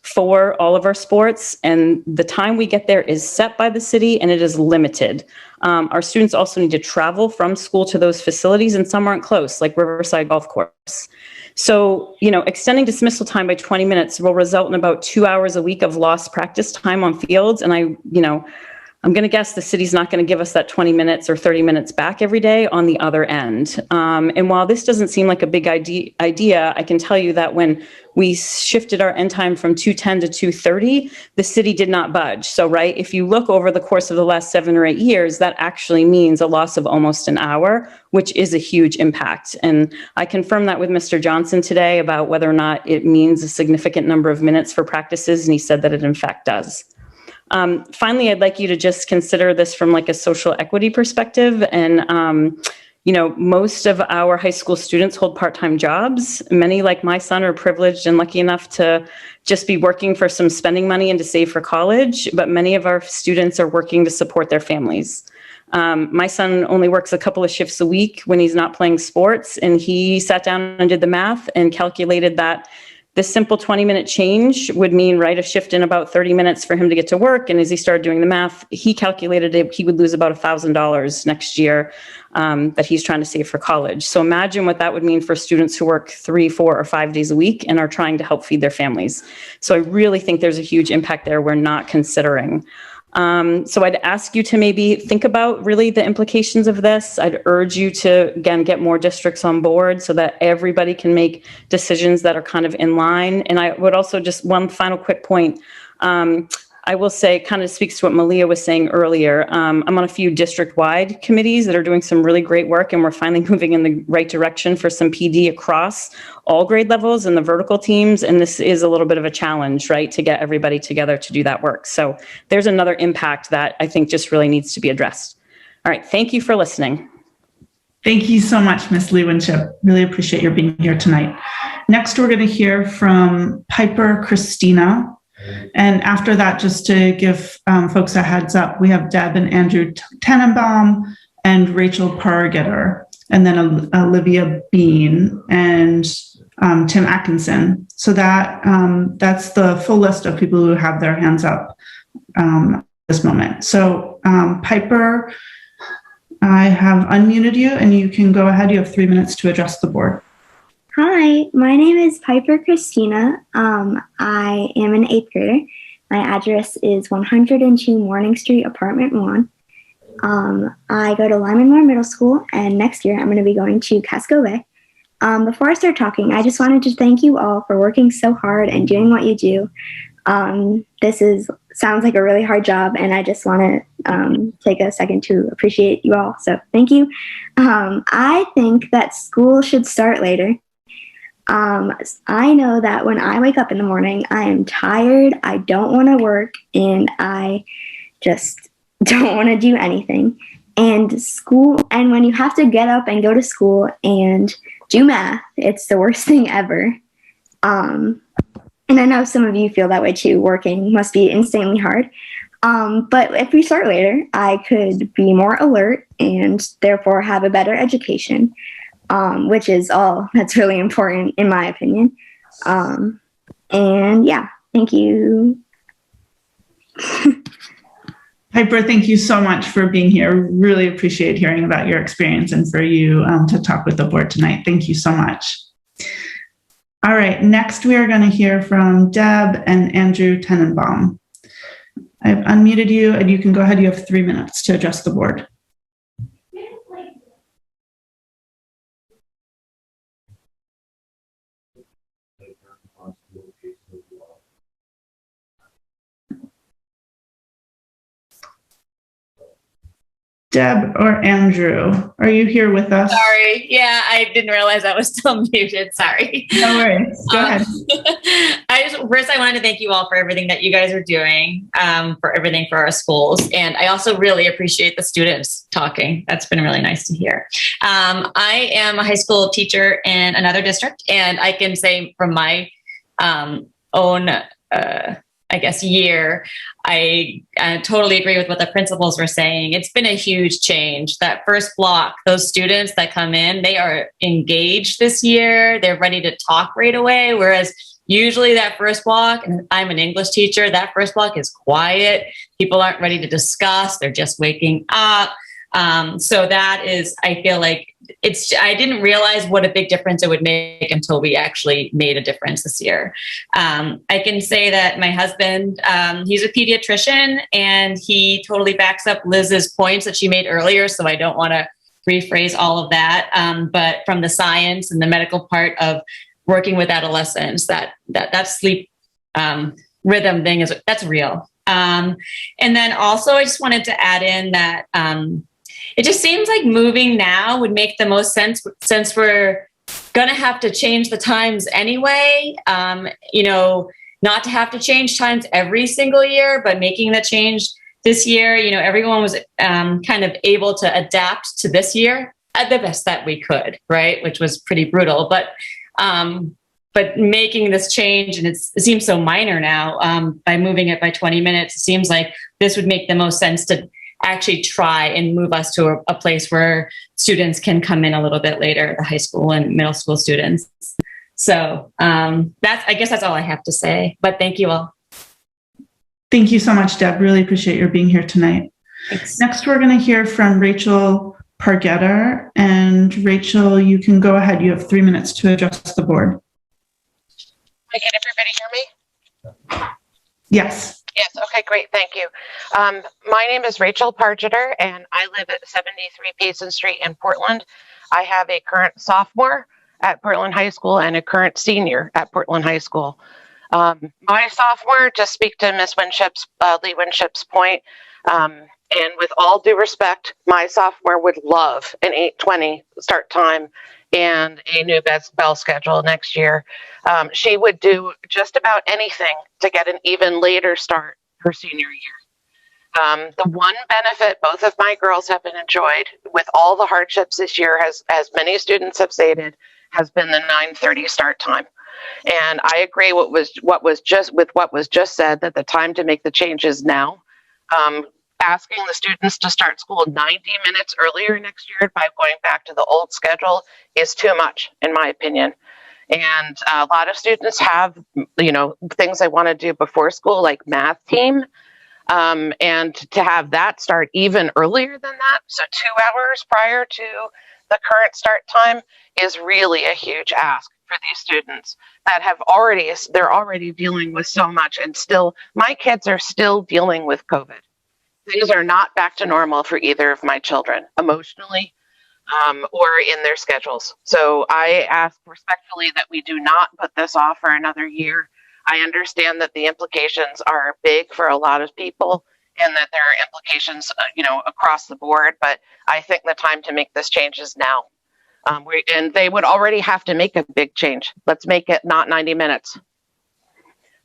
for all of our sports, and the time we get there is set by the city and it is limited. Our students also need to travel from school to those facilities, and some aren't close, like Riverside Golf Course. So, extending dismissal time by 20 minutes will result in about 2 hours a week of lost practice time on fields. And I'm going to guess the city's not going to give us that 20 minutes or 30 minutes back every day on the other end. And while this doesn't seem like a big idea, I can tell you that when we shifted our end time from 2:10 to 2:30, the city did not budge. So, right, if you look over the course of the last 7 or 8 years, that actually means a loss of almost an hour, which is a huge impact. And I confirmed that with Mr. Johnson today about whether or not it means a significant number of minutes for practices, and he said that it in fact does. Finally, I'd like you to just consider this from like a social equity perspective. And, most of our high school students hold part-time jobs. Many, like my son, are privileged and lucky enough to just be working for some spending money and to save for college. But many of our students are working to support their families. My son only works a couple of shifts a week when he's not playing sports. And he sat down and did the math and calculated that this simple 20-minute change would mean, right, a shift in about 30 minutes for him to get to work. And as he started doing the math, he calculated he would lose about $1,000 next year that he's trying to save for college. So imagine what that would mean for students who work 3, 4, or 5 days a week and are trying to help feed their families. So I really think there's a huge impact there we're not considering. So I'd ask you to maybe think about really the implications of this. I'd urge you to, again, get more districts on board so that everybody can make decisions that are kind of in line. And I would also just one final quick point. I will say, kind of speaks to what Malia was saying earlier. I'm on a few district-wide committees that are doing some really great work, and we're finally moving in the right direction for some PD across all grade levels and the vertical teams. And this is a little bit of a challenge, right, to get everybody together to do that work. So there's another impact that I think just really needs to be addressed. All right, thank you for listening. Thank you so much, Ms. Lee Winship. Really appreciate your being here tonight. Next, we're going to hear from Piper Christina. And after that, just to give folks a heads up, we have Deb and Andrew Tannenbaum and Rachel Pargeter, and then Olivia Bean and Tim Atkinson. So that's the full list of people who have their hands up at this moment. So Piper, I have unmuted you and you can go ahead. You have 3 minutes to address the board. Hi, my name is Piper Christina. I am an 8th grader. My address is 102 Morning Street, Apartment 1. I go to Lyman Moore Middle School, and next year I'm going to be going to Casco Bay. Before I start talking, I just wanted to thank you all for working so hard and doing what you do. Sounds like a really hard job, and I just want to take a second to appreciate you all. So thank you. I think that school should start later. I know that when I wake up in the morning, I am tired, I don't want to work, and I just don't want to do anything. And when you have to get up and go to school and do math. It's the worst thing ever. And I know some of you feel that way too. Working must be insanely hard. But if we start later, I could be more alert and therefore have a better education, which is all that's really important in my opinion. And yeah, thank you. Piper, thank you so much for being here. Really appreciate hearing about your experience and for you to talk with the board tonight. Thank you so much. All right, next we are going to hear from Deb and Andrew Tenenbaum. I've unmuted you and you can go ahead. You have 3 minutes to address the board. Deb or Andrew, are you here with us? Sorry. Yeah, I didn't realize I was still muted. Sorry. No worries. Go ahead. First, I wanted to thank you all for everything that you guys are doing, for everything for our schools. And I also really appreciate the students talking. That's been really nice to hear. I am a high school teacher in another district, and I can say from my own year, I totally agree with what the principals were saying. It's been a huge change. That first block, those students that come in, they are engaged this year. They're ready to talk right away. Whereas usually that first block, and I'm an English teacher, that first block is quiet. People aren't ready to discuss. They're just waking up. So that is, I feel like I didn't realize what a big difference it would make until we actually made a difference this year. I can say that my husband, he's a pediatrician, and he totally backs up Liz's points that she made earlier. So I don't want to rephrase all of that. But from the science and the medical part of working with adolescents, that sleep rhythm thing that's real. And then also I just wanted to add in that it just seems like moving now would make the most sense since we're going to have to change the times anyway. Not to have to change times every single year, but making the change this year, everyone was kind of able to adapt to this year at the best that we could, right? Which was pretty brutal, but making this change, and it seems so minor now, by moving it by 20 minutes, it seems like this would make the most sense to actually try and move us to a place where students can come in a little bit later, the high school and middle school students. So I guess that's all I have to say, but thank you all. Thank you so much, Deb. Really appreciate your being here tonight. Thanks. Next, we're going to hear from Rachel Pargetter. And Rachel, you can go ahead. You have 3 minutes to address the board. Can everybody hear me? Yes. Yes. Okay, great. Thank you. My name is Rachel Pargetter, and I live at 73 Payson Street in Portland. I have a current sophomore at Portland High School and a current senior at Portland High School. My sophomore, to speak to Ms. Lee Winship's point, and with all due respect, my sophomore would love an 8:20 start time and a new bell schedule next year. She would do just about anything to get an even later start her senior year. The one benefit both of my girls have been enjoyed with all the hardships this year, as many students have stated, has been the 9:30 start time. And I agree what was just said, that the time to make the change is now. Asking the students to start school 90 minutes earlier next year by going back to the old schedule is too much, in my opinion. And a lot of students have, things they want to do before school, like math team. And to have that start even earlier than that, so 2 hours prior to the current start time, is really a huge ask for these students that they're already dealing with so much, and still, my kids are still dealing with COVID. Things are not back to normal for either of my children, emotionally or in their schedules. So I ask respectfully that we do not put this off for another year. I understand that the implications are big for a lot of people, and that there are implications, across the board. But I think the time to make this change is now. And they would already have to make a big change. Let's make it not 90 minutes.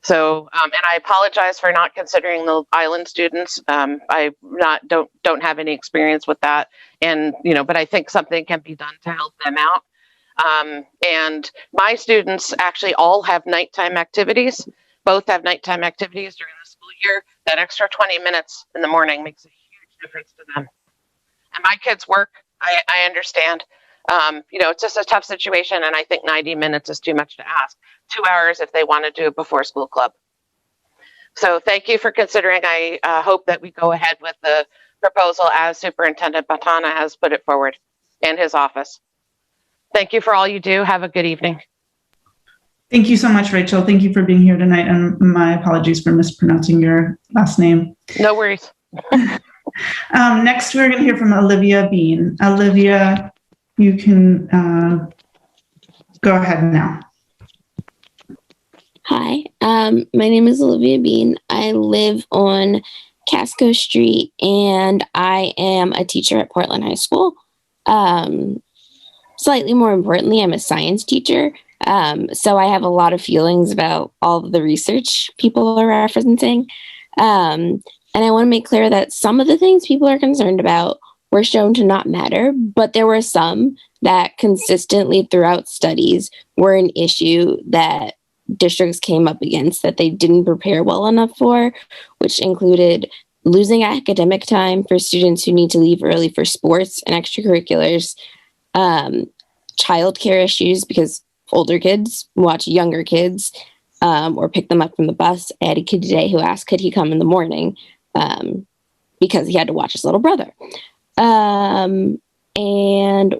So, and I apologize for not considering the island students. I don't have any experience with that, and but I think something can be done to help them out. And my students actually all have nighttime activities. Both have nighttime activities during the school year. That extra 20 minutes in the morning makes a huge difference to them. And my kids work. I understand. It's just a tough situation, and I think 90 minutes is too much to ask. 2 hours if they want to do a before school club. So thank you for considering. I hope that we go ahead with the proposal as Superintendent Botana has put it forward and his office. Thank you for all you do. Have a good evening. Thank you so much, Rachel. Thank you for being here tonight, and my apologies for mispronouncing your last name. No worries. Next, we're going to hear from Olivia Bean. Olivia, you can go ahead now. Hi, my name is Olivia Bean. I live on Casco Street, and I am a teacher at Portland High School. Slightly more importantly, I'm a science teacher, so I have a lot of feelings about all of the research people are referencing. And I want to make clear that some of the things people are concerned about were shown to not matter, but there were some that consistently throughout studies were an issue that districts came up against that they didn't prepare well enough for, which included losing academic time for students who need to leave early for sports and extracurriculars, childcare issues because older kids watch younger kids or pick them up from the bus. I had a kid today who asked, could he come in the morning because he had to watch his little brother, and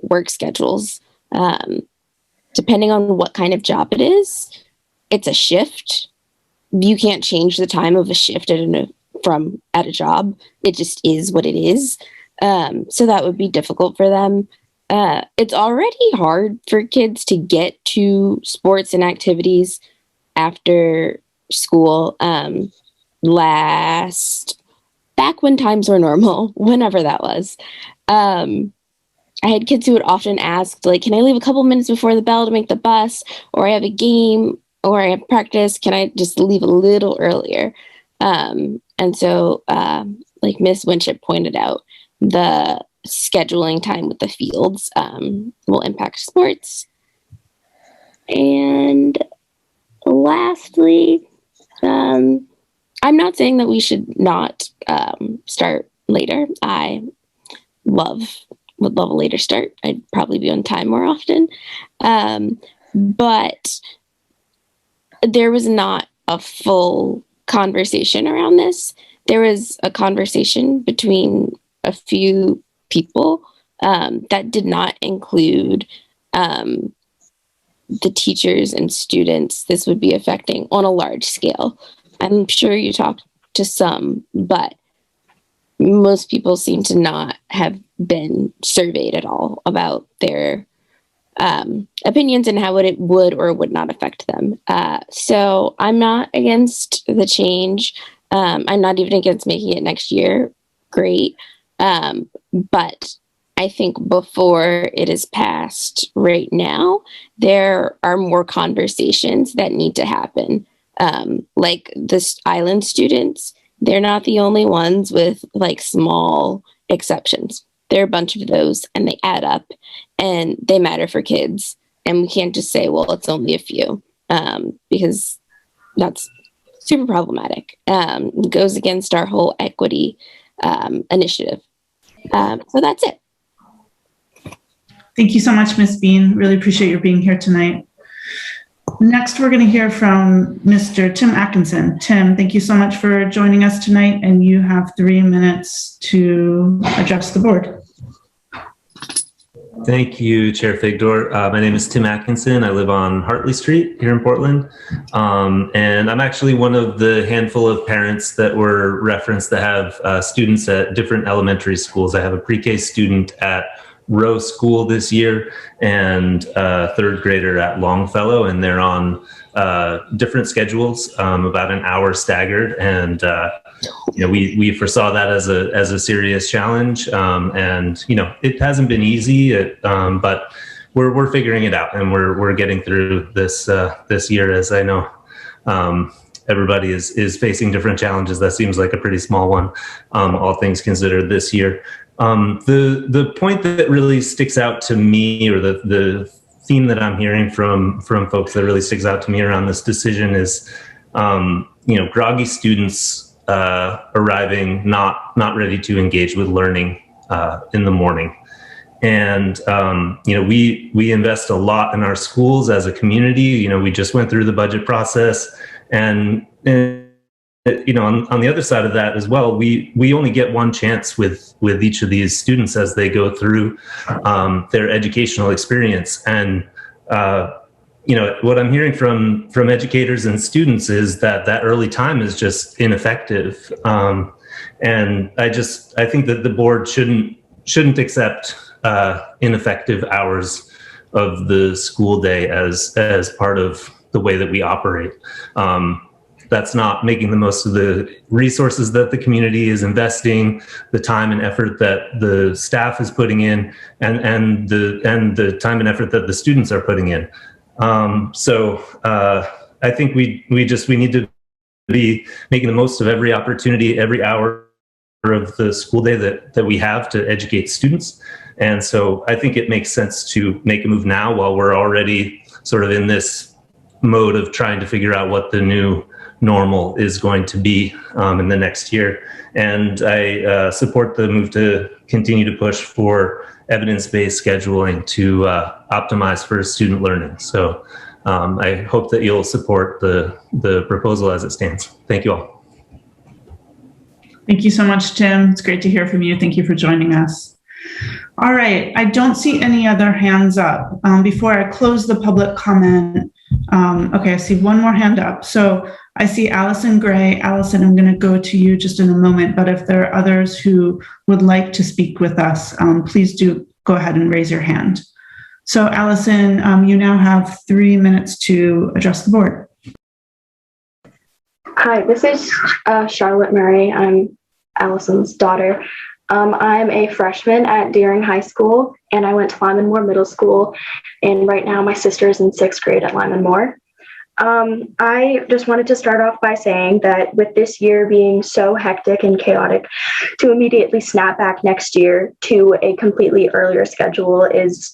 work schedules. Depending on what kind of job it is, it's a shift. You can't change the time of a shift at a job. It just is what it is. So that would be difficult for them. It's already hard for kids to get to sports and activities after school. Back when times were normal, whenever that was. I had kids who would often ask, like, can I leave a couple minutes before the bell to make the bus? Or I have a game, or I have practice. Can I just leave a little earlier? And so, like Miss Winship pointed out, the scheduling time with the fields will impact sports. And lastly, I'm not saying that we should not start later. I would love a later start. I'd probably be on time more often. But there was not a full conversation around this. There was a conversation between a few people that did not include the teachers and students this would be affecting on a large scale. I'm sure you talked to some, but most people seem to not have been surveyed at all about their opinions and how it would or would not affect them. So I'm not against the change. I'm not even against making it next year. Great. But I think before it is passed right now, there are more conversations that need to happen. Like this island students, they're not the only ones with like small exceptions. There are a bunch of those and they add up and they matter for kids. And we can't just say, well, it's only a few, because that's super problematic. It goes against our whole equity initiative. So that's it. Thank you so much, Ms. Bean. Really appreciate your being here tonight. Next, we're going to hear from Mr. Tim Atkinson. Tim, thank you so much for joining us tonight, and you have 3 minutes to address the board. Thank you, Chair Figdor. My name is Tim Atkinson. I live on Hartley Street here in Portland. And I'm actually one of the handful of parents that were referenced that have students at different elementary schools. I have a pre-K student at Rowe School this year and a third grader at Longfellow, and they're on different schedules, about an hour staggered. And we foresaw that as a serious challenge, and it hasn't been easy, but we're figuring it out, and we're getting through this year. As I know, everybody is facing different challenges. That seems like a pretty small one, all things considered, this year. The point that really sticks out to me, or the theme that I'm hearing from folks that really sticks out to me around this decision is, groggy students arriving not ready to engage with learning in the morning. And, we invest a lot in our schools as a community. We just went through the budget process, and on the other side of that as well, we only get one chance with each of these students as they go through their educational experience. And what I'm hearing from educators and students is that early time is just ineffective. And I think that the board shouldn't accept ineffective hours of the school day as part of the way that we operate. That's not making the most of the resources that the community is investing, the time and effort that the staff is putting in, and the time and effort that the students are putting in. So I think we need to be making the most of every opportunity, every hour of the school day that we have to educate students. And so I think it makes sense to make a move now while we're already sort of in this mode of trying to figure out what the new normal is going to be in the next year. And I support the move to continue to push for evidence-based scheduling to optimize for student learning. So I hope that you'll support the proposal as it stands. Thank you all. Thank you so much, Tim. It's great to hear from you. Thank you for joining us. All right, I don't see any other hands up. Before I close the public comment, okay, I see one more hand up. So I see Allison Gray. Allison, I'm going to go to you just in a moment, but if there are others who would like to speak with us, please do go ahead and raise your hand. So Allison, you now have 3 minutes to address the board. Hi, this is Charlotte Murray. I'm Allison's daughter. I'm a freshman at Deering High School, and I went to Lyman Moore Middle School, and right now my sister is in 6th grade at Lyman Moore. I just wanted to start off by saying that with this year being so hectic and chaotic, to immediately snap back next year to a completely earlier schedule is,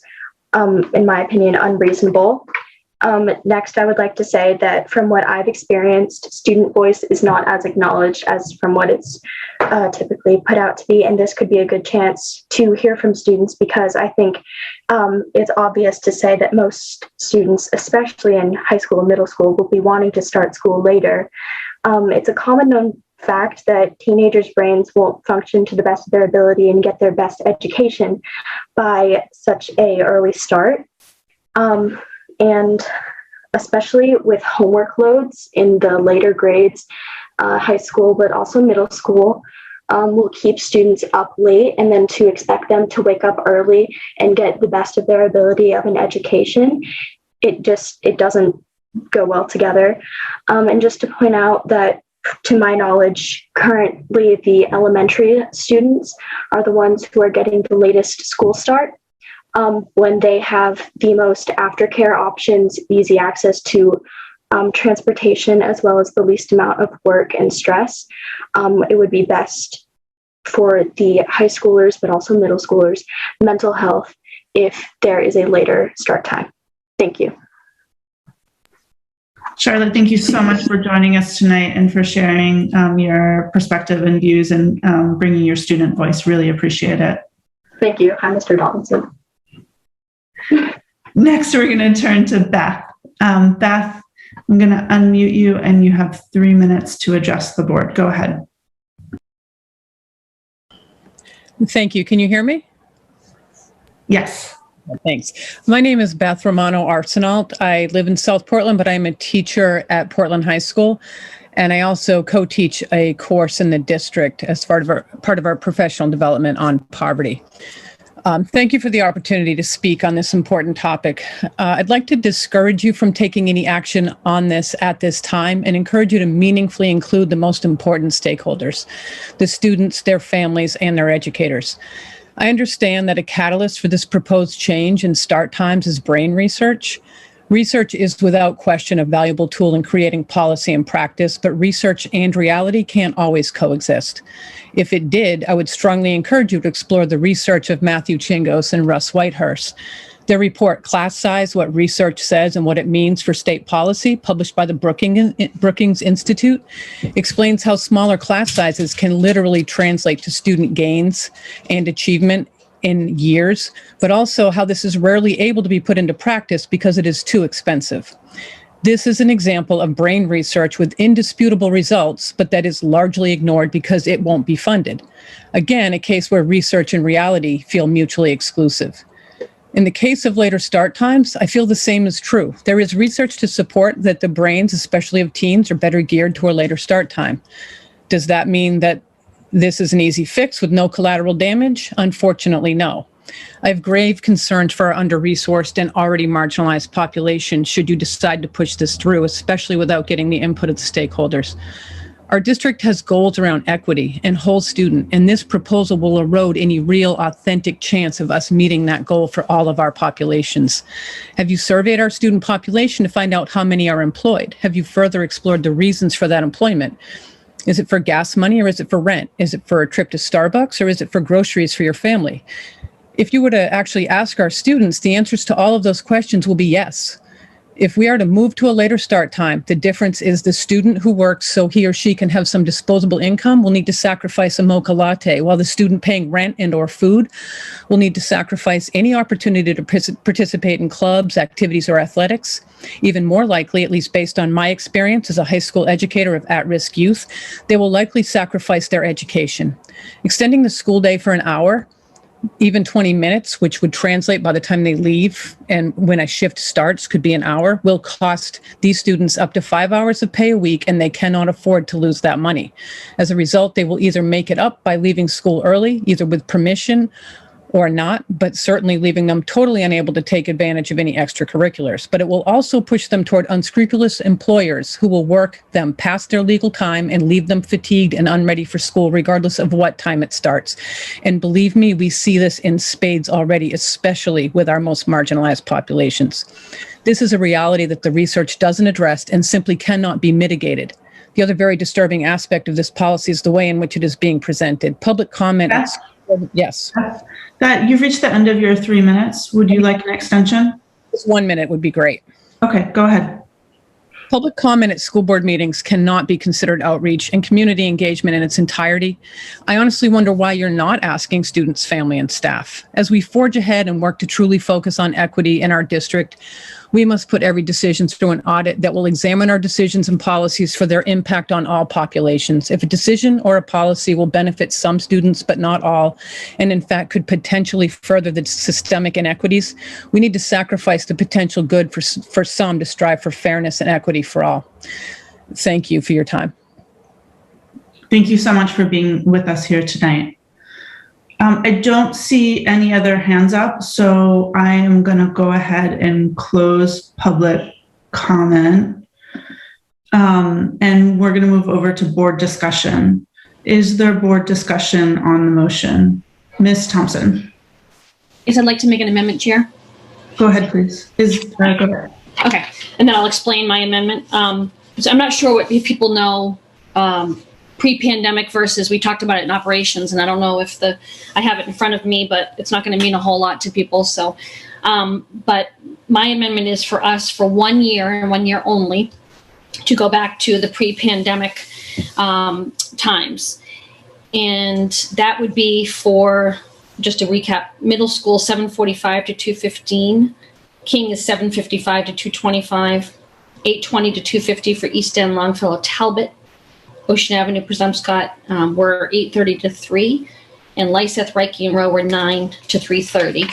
in my opinion, unreasonable. Next, I would like to say that from what I've experienced, student voice is not as acknowledged as from what it's typically put out to be, and this could be a good chance to hear from students, because I think it's obvious to say that most students, especially in high school and middle school, will be wanting to start school later. It's a common known fact that teenagers' brains won't function to the best of their ability and get their best education by such a early start. And especially with homework loads in the later grades, high school, but also middle school, will keep students up late, and then to expect them to wake up early and get the best of their ability of an education, it doesn't go well together. And just to point out that, to my knowledge, currently the elementary students are the ones who are getting the latest school start. When they have the most aftercare options, easy access to transportation, as well as the least amount of work and stress, it would be best for the high schoolers, but also middle schoolers' mental health if there is a later start time. Thank you. Charlotte, thank you so much for joining us tonight and for sharing your perspective and views and bringing your student voice. Really appreciate it. Thank you. Hi, Mr. Donaldson. Next, we're going to turn to Beth. Beth, I'm going to unmute you, and you have 3 minutes to address the board. Go ahead. Thank you. Can you hear me? Yes. Thanks. My name is Beth Romano Arsenault. I live in South Portland, but I'm a teacher at Portland High School. And I also co-teach a course in the district as part of our professional development on poverty. Thank you for the opportunity to speak on this important topic. I'd like to discourage you from taking any action on this at this time and encourage you to meaningfully include the most important stakeholders, the students, their families, and their educators. I understand that a catalyst for this proposed change in start times is brain research. Research is without question a valuable tool in creating policy and practice, but research and reality can't always coexist. If it did, I would strongly encourage you to explore the research of Matthew Chingos and Russ Whitehurst. Their report, Class Size, What Research Says and What It Means for State Policy, published by the Brookings Institute, explains how smaller class sizes can literally translate to student gains and achievement in years, but also how this is rarely able to be put into practice because it is too expensive. This is an example of brain research with indisputable results, but that is largely ignored because it won't be funded. Again, a case where research and reality feel mutually exclusive. In the case of later start times, I feel the same is true. There is research to support that the brains, especially of teens, are better geared to a later start time. Does that mean that this is an easy fix with no collateral damage? Unfortunately, no. I have grave concerns for our under-resourced and already marginalized population should you decide to push this through, especially without getting the input of the stakeholders. Our district has goals around equity and whole student, and this proposal will erode any real, authentic chance of us meeting that goal for all of our populations. Have you surveyed our student population to find out how many are employed? Have you further explored the reasons for that employment? Is it for gas money or is it for rent? Is it for a trip to Starbucks or is it for groceries for your family? If you were to actually ask our students, the answers to all of those questions will be yes. If we are to move to a later start time, the difference is the student who works so he or she can have some disposable income will need to sacrifice a mocha latte, while the student paying rent and or food will need to sacrifice any opportunity to participate in clubs, activities, or athletics. Even more likely, at least based on my experience as a high school educator of at-risk youth, they will likely sacrifice their education. Extending the school day for an hour, even 20 minutes, which would translate by the time they leave and when a shift starts could be an hour, will cost these students up to 5 hours of pay a week, and they cannot afford to lose that money. As a result, they will either make it up by leaving school early, either with permission or not, but certainly leaving them totally unable to take advantage of any extracurriculars. But it will also push them toward unscrupulous employers who will work them past their legal time and leave them fatigued and unready for school, regardless of what time it starts. And believe me, we see this in spades already, especially with our most marginalized populations. This is a reality that the research doesn't address and simply cannot be mitigated. The other very disturbing aspect of this policy is the way in which it is being presented. Public comment. Yes. That you've reached the end of your 3 minutes. Would you like an extension? Just 1 minute would be great. Okay, go ahead. Public comment at school board meetings cannot be considered outreach and community engagement in its entirety. I honestly wonder why you're not asking students, family, and staff. As we forge ahead and work to truly focus on equity in our district, we must put every decision through an audit that will examine our decisions and policies for their impact on all populations. If a decision or a policy will benefit some students but not all, and in fact could potentially further the systemic inequities, we need to sacrifice the potential good for some to strive for fairness and equity for all. Thank you for your time. Thank you so much for being with us here tonight. I don't see any other hands up, so I am going to go ahead and close public comment. And we're going to move over to board discussion. Is there board discussion on the motion? Ms. Thompson. Yes, I'd like to make an amendment, Chair. Go ahead, please. Go ahead. Okay, and then I'll explain my amendment. So I'm not sure if people know pre-pandemic versus we talked about it in operations, and I don't know if I have it in front of me, but it's not going to mean a whole lot to people. So, but my amendment is for us for 1 year and 1 year only to go back to the pre-pandemic times. And that would be for, just to recap, middle school 7:45 to 2:15, King is 7:55 to 2:25, 8:20 to 2:50 for East End, Longfellow, Talbot. Ocean Avenue, Presumpscot were 8:30 to 3, and Lyseth, Reiki, and Rowe were 9 to 3:30.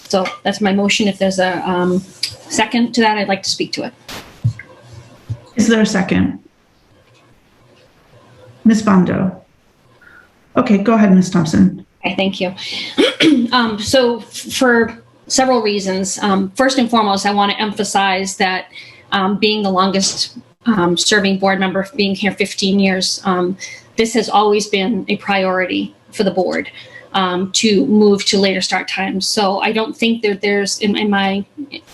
So that's my motion. If there's a second to that, I'd like to speak to it. Is there a second? Ms. Bondo. Okay, go ahead, Ms. Thompson. Okay, thank you. So for several reasons, first and foremost, I want to emphasize that being the longest serving board member, being here 15 years, this has always been a priority for the board to move to later start times. So I don't think that there's, in my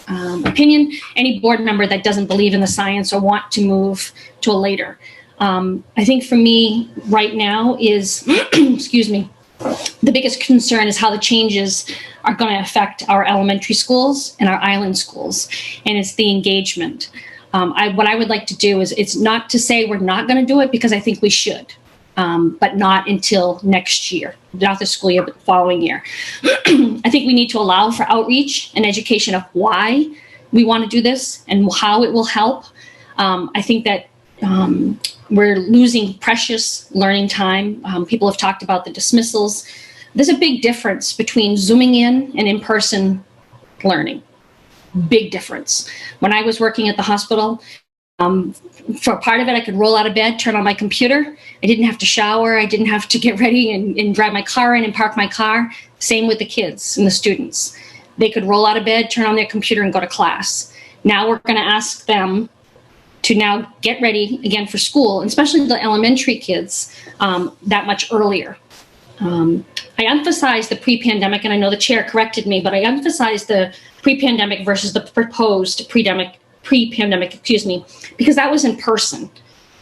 opinion, any board member that doesn't believe in the science or want to move to a later. I think for me right now is, excuse me, The biggest concern is how the changes are going to affect our elementary schools and our island schools, and it's the engagement. What I would like to do is, it's not to say we're not going to do it, because I think we should, but not until next year, not the school year, but the following year. I think we need to allow for outreach and education of why we want to do this and how it will help. I think that we're losing precious learning time. People have talked about the dismissals. There's a big difference between Zooming in and in-person learning. Big difference. When I was working at the hospital, for part of it, I could roll out of bed, turn on my computer. I didn't have to shower. I didn't have to get ready and drive my car in and park my car. Same with the kids and the students. They could roll out of bed, turn on their computer, and go to class. Now we're going to ask them to now get ready again for school, and especially the elementary kids, that much earlier. I emphasize the pre-pandemic, and I know the chair corrected me, but I emphasize the pre-pandemic versus the proposed pre-pandemic, because that was in person.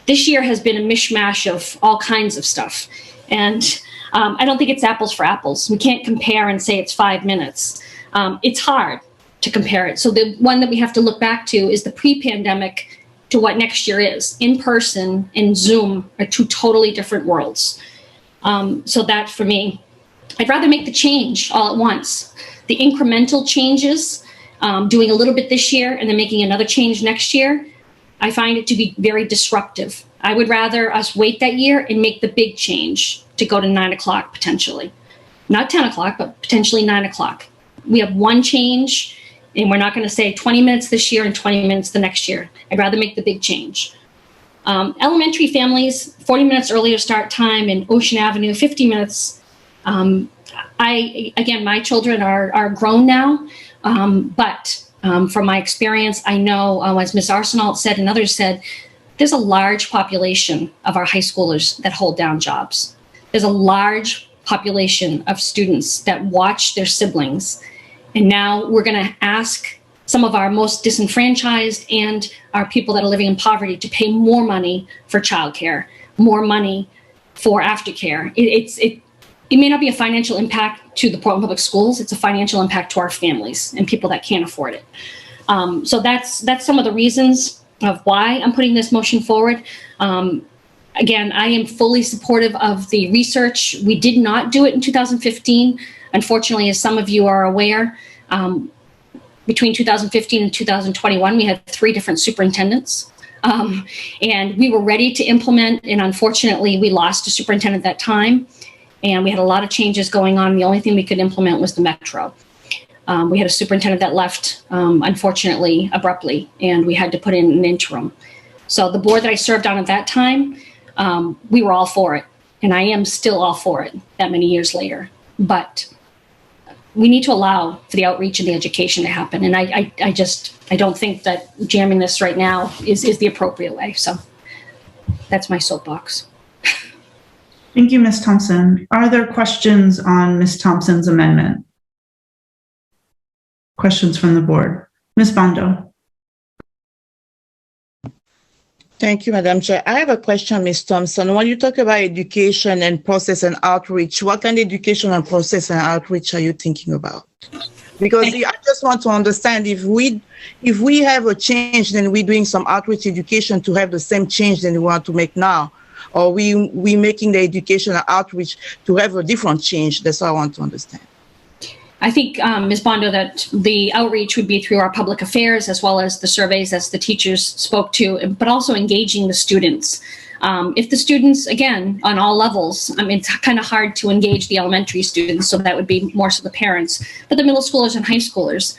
This year has been a mishmash of all kinds of stuff. And I don't think it's apples for apples. We can't compare and say it's 5 minutes. It's hard to compare it. So the one that we have to look back to is the pre-pandemic to what next year is. In person and Zoom are two totally different worlds. So that, for me, I'd rather make the change all at once. The incremental changes, doing a little bit this year and then making another change next year, I find it to be very disruptive. I would rather us wait that year and make the big change to go to 9 o'clock potentially. Not 10 o'clock, but potentially 9 o'clock. We have one change, and we're not going to say 20 minutes this year and 20 minutes the next year. I'd rather make the big change. Elementary families, 40 minutes earlier start time in Ocean Avenue, 50 minutes. Again, my children are grown now, but from my experience, I know, as Ms. Arsenault said and others said, there's a large population of our high schoolers that hold down jobs. There's a large population of students that watch their siblings. And now we're going to ask some of our most disenfranchised and our people that are living in poverty to pay more money for childcare, more money for aftercare. It may not be a financial impact to the Portland Public Schools. It's a financial impact to our families and people that can't afford it. So that's some of the reasons of why I'm putting this motion forward. Again, I am fully supportive of the research. We did not do it in 2015. Unfortunately, as some of you are aware, between 2015 and 2021, we had 3 different superintendents. And we were ready to implement, and unfortunately, we lost a superintendent at that time. And we had a lot of changes going on. The only thing we could implement was the Metro. We had a superintendent that left, unfortunately, abruptly, and we had to put in an interim. So the board that I served on at that time, we were all for it. And I am still all for it that many years later. But we need to allow for the outreach and the education to happen. And I don't think that jamming this right now is the appropriate way. So that's my soapbox. Thank you, Ms. Thompson. Are there questions on Ms. Thompson's amendment? Questions from the board? Ms. Bondo. Thank you, Madam Chair. I have a question, Ms. Thompson. When you talk about education and process and outreach, what kind of education and process and outreach are you thinking about? Because I just want to understand, if we have a change, then we're doing some outreach education to have the same change that we want to make now, or we making the education and outreach to have a different change. That's what I want to understand. I think, Ms. Bondo, that the outreach would be through our public affairs, as well as the surveys as the teachers spoke to, but also engaging the students. If the students, again, on all levels, I mean, it's kind of hard to engage the elementary students, so that would be more so the parents, but the middle schoolers and high schoolers.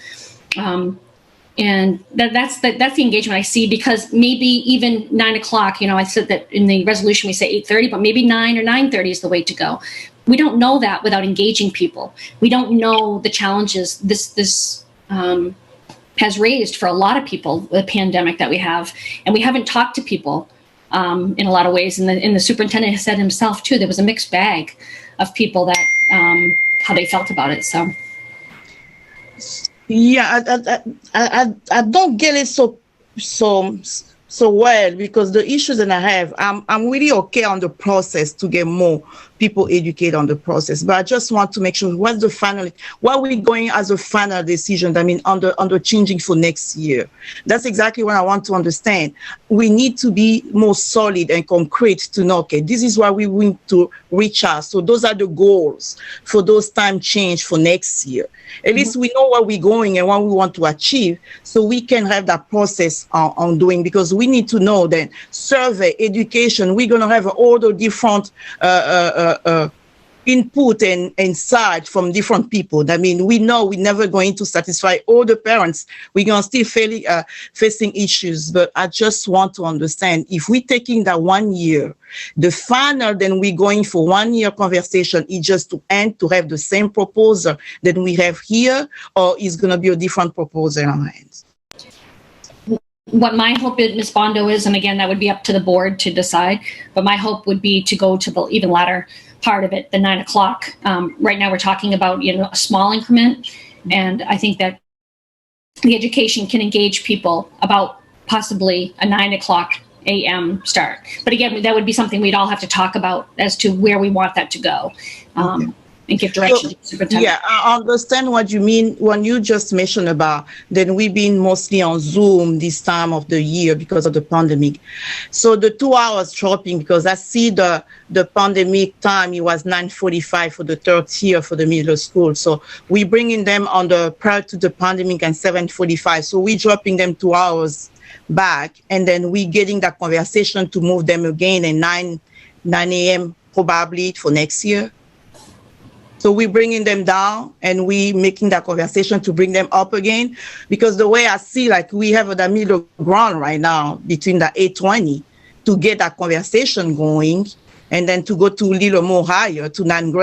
And that's the engagement I see, because maybe even 9 o'clock, you know, I said that in the resolution we say 8:30, but maybe 9 or 9:30 is the way to go. We don't know that without engaging people. We don't know the challenges this has raised for a lot of people, the pandemic that we have, and we haven't talked to people in a lot of ways. And the superintendent has said himself too, there was a mixed bag of people that how they felt about it. So. Yeah, I don't get it so so well, because the issues that I have, I'm really okay on the process to get more people educated on the process. But I just want to make sure what we're going as a final decision. I mean, on the changing for next year. That's exactly what I want to understand. We need to be more solid and concrete to know, okay, this is what we want to reach out. So those are the goals for those time change for next year. At least we know where we're going and what we want to achieve, so we can have that process on doing, because we need to know that survey, education, we're going to have all the different input and insight from different people. I mean, we know we're never going to satisfy all the parents. We're going to still facing issues, but I just want to understand, if we're taking that 1 year, the final, then we're going for 1 year conversation is just to end to have the same proposal that we have here, or is going to be a different proposal in our hands? What my hope is, Ms. Bondo, is, and again, that would be up to the board to decide, but my hope would be to go to the even latter part of it, the 9 o'clock. Right now we're talking about, a small increment, and I think that the education can engage people about possibly a 9 o'clock a.m. start. But again, that would be something we'd all have to talk about as to where we want that to go. And give direction to the superintendent. Yeah, I understand what you mean when you just mentioned about then we've been mostly on Zoom this time of the year because of the pandemic. So the 2 hours dropping, because I see the pandemic time, it was 9:45 for the third year for the middle school. So we bringing them on prior to the pandemic and 7:45. So we dropping them 2 hours back, and then we getting that conversation to move them again at 9 a.m. probably for next year. So we're bringing them down and we making that conversation to bring them up again, because the way I see, like, we have the middle ground right now between the 8:20 to get that conversation going, and then to go to a little more higher to 9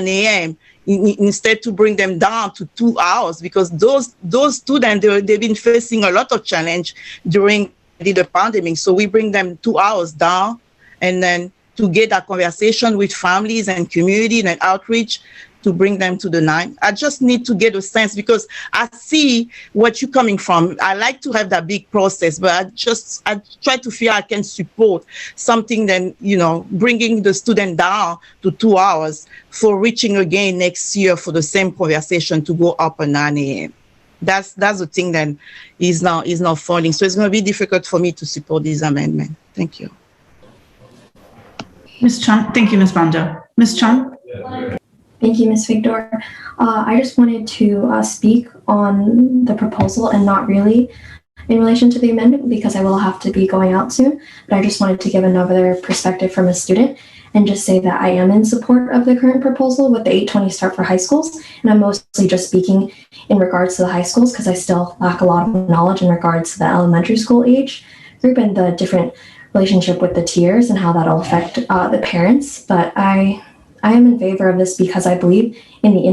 a.m. Instead to bring them down to 2 hours, because those students, they've been facing a lot of challenge during the pandemic. So we bring them 2 hours down, and then to get that conversation with families and community and outreach to bring them to the 9. I just need to get a sense, because I see what you're coming from. I like to have that big process, but I try to feel I can support something then, bringing the student down to 2 hours for reaching again next year for the same conversation to go up at 9 a.m. That's the thing that is now falling. So it's going to be difficult for me to support this amendment. Thank you. Ms. Chung, thank you, Ms. Bondo. Ms. Chung? Thank you, Ms. Figdor. I just wanted to speak on the proposal and not really in relation to the amendment, because I will have to be going out soon, but I just wanted to give another perspective from a student and just say that I am in support of the current proposal with the 8:20 start for high schools. And I'm mostly just speaking in regards to the high schools, because I still lack a lot of knowledge in regards to the elementary school age group and the different relationship with the tiers and how that'll affect the parents. But I am in favor of this because I believe in the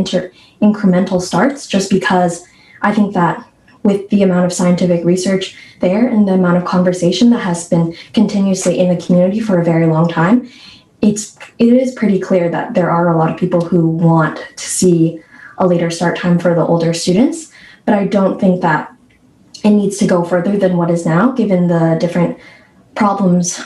incremental starts, just because I think that with the amount of scientific research there and the amount of conversation that has been continuously in the community for a very long time, it is pretty clear that there are a lot of people who want to see a later start time for the older students. But I don't think that it needs to go further than what is now, given the different problems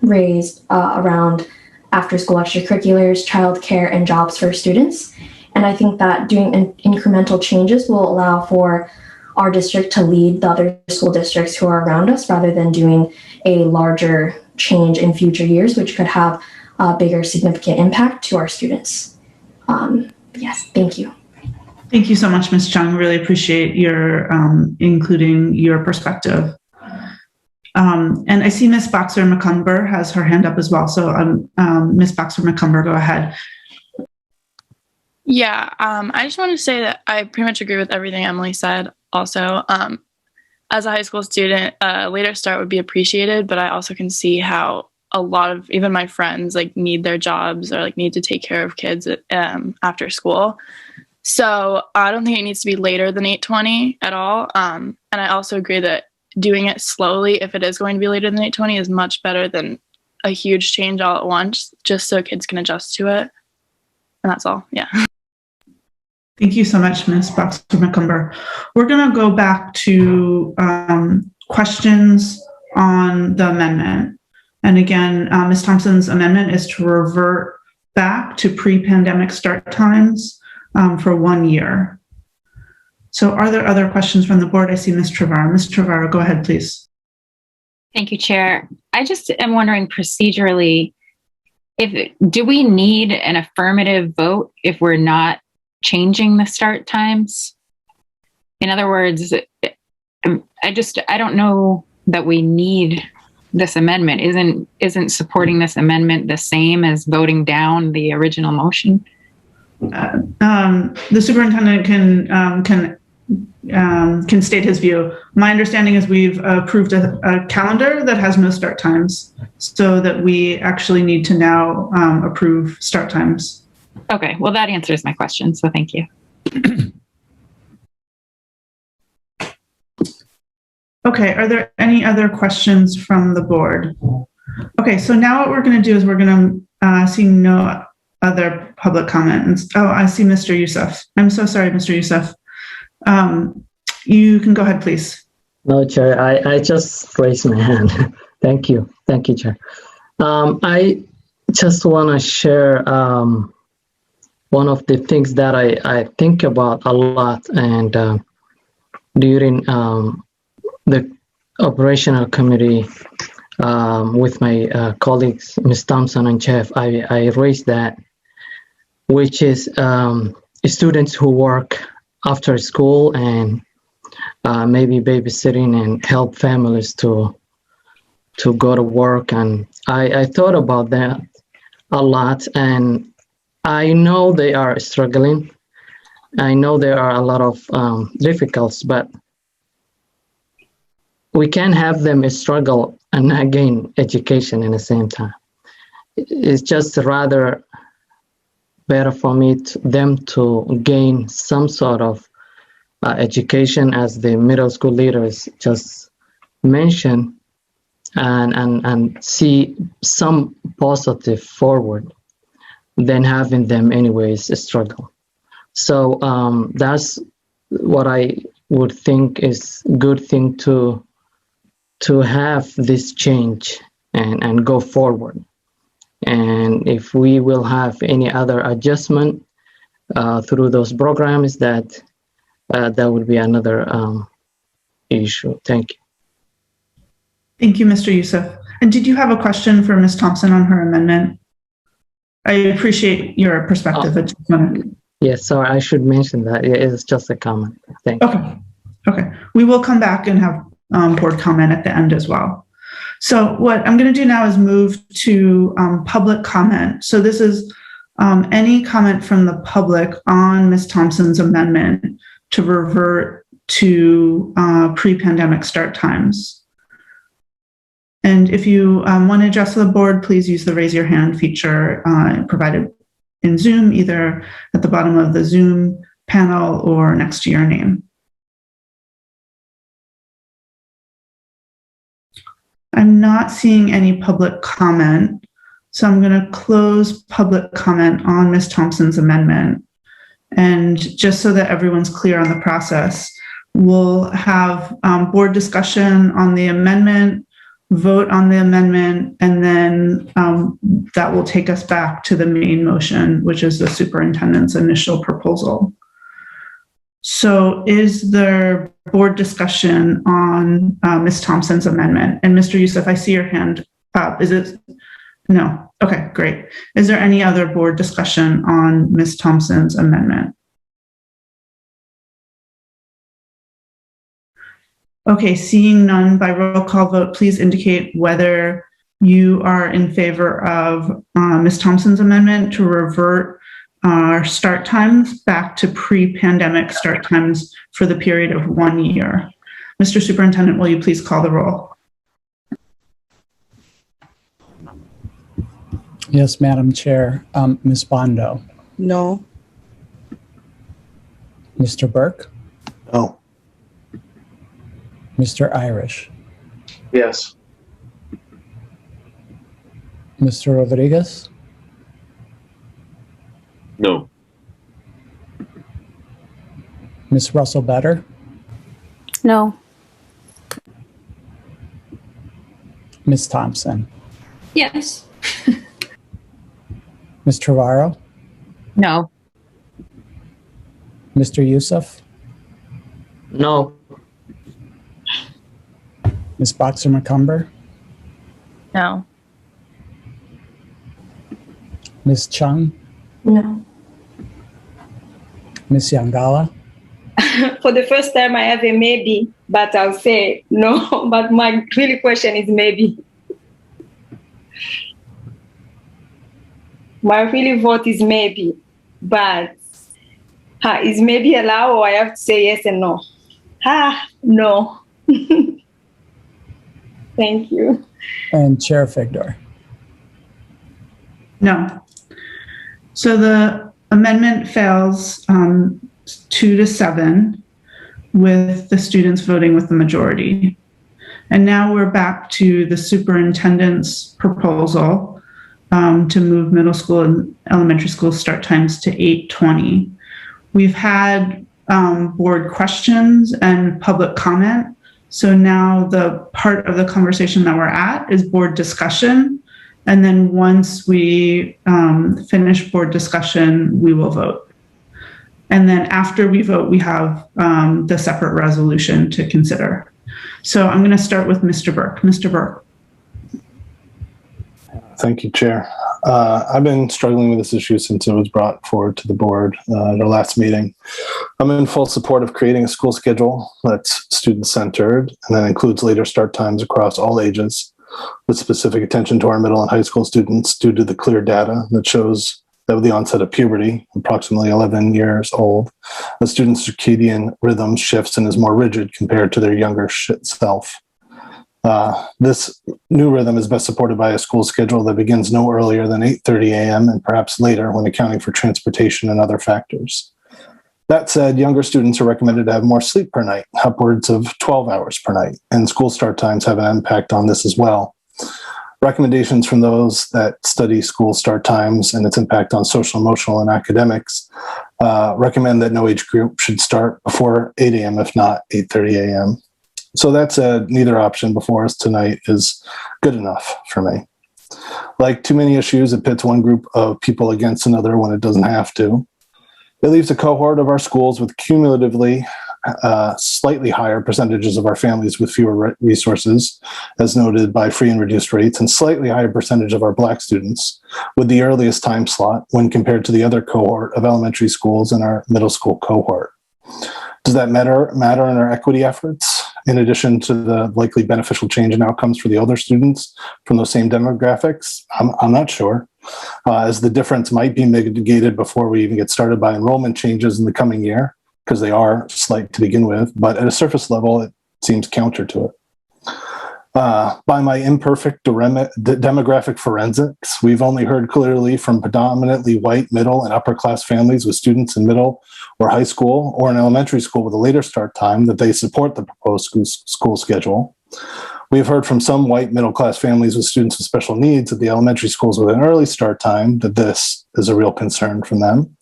raised around after-school extracurriculars, childcare, and jobs for students. And I think that doing incremental changes will allow for our district to lead the other school districts who are around us, rather than doing a larger change in future years, which could have a bigger significant impact to our students. Yes, thank you. Thank you so much, Ms. Chung. Really appreciate your including your perspective. And I see Ms. Boxer-McCumber has her hand up as well. So Ms. Boxer-McCumber, go ahead. Yeah, I just want to say that I pretty much agree with everything Emily said. Also, as a high school student, later start would be appreciated, but I also can see how a lot of even my friends need their jobs or need to take care of kids after school. So I don't think it needs to be later than 8:20 at all. And I also agree that doing it slowly, if it is going to be later than 8:20, is much better than a huge change all at once, just so kids can adjust to it. And that's all. Yeah. Thank you so much, Ms. Boxer-McCumber. We're going to go back to questions on the amendment? And again, Ms. Thompson's amendment is to revert back to pre-pandemic start times for 1 year. So are there other questions from the board? I see Ms. Trevaro. Ms. Trevaro, go ahead, please. Thank you, Chair. I just am wondering procedurally, do we need an affirmative vote if we're not changing the start times? In other words, I don't know that we need this amendment. Isn't supporting this amendment the same as voting down the original motion? The superintendent can state his view. My understanding is we've approved a calendar that has no start times, so that we actually need to now approve start times. Okay, well, that answers my question, so thank you. Okay, are there any other questions from the board? Okay, so now what we're going to do is we're going to see no other public comment. Oh, I see Mr. Youssef. I'm so sorry, Mr. Youssef. You can go ahead, please. No, Chair, I just raised my hand. Thank you. Thank you, Chair. I just want to share one of the things that I think about a lot, and during the operational committee with my colleagues, Ms. Thompson and Jeff, I raised that, which is students who work after school and maybe babysitting and help families to go to work. And I thought about that a lot, and I know they are struggling. I know there are a lot of difficulties, but we can't have them struggle and not gain education in the same time. It's just rather better for them to gain some sort of education, as the middle school leaders just mentioned, and see some positive forward than having them anyways struggle. So that's what I would think is a good thing to have this change and go forward. And if we will have any other adjustment through those programs, that would be another issue. Thank you. Thank you, Mr. Youssef. And did you have a question for Ms. Thompson on her amendment? I appreciate your perspective. Yes, sorry, I should mention that. It's just a comment. Thank you. Okay. We will come back and have board comment at the end as well. So what I'm going to do now is move to public comment. So this is any comment from the public on Ms. Thompson's amendment to revert to pre-pandemic start times. And if you want to address the board, please use the raise your hand feature provided in Zoom, either at the bottom of the Zoom panel or next to your name. I'm not seeing any public comment, so I'm going to close public comment on Ms. Thompson's amendment. And just so that everyone's clear on the process, we'll have board discussion on the amendment, vote on the amendment, and then that will take us back to the main motion, which is the superintendent's initial proposal. So is there board discussion on Ms. Thompson's amendment? And Mr. Youssef, I see your hand up. Is it? No. Okay, great. Is there any other board discussion on Ms. Thompson's amendment? Okay, seeing none, by roll call vote, please indicate whether you are in favor of Ms. Thompson's amendment to revert our start times back to pre-pandemic start times for the period of 1 year. Mr. Superintendent, will you please call the roll? Yes, Madam Chair. Ms. Bondo? No. Mr. Burke? No. Mr. Irish? Yes. Mr. Rodriguez? No. Ms. Russell Better? No. Ms. Thompson, Yes. Ms. Trevorrow, No. Mr. Youssef, No. Ms. Boxer McCumber, No. Ms. Chung, No. Ms. Yangala, For the first time, I have a maybe, but I'll say no. But my really question is maybe. My really vote is maybe, but is maybe allowed, or I have to say yes and no? No. Thank you. and Chair Figdor. No. So the amendment fails 2-7 with the students voting with the majority. And now we're back to the superintendent's proposal to move middle school and elementary school start times to 8:20. We've had board questions and public comment. So now the part of the conversation that we're at is board discussion. And then once we finish board discussion, we will vote. And then after we vote, we have the separate resolution to consider. So I'm going to start with Mr. Burke. Mr. Burke. Thank you, Chair. I've been struggling with this issue since it was brought forward to the board at our last meeting. I'm in full support of creating a school schedule that's student-centered and that includes later start times across all ages, with specific attention to our middle and high school students due to the clear data that shows that with the onset of puberty, approximately 11 years old, the student's circadian rhythm shifts and is more rigid compared to their younger self. This new rhythm is best supported by a school schedule that begins no earlier than 8:30 a.m. and perhaps later when accounting for transportation and other factors. That said, younger students are recommended to have more sleep per night, upwards of 12 hours per night, and school start times have an impact on this as well. Recommendations from those that study school start times and its impact on social, emotional, and academics recommend that no age group should start before 8 a.m., if not 8:30 a.m. So that said, neither option before us tonight is good enough for me. Like too many issues, it pits one group of people against another when it doesn't have to. It leaves a cohort of our schools with cumulatively slightly higher percentages of our families with fewer resources, as noted by free and reduced rates, and slightly higher percentage of our Black students with the earliest time slot when compared to the other cohort of elementary schools in our middle school cohort. Does that matter in our equity efforts, in addition to the likely beneficial change in outcomes for the older students from those same demographics? I'm not sure, as the difference might be mitigated before we even get started by enrollment changes in the coming year, because they are slight to begin with, but at a surface level, it seems counter to it. By my imperfect demographic forensics, we've only heard clearly from predominantly white middle and upper class families with students in middle or high school or in elementary school with a later start time that they support the proposed school schedule. We've heard from some white middle class families with students with special needs at the elementary schools with an early start time that this is a real concern from them.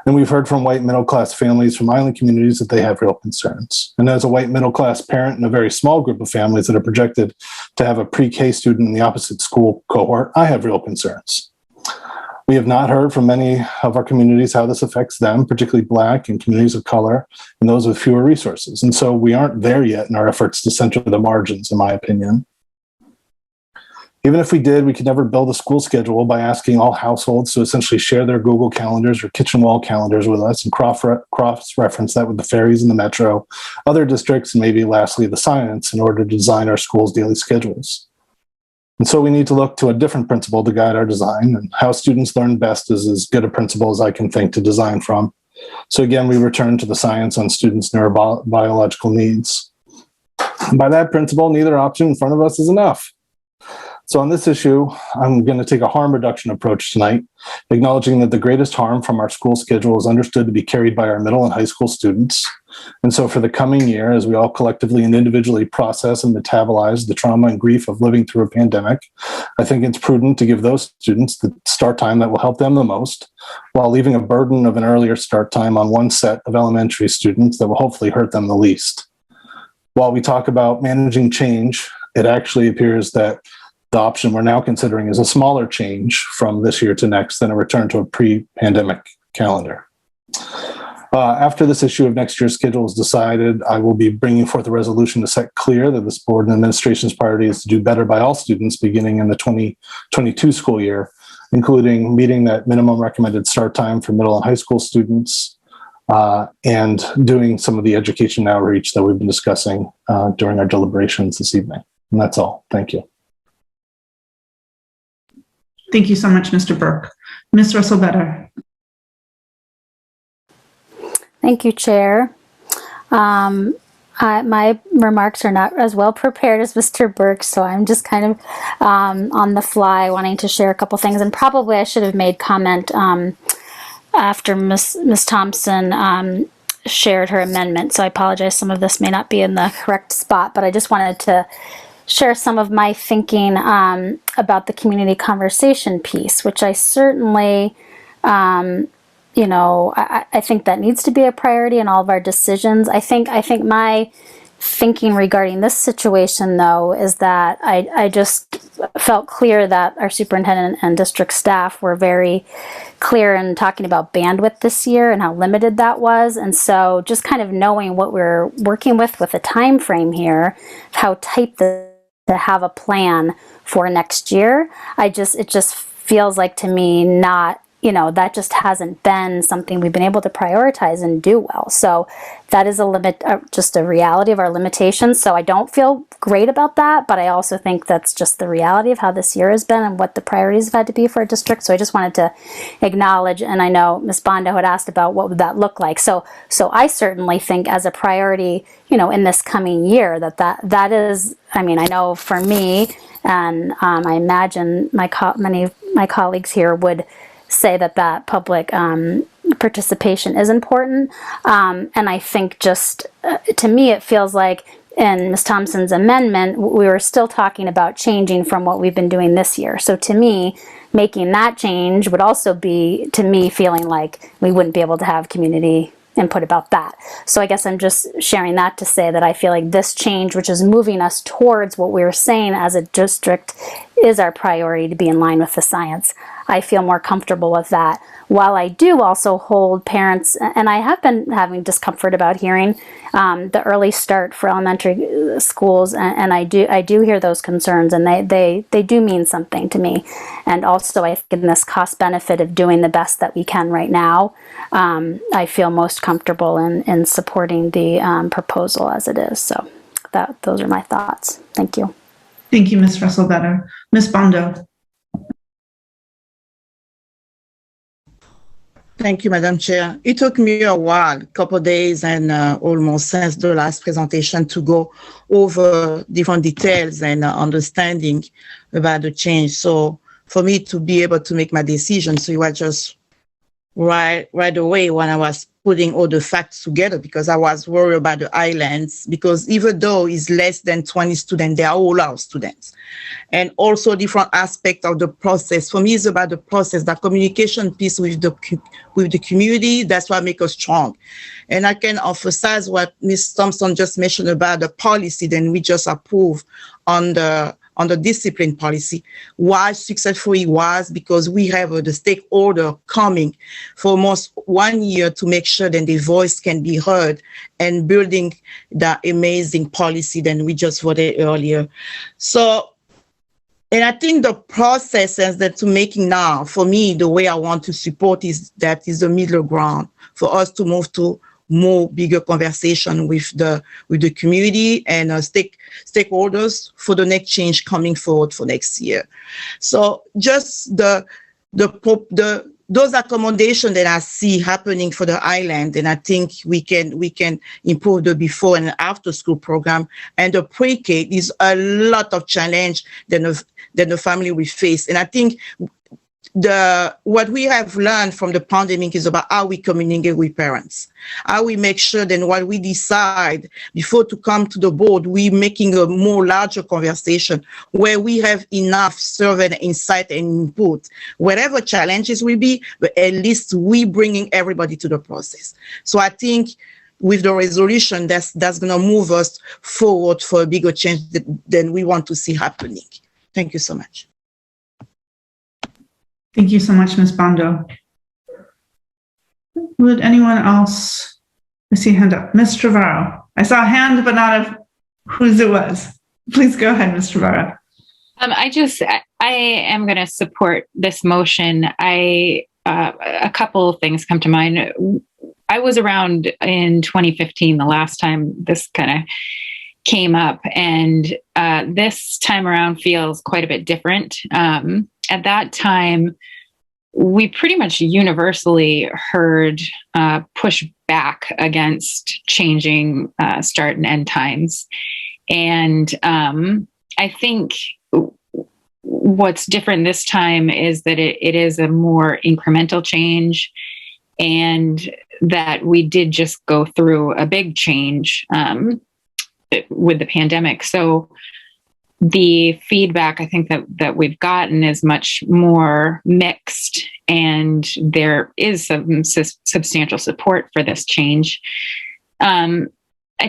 And we've heard from white middle-class families from island communities that they have real concerns. And as a white middle-class parent in a very small group of families that are projected to have a pre-K student in the opposite school cohort, I have real concerns. We have not heard from many of our communities how this affects them, particularly Black and communities of color and those with fewer resources. And so we aren't there yet in our efforts to center the margins, in my opinion. Even if we did, we could never build a school schedule by asking all households to essentially share their Google calendars or kitchen wall calendars with us and cross-reference that with the ferries in the metro, other districts, and maybe lastly the science in order to design our school's daily schedules. And so we need to look to a different principle to guide our design, and how students learn best is as good a principle as I can think to design from. So again, we return to the science on students' neurobiological needs. By that principle, neither option in front of us is enough. So on this issue, I'm going to take a harm reduction approach tonight, acknowledging that the greatest harm from our school schedule is understood to be carried by our middle and high school students. And so for the coming year, as we all collectively and individually process and metabolize the trauma and grief of living through a pandemic, I think it's prudent to give those students the start time that will help them the most, while leaving a burden of an earlier start time on one set of elementary students that will hopefully hurt them the least. While we talk about managing change, it actually appears that The option we're now considering is a smaller change from this year to next than a return to a pre-pandemic calendar. After this issue of next year's schedule is decided, I will be bringing forth a resolution to set clear that this board and administration's priority is to do better by all students beginning in the 2022 school year, including meeting that minimum recommended start time for middle and high school students, and doing some of the education outreach that we've been discussing during our deliberations this evening. And that's all. Thank you. Thank you so much, Mr. Burke. Ms. Russell-Better. Thank you, Chair. My remarks are not as well prepared as Mr. Burke, so I'm just kind of on the fly wanting to share a couple things. And probably I should have made comment after Ms. Thompson shared her amendment. So I apologize. Some of this may not be in the correct spot, but I just wanted to share some of my thinking about the community conversation piece, which I certainly, I think that needs to be a priority in all of our decisions. I think my thinking regarding this situation, though, is that I just felt clear that our superintendent and district staff were very clear in talking about bandwidth this year and how limited that was. And so just kind of knowing what we're working with a time frame here, how tight to have a plan for next year, it just feels like to me not, that just hasn't been something we've been able to prioritize and do well. So that is a limit, just a reality of our limitations. So I don't feel great about that, but I also think that's just the reality of how this year has been and what the priorities have had to be for our district. So I just wanted to acknowledge, and I know Ms. Bondo had asked about what would that look like. So I certainly think as a priority, in this coming year, that is, I know for me, and I imagine many of my colleagues here would say that public participation is important. And I think just, to me, it feels like in Ms. Thompson's amendment, we were still talking about changing from what we've been doing this year. So to me, making that change would also be, to me, feeling like we wouldn't be able to have community input about that. So I guess I'm just sharing that to say that I feel like this change, which is moving us towards what we were saying as a district, is our priority to be in line with the science. I feel more comfortable with that. While I do also hold parents, and I have been having discomfort about hearing the early start for elementary schools, and I do hear those concerns, and they do mean something to me. And also, I think in this cost benefit of doing the best that we can right now, I feel most comfortable in supporting the proposal as it is. So those are my thoughts. Thank you. Thank you, Ms. Russell-Better. Ms. Bondo. Thank you, Madam Chair. It took me a while, a couple of days and almost since the last presentation to go over different details and understanding about the change. So for me to be able to make my decision, so it was just right away when I was putting all the facts together, because I was worried about the islands, because even though it's less than 20 students, they are all our students. And also different aspects of the process. For me, it's about the process, the communication piece with the community. That's what makes us strong. And I can emphasize what Ms. Thompson just mentioned about the policy that we just approved on the discipline policy. Why successful it was, because we have the stakeholder coming for almost 1 year to make sure that the voice can be heard and building the amazing policy that we just voted earlier. So, and I think the processes that we're making now, for me, the way I want to support is the middle ground for us to move to more bigger conversation with the community and stakeholders for the next change coming forward for next year. So just those accommodations that I see happening for the island, and I think we can improve the before and after school program. And the pre-K is a lot of challenge than the family we face. And I think what we have learned from the pandemic is about how we communicate with parents, how we make sure that what we decide before to come to the board, we're making a more larger conversation where we have enough survey and insight and input, whatever challenges will be, but at least we bringing everybody to the process. So I think with the resolution, that's going to move us forward for a bigger change than we want to see happening. Thank you so much. Thank you so much, Ms. Bondo. Would anyone else? I see a hand up. Ms. Trevorrow. I saw a hand, but not of whose it was. Please go ahead, Ms. Trevorrow. I am going to support this motion. A couple of things come to mind. I was around in 2015, the last time this kind of came up, and this time around feels quite a bit different. At that time, we pretty much universally heard push back against changing start and end times. And I think what's different this time is that it is a more incremental change, and that we did just go through a big change with the pandemic. So the feedback I think that we've gotten is much more mixed, and there is some substantial support for this change. I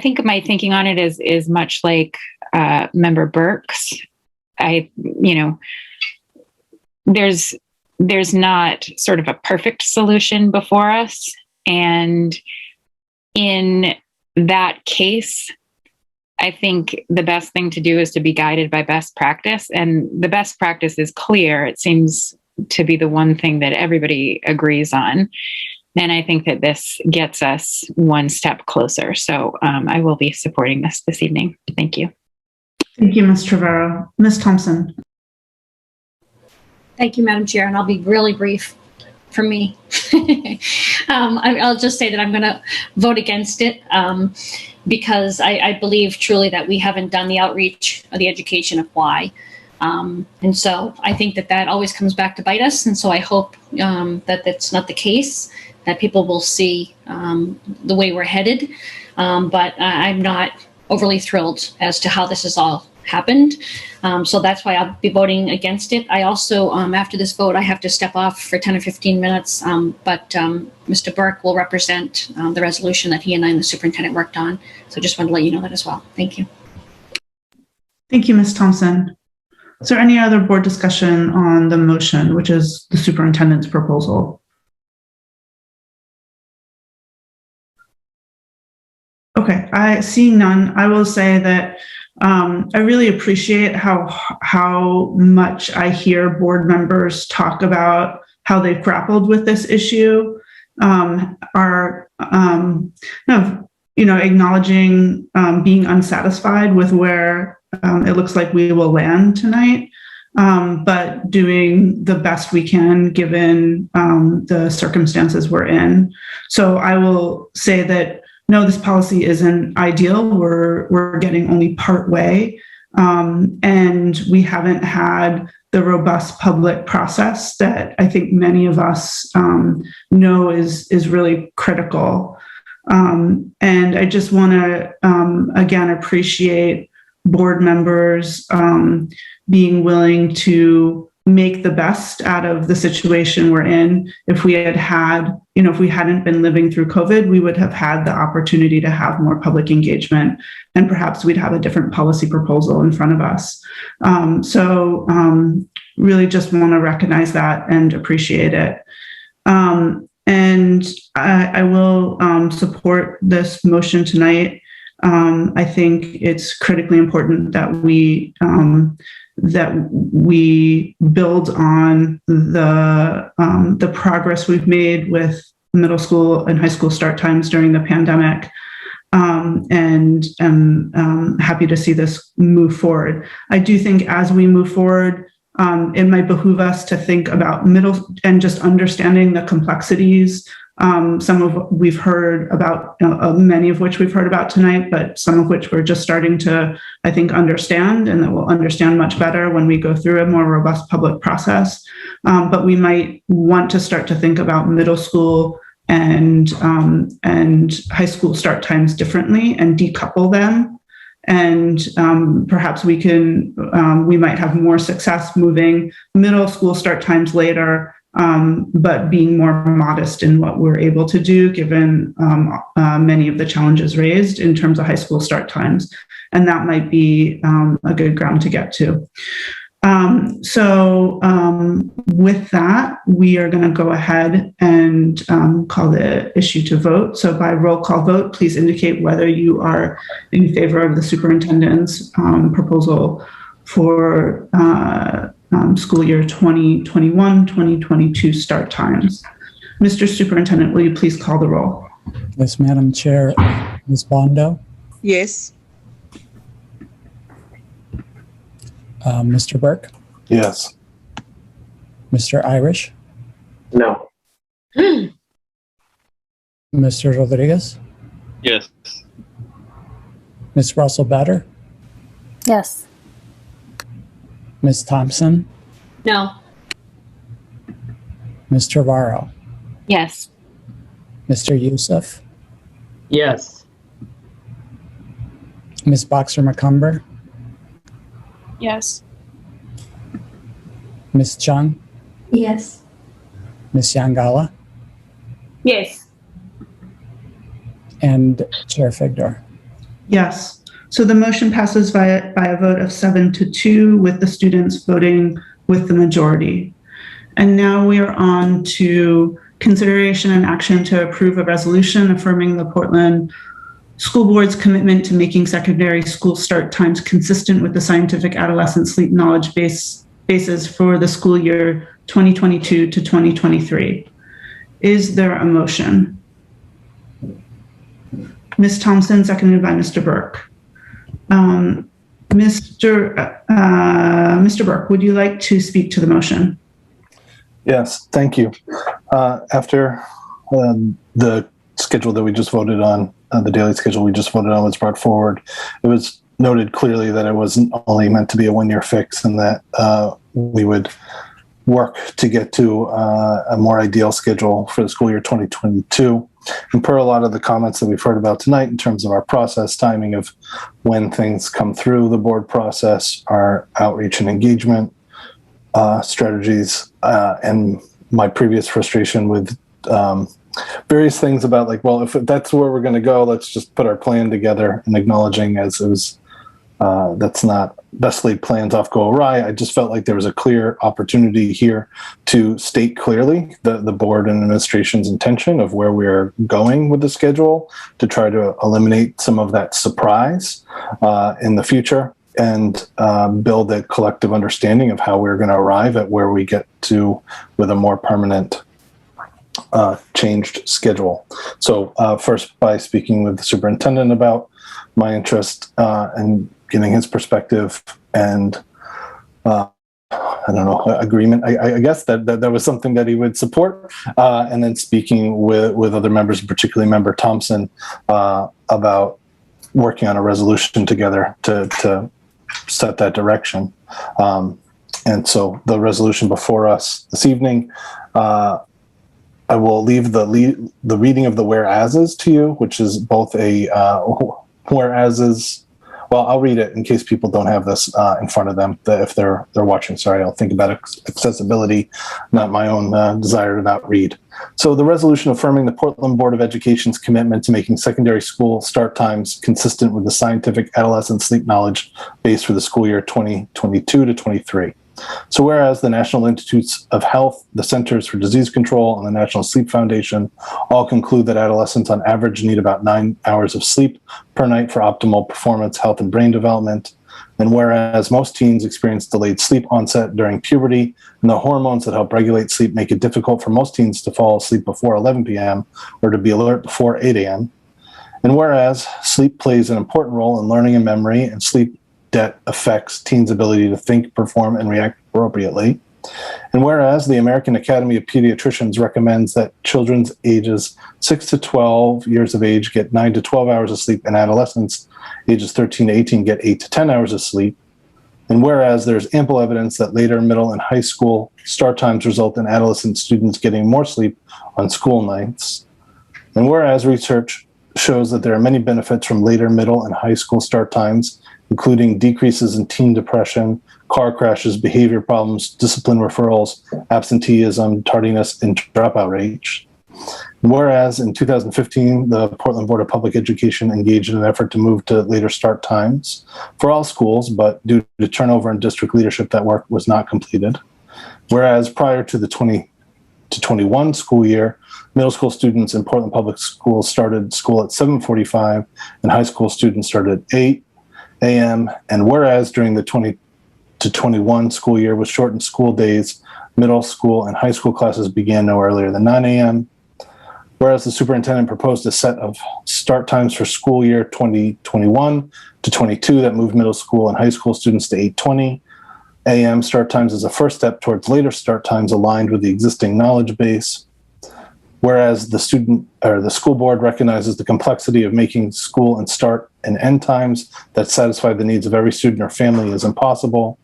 think my thinking on it is much like Member Burke's. There's not sort of a perfect solution before us. And in that case, I think the best thing to do is to be guided by best practice. And the best practice is clear. It seems to be the one thing that everybody agrees on. And I think that this gets us one step closer. So I will be supporting this evening. Thank you. Thank you, Ms. Trevorrow. Ms. Thompson. Thank you, Madam Chair, and I'll be really brief for me. I'll just say that I'm going to vote against it because I believe truly that we haven't done the outreach or the education of why. And so I think that always comes back to bite us. And so I hope that that's not the case, that people will see the way we're headed. But I'm not overly thrilled as to how this has all happened. So that's why I'll be voting against it. I also, after this vote, I have to step off for 10 or 15 minutes, but Mr. Burke will represent the resolution that he and I and the superintendent worked on. So just wanted to let you know that as well. Thank you. Thank you, Ms. Thompson. Is there any other board discussion on the motion, which is the superintendent's proposal? Okay, I see none. I will say that I really appreciate how much I hear board members talk about how they've grappled with this issue, acknowledging being unsatisfied with where it looks like we will land tonight, but doing the best we can given the circumstances we're in. So I will say that no, this policy isn't ideal. We're getting only part way, and we haven't had the robust public process that I think many of us know is really critical. And I just want to again appreciate board members being willing to make the best out of the situation we're in. If we hadn't been living through COVID, we would have had the opportunity to have more public engagement, and perhaps we'd have a different policy proposal in front of us. So really just want to recognize that and appreciate it. And I will support this motion tonight. I think it's critically important that we build on the progress we've made with middle school and high school start times during the pandemic, and I'm happy to see this move forward. I do think as we move forward, it might behoove us to think about middle and just understanding the complexities. Some of we've heard about, many of which we've heard about tonight, but some of which we're just starting to, I think, understand, and that we'll understand much better when we go through a more robust public process. But we might want to start to think about middle school and high school start times differently and decouple them. And perhaps we might have more success moving middle school start times later, but being more modest in what we're able to do, given many of the challenges raised in terms of high school start times. And that might be a good ground to get to. With that, we are going to go ahead and call the issue to vote. So by roll call vote, please indicate whether you are in favor of the superintendent's proposal for school year 2021-2022 start times. Mr. Superintendent, will you please call the roll? Yes, Madam Chair. Ms. Bondo? Yes. Mr. Burke? Yes. Mr. Irish? No. Mr. Rodriguez? Yes. Ms. Russell Bader? Yes. Ms. Thompson? No. Mr. Varro? Yes. Mr. Youssef? Yes. Ms. Boxer McCumber? Yes. Ms. Chung? Yes. Ms. Yangala? Yes. And Chair Figdor? Yes. So the motion passes by a vote of 7-2 with the students voting with the majority. And now we are on to consideration and action to approve a resolution affirming the Portland School Board's commitment to making secondary school start times consistent with the scientific adolescent sleep knowledge bases for the school year 2022 to 2023. Is there a motion? Ms. Thompson, seconded by Mr. Burke. Mr. Burke, would you like to speak to the motion? Yes, thank you. After the schedule that we just voted on, the daily schedule we just voted on was brought forward, it was noted clearly that it wasn't only meant to be a one-year fix and that we would work to get to a more ideal schedule for the school year 2022. And per a lot of the comments that we've heard about tonight in terms of our process, timing of when things come through the board process, our outreach and engagement strategies, and my previous frustration with various things about like, well, if that's where we're going to go, let's just put our plan together, and acknowledging as it was, that's not best laid plans off go awry. I just felt like there was a clear opportunity here to state clearly the board and administration's intention of where we're going with the schedule to try to eliminate some of that surprise in the future and build a collective understanding of how we're going to arrive at where we get to with a more permanent changed schedule. So first, by speaking with the superintendent about my interest and getting his perspective and I don't know, agreement. I guess that was something that he would support. And then speaking with other members, particularly Member Thompson, about working on a resolution together to set that direction. And so the resolution before us this evening, I will leave the reading of the whereases to you, which is both a whereases. Well, I'll read it in case people don't have this in front of them. If they're watching, sorry, I'll think about accessibility, not my own desire to not read. So the resolution affirming the Portland Board of Education's commitment to making secondary school start times consistent with the scientific adolescent sleep knowledge base for the school year 2022 to 23. So whereas the National Institutes of Health, the Centers for Disease Control, and the National Sleep Foundation all conclude that adolescents on average need about 9 hours of sleep per night for optimal performance, health, and brain development. And whereas most teens experience delayed sleep onset during puberty, and the hormones that help regulate sleep make it difficult for most teens to fall asleep before 11 p.m. or to be alert before 8 a.m. And whereas sleep plays an important role in learning and memory, and sleep debt affects teens' ability to think, perform, and react appropriately. And whereas the American Academy of Pediatricians recommends that children's ages 6 to 12 years of age get 9 to 12 hours of sleep, and adolescents ages 13 to 18 get 8 to 10 hours of sleep. And whereas there's ample evidence that later middle and high school start times result in adolescent students getting more sleep on school nights. And whereas research shows that there are many benefits from later middle and high school start times, including decreases in teen depression, car crashes, behavior problems, discipline referrals, absenteeism, tardiness, and dropout rates. Whereas in 2015, the Portland Board of Public Education engaged in an effort to move to later start times for all schools, but due to turnover in district leadership, that work was not completed. Whereas prior to the 20 to 21 school year, middle school students in Portland Public Schools started school at 7:45 and high school students started at 8 a.m. And whereas during the 20 to 21 school year with shortened school days, middle school and high school classes began no earlier than 9 a.m. Whereas the superintendent proposed a set of start times for school year 2021 to 22 that moved middle school and high school students to 8:20 a.m. start times as a first step towards later start times aligned with the existing knowledge base. Whereas the school board recognizes the complexity of making school and start and end times that satisfy the needs of every student or family is impossible.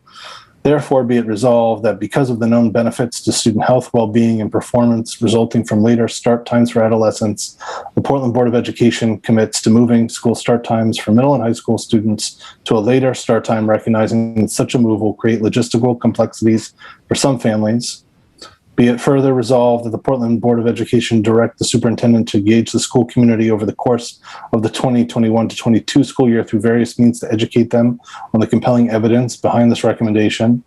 Therefore, be it resolved that because of the known benefits to student health, well-being, and performance resulting from later start times for adolescents, the Portland Board of Education commits to moving school start times for middle and high school students to a later start time, recognizing that such a move will create logistical complexities for some families. Be it further resolved that the Portland Board of Education direct the superintendent to engage the school community over the course of the 2021 to 22 school year through various means to educate them on the compelling evidence behind this recommendation.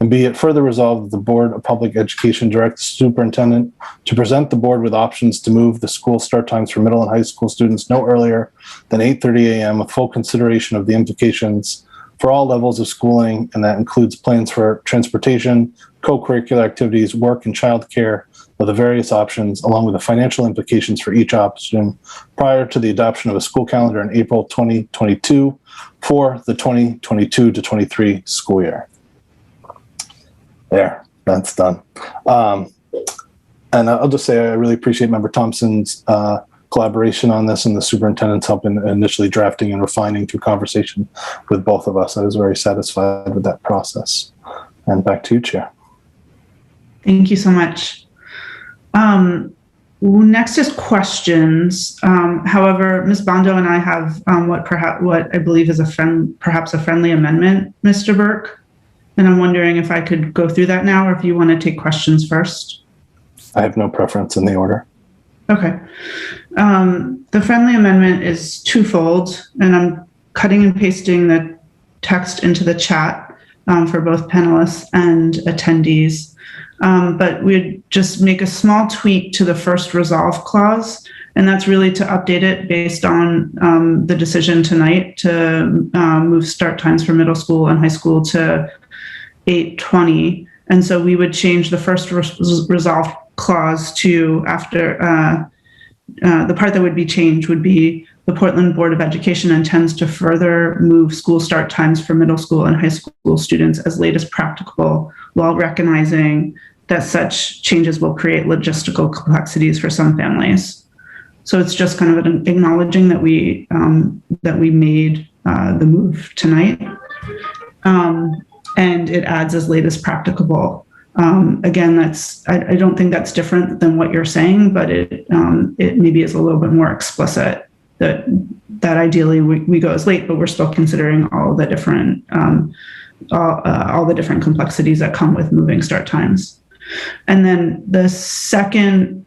And be it further resolved that the Board of Public Education direct the superintendent to present the board with options to move the school start times for middle and high school students no earlier than 8:30 a.m. with full consideration of the implications for all levels of schooling, and that includes plans for transportation, co-curricular activities, work, and childcare of the various options, along with the financial implications for each option prior to the adoption of a school calendar in April 2022 for the 2022 to 23 school year. There, that's done. And I'll just say I really appreciate Member Thompson's collaboration on this and the superintendent's help in initially drafting and refining through conversation with both of us. I was very satisfied with that process. And back to you, Chair. Thank you so much. Next is questions. However, Ms. Bondo and I have what I believe is perhaps a friendly amendment, Mr. Burke. And I'm wondering if I could go through that now or if you want to take questions first. I have no preference in the order. Okay. The friendly amendment is twofold, and I'm cutting and pasting the text into the chat for both panelists and attendees. But we'd just make a small tweak to the first resolve clause, and that's really to update it based on the decision tonight to move start times for middle school and high school to 8:20. And so we would change the first resolve clause to after the part that would be changed would be the Portland Board of Education intends to further move school start times for middle school and high school students as late as practicable, while recognizing that such changes will create logistical complexities for some families. So it's just kind of acknowledging that we made the move tonight, and it adds as late as practicable. Again, I don't think that's different than what you're saying, but it maybe is a little bit more explicit that ideally we go as late, but we're still considering all the different all the different complexities that come with moving start times. And then the second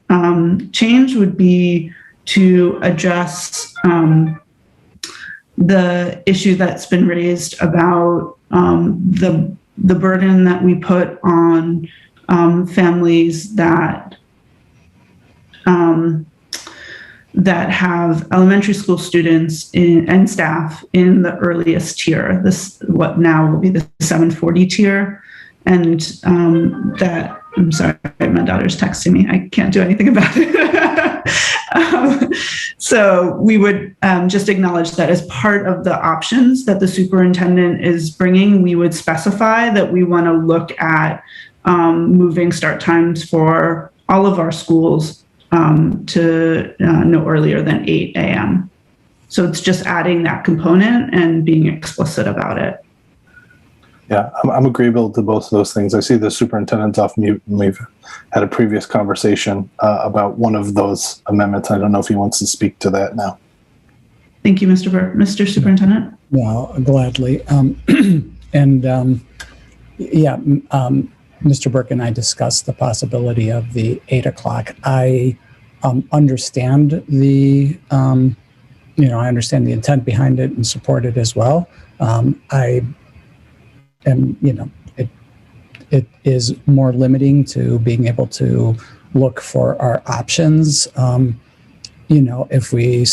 change would be to address the issue that's been raised about the burden that we put on families that have elementary school students and staff in the earliest tier. This what now will be the 740 tier, and that I'm sorry, my daughter's texting me. I can't do anything about it. So we would just acknowledge that as part of the options that the superintendent is bringing, we would specify that we want to look at moving start times for all of our schools to no earlier than 8 a.m. So it's just adding that component and being explicit about it. Yeah, I'm agreeable to both of those things. I see the superintendent's off mute, and we've had a previous conversation about one of those amendments. I don't know if he wants to speak to that now. Thank you, Mr. Burke. Mr. Superintendent? Yeah, gladly. Mr. Burke and I discussed the possibility of the 8 o'clock. I understand the, I understand the intent behind it and support it as well. I am, it is more limiting to being able to look for our options. If we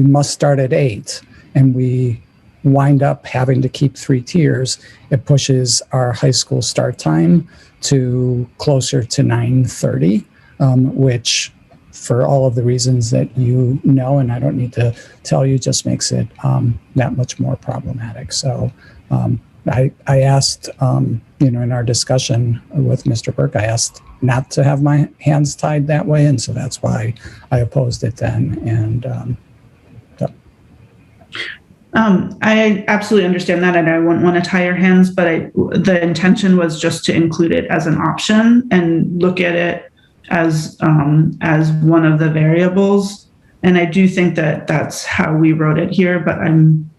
must start at 8 and we wind up having to keep 3 tiers, it pushes our high school start time to closer to 9:30, which for all of the reasons that you know, and I don't need to tell you, just makes it that much more problematic. So I asked, in our discussion with Mr. Burke, I asked not to have my hands tied that way. And so that's why I opposed it then. And I absolutely understand that, and I wouldn't want to tie your hands, but the intention was just to include it as an option and look at it as one of the variables. And I do think that that's how we wrote it here, but I'm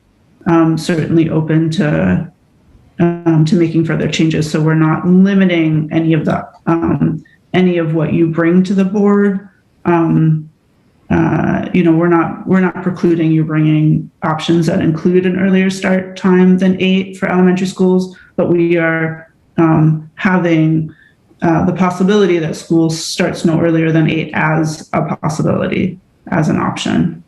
certainly open to making further changes. So we're not limiting any of what you bring to the board. We're not precluding you bringing options that include an earlier start time than 8 for elementary schools, but we are having the possibility that school starts no earlier than 8 as a possibility, as an option.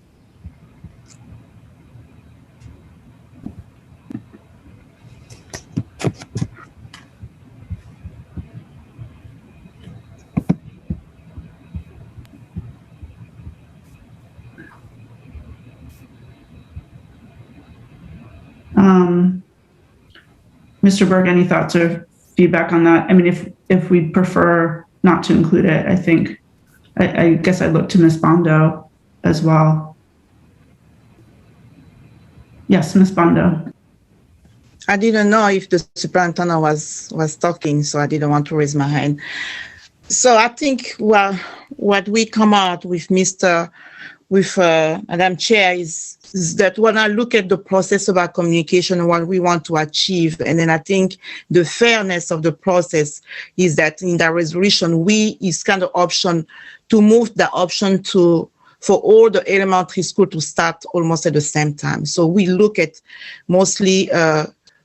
Mr. Berg, any thoughts or feedback on that? I mean, if we prefer not to include it, I think, I guess I'd look to Ms. Bondo as well. Yes, Ms. Bondo. I didn't know if the superintendent was talking, so I didn't want to raise my hand. So I think what we come out with Madam Chair is that when I look at the process of our communication, what we want to achieve, and then I think the fairness of the process is that in the resolution, is kind of option to move the option for all the elementary school to start almost at the same time. So we look at mostly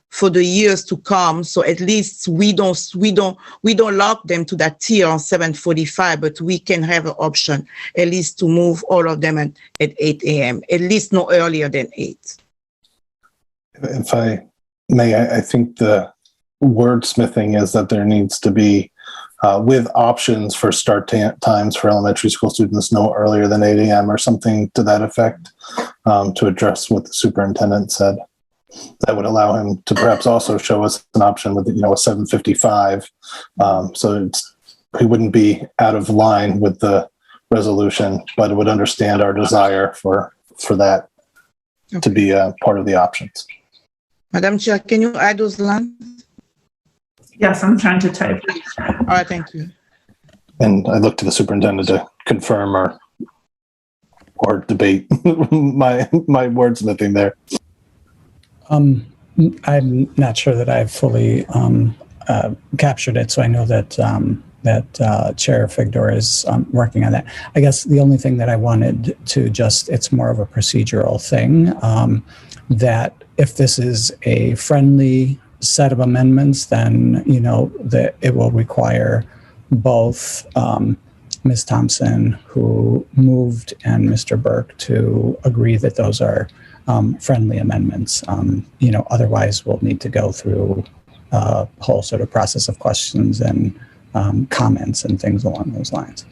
for the years to come. So at least we don't lock them to that tier on 7:45, but we can have an option at least to move all of them at 8 a.m., at least no earlier than 8. If I may, I think the wordsmithing is that there needs to be with options for start times for elementary school students no earlier than 8 a.m. or something to that effect, to address what the superintendent said. That would allow him to perhaps also show us an option with, a 7:55. So he wouldn't be out of line with the resolution, but it would understand our desire for that to be a part of the options. Madam Chair, can you add those lines? Yes, I'm trying to type. All right, thank you. And I look to the superintendent to confirm or debate my wordsmithing there. I'm not sure that I've fully captured it, so I know that Chair Figdor is working on that. I guess the only thing that I wanted to it's more of a procedural thing, that if this is a friendly set of amendments, then, that it will require both Ms. Thompson, who moved, and Mr. Burke to agree that those are friendly amendments. Otherwise we'll need to go through a whole sort of process of questions and comments and things along those lines.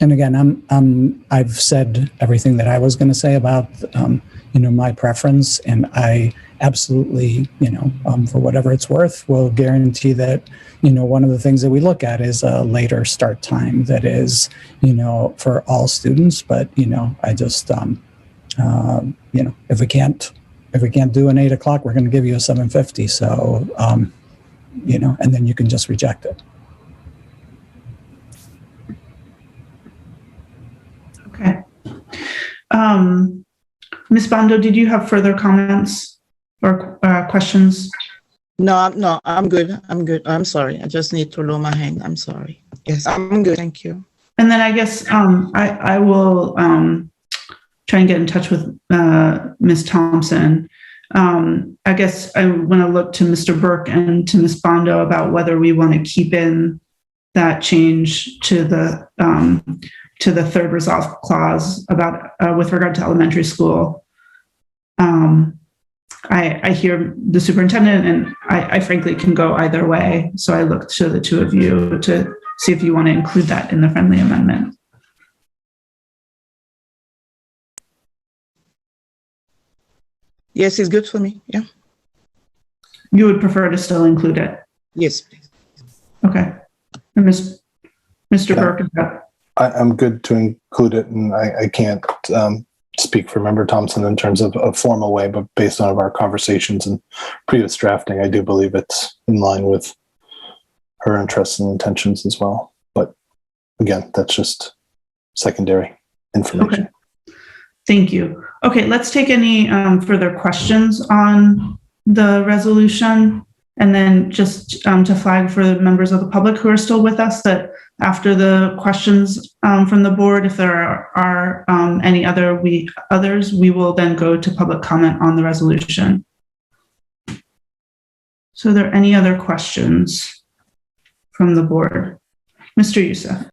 And again, I've said everything that I was going to say about, my preference, and I absolutely, for whatever it's worth, will guarantee that, one of the things that we look at is a later start time that is, for all students. But, I just, if we can't do an 8 o'clock, we're going to give you a 7:50. So, and then you can just reject it. Okay. Ms. Bondo, did you have further comments or questions? No, I'm good. I'm good. I'm sorry. I just need to lower my hand. I'm sorry. Yes, I'm good. Thank you. And then I guess I will try and get in touch with Ms. Thompson. I guess I want to look to Mr. Burke and to Ms. Bondo about whether we want to keep in that change to the third resolve clause about with regard to elementary school. I hear the superintendent, and I frankly can go either way. So I look to the two of you to see if you want to include that in the friendly amendment. Yes, it's good for me. Yeah. You would prefer to still include it? Yes, please. Okay. And Mr. Burke, I'm good to include it, and I can't speak for Member Thompson in terms of a formal way, but based on our conversations and previous drafting, I do believe it's in line with her interests and intentions as well. But again, that's just secondary information. Okay. Thank you. Okay, let's take any further questions on the resolution. And then just to flag for the members of the public who are still with us that after the questions from the board, if there are any others, we will then go to public comment on the resolution. So are there any other questions from the board? Mr. Youssef.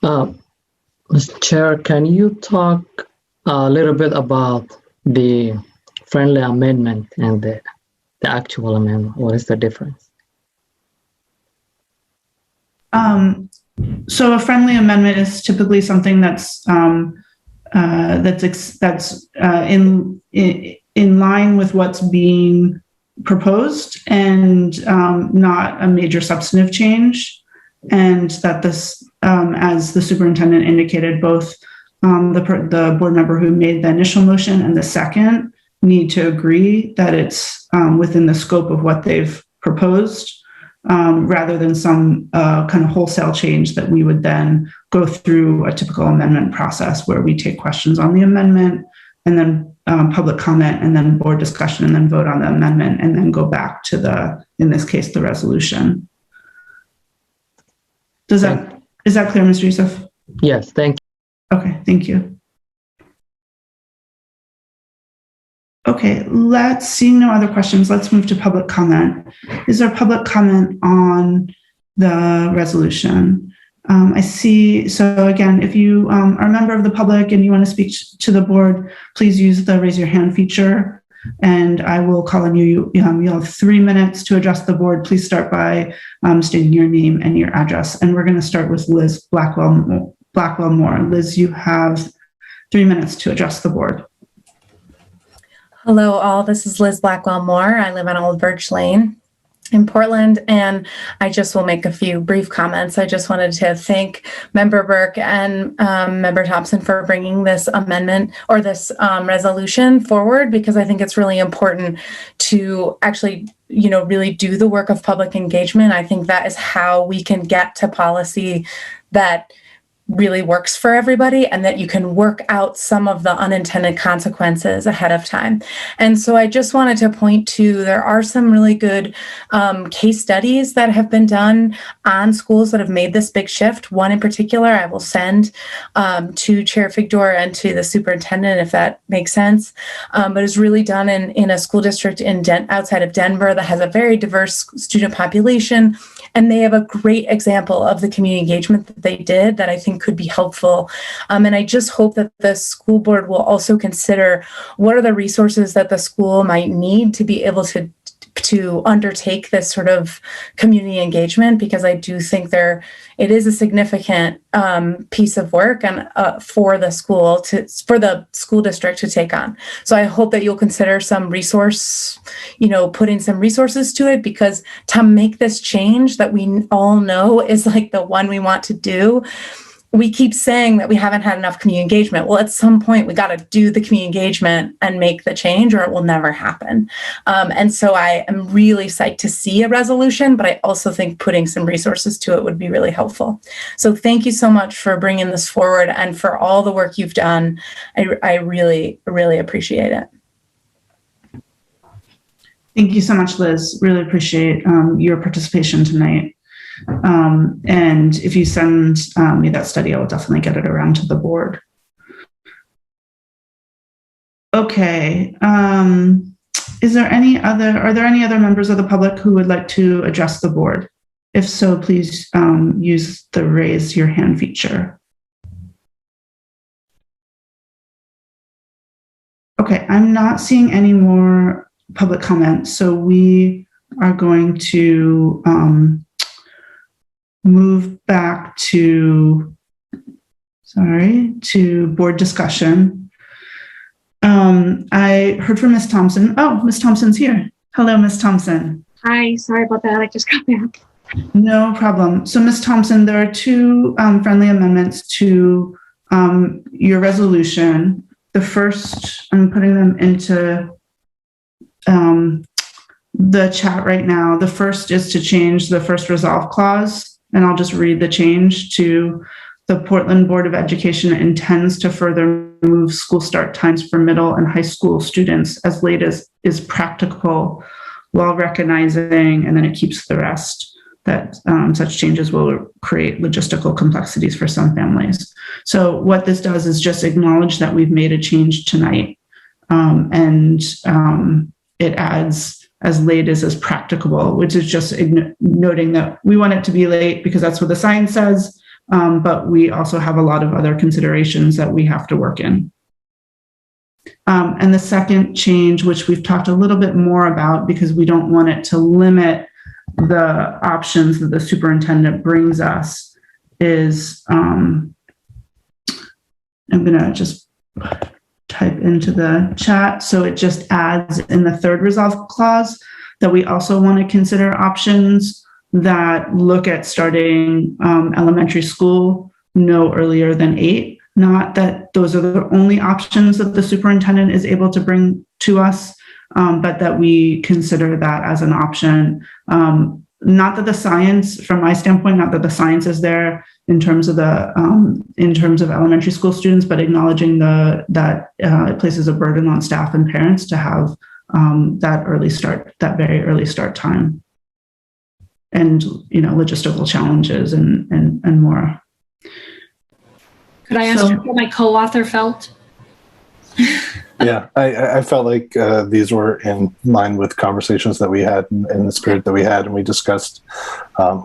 Mr. Chair, can you talk a little bit about the friendly amendment and the actual amendment? What is the difference? So a friendly amendment is typically something that's in line with what's being proposed and not a major substantive change, and that this, as the superintendent indicated, both the board member who made the initial motion and the second need to agree that it's within the scope of what they've proposed, rather than some kind of wholesale change that we would then go through a typical amendment process where we take questions on the amendment and then public comment and then board discussion and then vote on the amendment and then go back to in this case, the resolution. Is that clear, Mr. Youssef? Yes, thank you. Okay, thank you. Okay, seeing no other questions, let's move to public comment. Is there public comment on the resolution? I see, so again, if you are a member of the public and you want to speak to the board, please use the raise your hand feature and I will call on you. You'll have 3 minutes to address the board. Please start by stating your name and your address. And we're going to start with Liz Blackwell-Moore. Liz, you have 3 minutes to address the board. Hello all, this is Liz Blackwell-Moore. I live on Old Birch Lane in Portland, and I just will make a few brief comments. I just wanted to thank Member Burke and Member Thompson for bringing this amendment or this resolution forward, because I think it's really important to actually really do the work of public engagement. I think that is how we can get to policy that really works for everybody and that you can work out some of the unintended consequences ahead of time. And so I just wanted to point to, there are some really good case studies that have been done on schools that have made this big shift. One in particular, I will send to Chair Figdor and to the superintendent, if that makes sense, but is really done in a school district outside of Denver that has a very diverse student population. And they have a great example of the community engagement that they did that I think could be helpful. And I just hope that the school board will also consider what are the resources that the school might need to be able to undertake this sort of community engagement, because I do think it is a significant piece of work and for the school district to take on. So I hope that you'll consider some putting some resources to it, because to make this change that we all know is like the one we want to do, we keep saying that we haven't had enough community engagement. Well, at some point we got to do the community engagement and make the change, or it will never happen. And so I am really psyched to see a resolution, but I also think putting some resources to it would be really helpful. So thank you so much for bringing this forward and for all the work you've done. I really, really appreciate it. Thank you so much, Liz. Really appreciate your participation tonight. And if you send me that study, I will definitely get it around to the board. Okay. Are there any other members of the public who would like to address the board? If so, please use the raise your hand feature. Okay, I'm not seeing any more public comments, so we are going to move back to board discussion. I heard from Ms. Thompson. Oh, Ms. Thompson's here. Hello, Ms. Thompson. Hi, sorry about that. I just got back. No problem. So, Ms. Thompson, there are two friendly amendments to your resolution. The first, I'm putting them into the chat right now. The first is to change the first resolve clause, and I'll just read the change to: the Portland Board of Education intends to further move school start times for middle and high school students as late as is practicable, while recognizing, and then it keeps the rest, that such changes will create logistical complexities for some families. So what this does is just acknowledge that we've made a change tonight, and it adds as late as practicable, which is just noting that we want it to be late because that's what the science says, but we also have a lot of other considerations that we have to work in. And the second change, which we've talked a little bit more about because we don't want it to limit the options that the superintendent brings us, is I'm going to just type into the chat. So it just adds in the third resolve clause that we also want to consider options that look at starting elementary school no earlier than 8. Not that those are the only options that the superintendent is able to bring to us, but that we consider that as an option. Not that the science, from my standpoint, not that the science is there in terms of elementary school students, but acknowledging that it places a burden on staff and parents to have that very early start time, and logistical challenges and more. Could I ask what my co-author felt? Yeah, I felt like these were in line with conversations that we had in the spirit that we had, and we discussed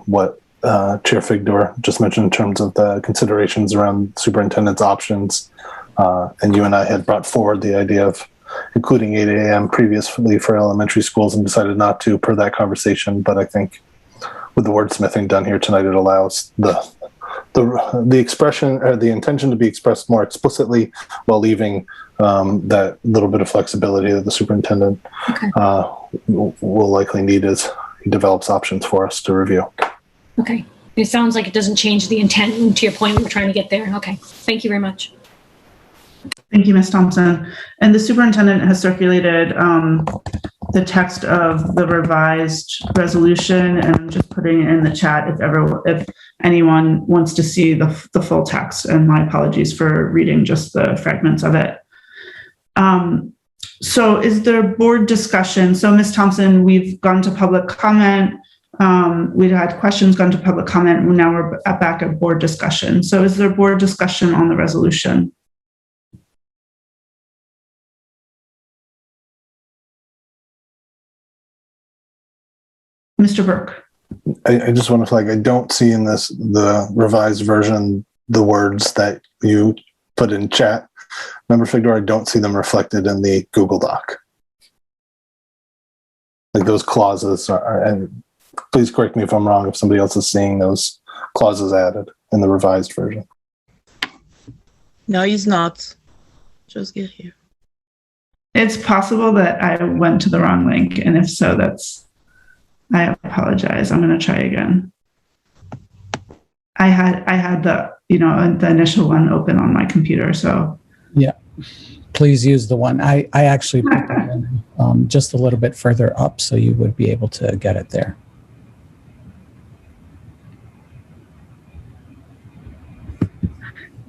what Chair Figdor just mentioned in terms of the considerations around superintendent's options. And you and I had brought forward the idea of including 8 a.m. previously for elementary schools and decided not to per that conversation. But I think with the wordsmithing done here tonight, it allows the expression or the intention to be expressed more explicitly while leaving that little bit of flexibility that the superintendent will likely need as he develops options for us to review. Okay. It sounds like it doesn't change the intent, and to your point, we're trying to get there. Okay. Thank you very much. Thank you, Ms. Thompson. And the superintendent has circulated the text of the revised resolution, and I'm just putting it in the chat if anyone wants to see the full text, and my apologies for reading just the fragments of it. So is there board discussion? So Ms. Thompson, we've gone to public comment. We'd had questions, gone to public comment. Now we're back at board discussion. So is there board discussion on the resolution? Mr. Burke. I just want to flag, I don't see in the revised version the words that you put in chat. Member Figdor, I don't see them reflected in the Google Doc. Like those clauses are, and please correct me if I'm wrong if somebody else is seeing those clauses added in the revised version. No, he's not. Just get here. It's possible that I went to the wrong link, and if so, I apologize. I'm going to try again. I had the initial one open on my computer, so. Yeah, please use the one. I actually put that in just a little bit further up, so you would be able to get it there.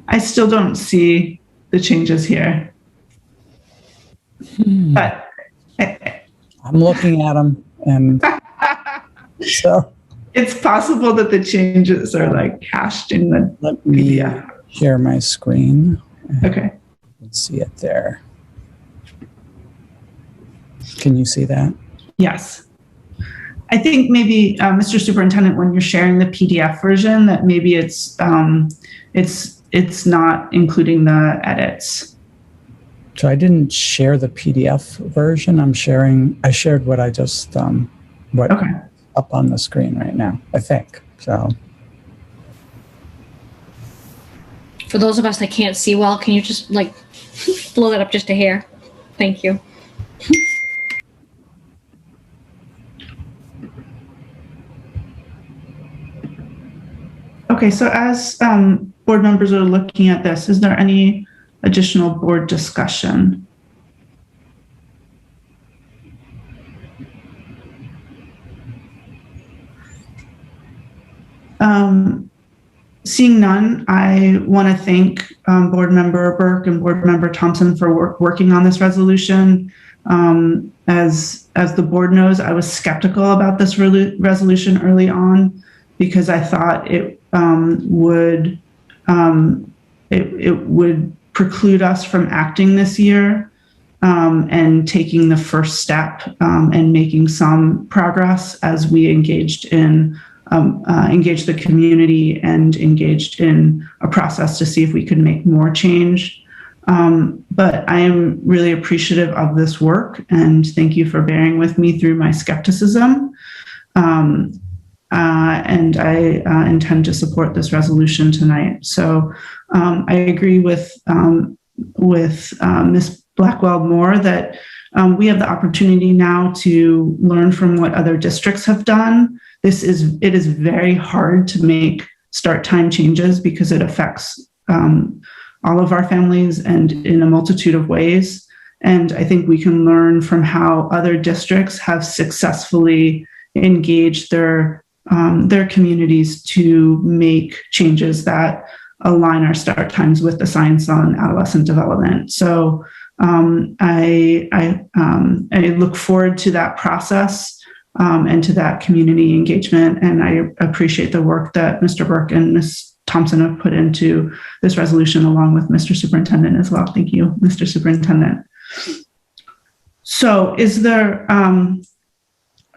I still don't see the changes here. But I'm looking at them, and so it's possible that the changes are like cached in the let me PDF. share my screen. Okay. Let's see it there. Can you see that? Yes. I think maybe, Mr. Superintendent, when you're sharing the PDF version, that maybe it's not including the edits. So I didn't share the PDF version. I shared what I just up on the screen right now, I think. So For those of us that can't see well, can you just like blow that up just a hair? Thank you. Okay, so as board members are looking at this, is there any additional board discussion? Seeing none, I want to thank Board Member Burke and Board Member Thompson for working on this resolution. As the board knows, I was skeptical about this resolution early on because I thought it would preclude us from acting this year and taking the first step and making some progress as we engaged the community and engaged in a process to see if we could make more change. But I am really appreciative of this work, and thank you for bearing with me through my skepticism. And I intend to support this resolution tonight. So I agree with Ms. Blackwell-Moore that we have the opportunity now to learn from what other districts have done. It is very hard to make start time changes because it affects all of our families and in a multitude of ways. And I think we can learn from how other districts have successfully engaged their communities to make changes that align our start times with the science on adolescent development. So I look forward to that process and to that community engagement. And I appreciate the work that Mr. Burke and Ms. Thompson have put into this resolution, along with Mr. Superintendent as well. Thank you, Mr. Superintendent. So is there... I'm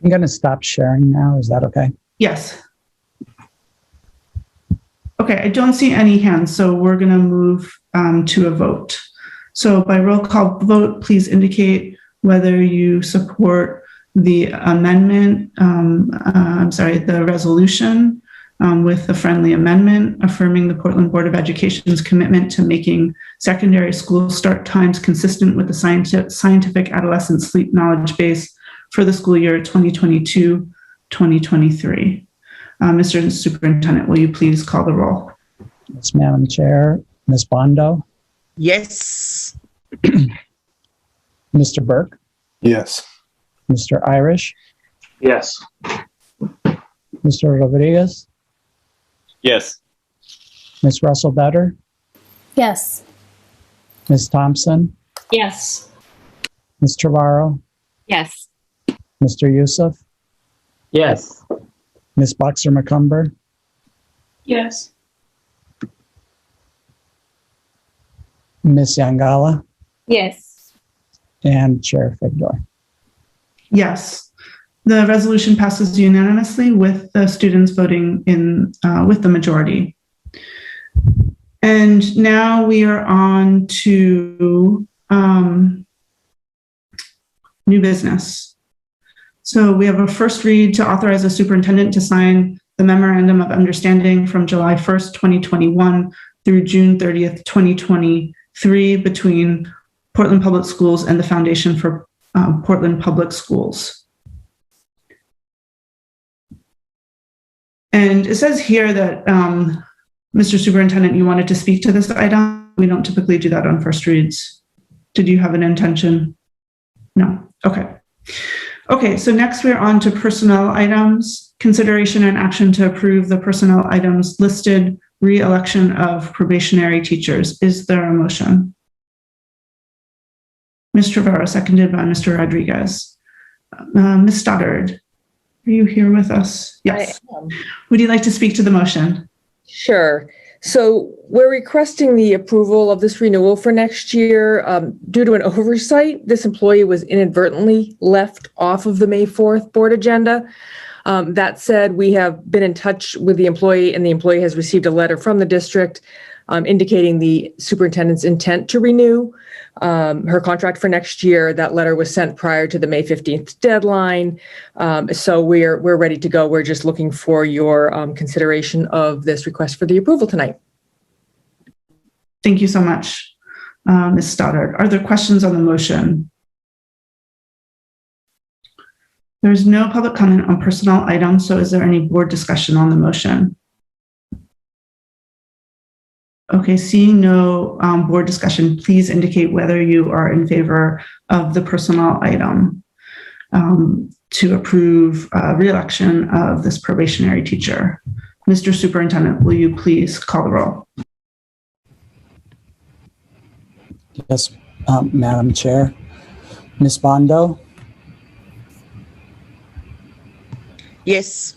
going to stop sharing now. Is that okay? Yes. Okay, I don't see any hands, so we're going to move to a vote. So by roll call vote, please indicate whether you support the amendment, the resolution with the friendly amendment affirming the Portland Board of Education's commitment to making secondary school start times consistent with the scientific adolescent sleep knowledge base for the school year 2022-2023. Mr. Superintendent, will you please call the roll? Yes, Madam Chair. Ms. Bondo? Yes. Mr. Burke? Yes. Mr. Irish? Yes. Mr. Rodriguez? Yes. Ms. Russell Better? Yes. Ms. Thompson? Yes. Ms. Trevorrow? Yes. Mr. Youssef? Yes. Ms. Boxer McCumber? Yes. Ms. Yangala? Yes. And Chair Figdor? Yes. The resolution passes unanimously with the students voting in with the majority. And now we are on to new business. So we have a first read to authorize the superintendent to sign the memorandum of understanding from July 1st, 2021 through June 30th, 2023 between Portland Public Schools and the Foundation for Portland Public Schools. And it says here that, Mr. Superintendent, you wanted to speak to this item. We don't typically do that on first reads. Did you have an intention? No. Okay. Okay, so next we're on to personnel items. Consideration and action to approve the personnel items listed, re-election of probationary teachers. Is there a motion? Ms. Trevorrow, seconded by Mr. Rodriguez. Ms. Stoddard, are you here with us? Yes. Would you like to speak to the motion? Sure. So we're requesting the approval of this renewal for next year. Due to an oversight, this employee was inadvertently left off of the May 4th board agenda. That said, we have been in touch with the employee, and the employee has received a letter from the district indicating the superintendent's intent to renew her contract for next year. That letter was sent prior to the May 15th deadline. So we're ready to go. We're just looking for your consideration of this request for the approval tonight. Thank you so much, Ms. Stoddard. Are there questions on the motion? There's no public comment on personnel items, so is there any board discussion on the motion? Okay, seeing no board discussion, please indicate whether you are in favor of the personnel item to approve re-election of this probationary teacher. Mr. Superintendent, will you please call the roll? Yes, Madam Chair. Ms. Bondo? Yes.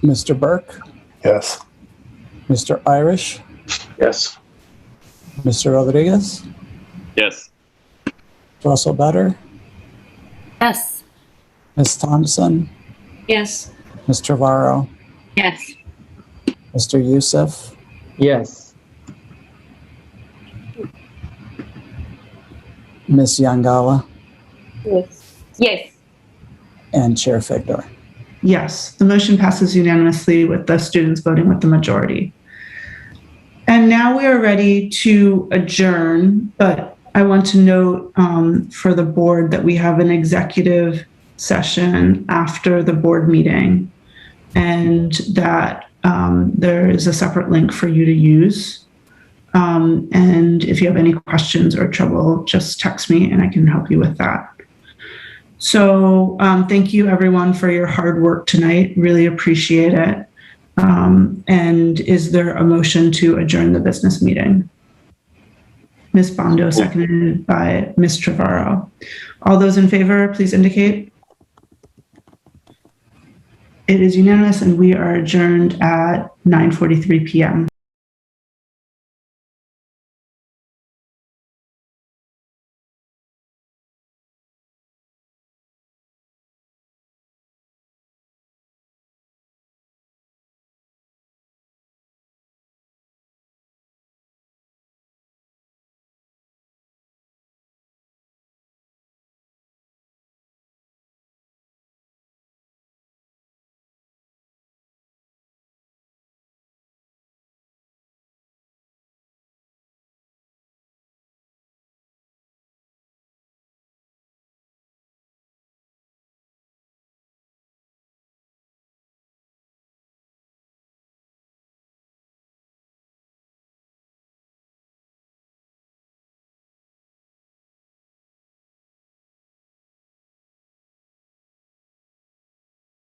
Mr. Burke? Yes. Mr. Irish? Yes. Mr. Rodriguez? Yes. Russell Better? Yes. Ms. Thompson? Yes. Ms. Trevorrow? Yes. Mr. Youssef? Yes. Ms. Yangala? Yes. Yes. And Chair Figdor? Yes, the motion passes unanimously with the students voting with the majority. And now we are ready to adjourn, but I want to note for the board that we have an executive session after the board meeting, and that there is a separate link for you to use. And if you have any questions or trouble, just text me and I can help you with that. So thank you everyone for your hard work tonight. Really appreciate it. And is there a motion to adjourn the business meeting? Ms. Bondo, seconded by Ms. Trevorrow. All those in favor, please indicate. It is unanimous and we are adjourned at 9:43 p.m.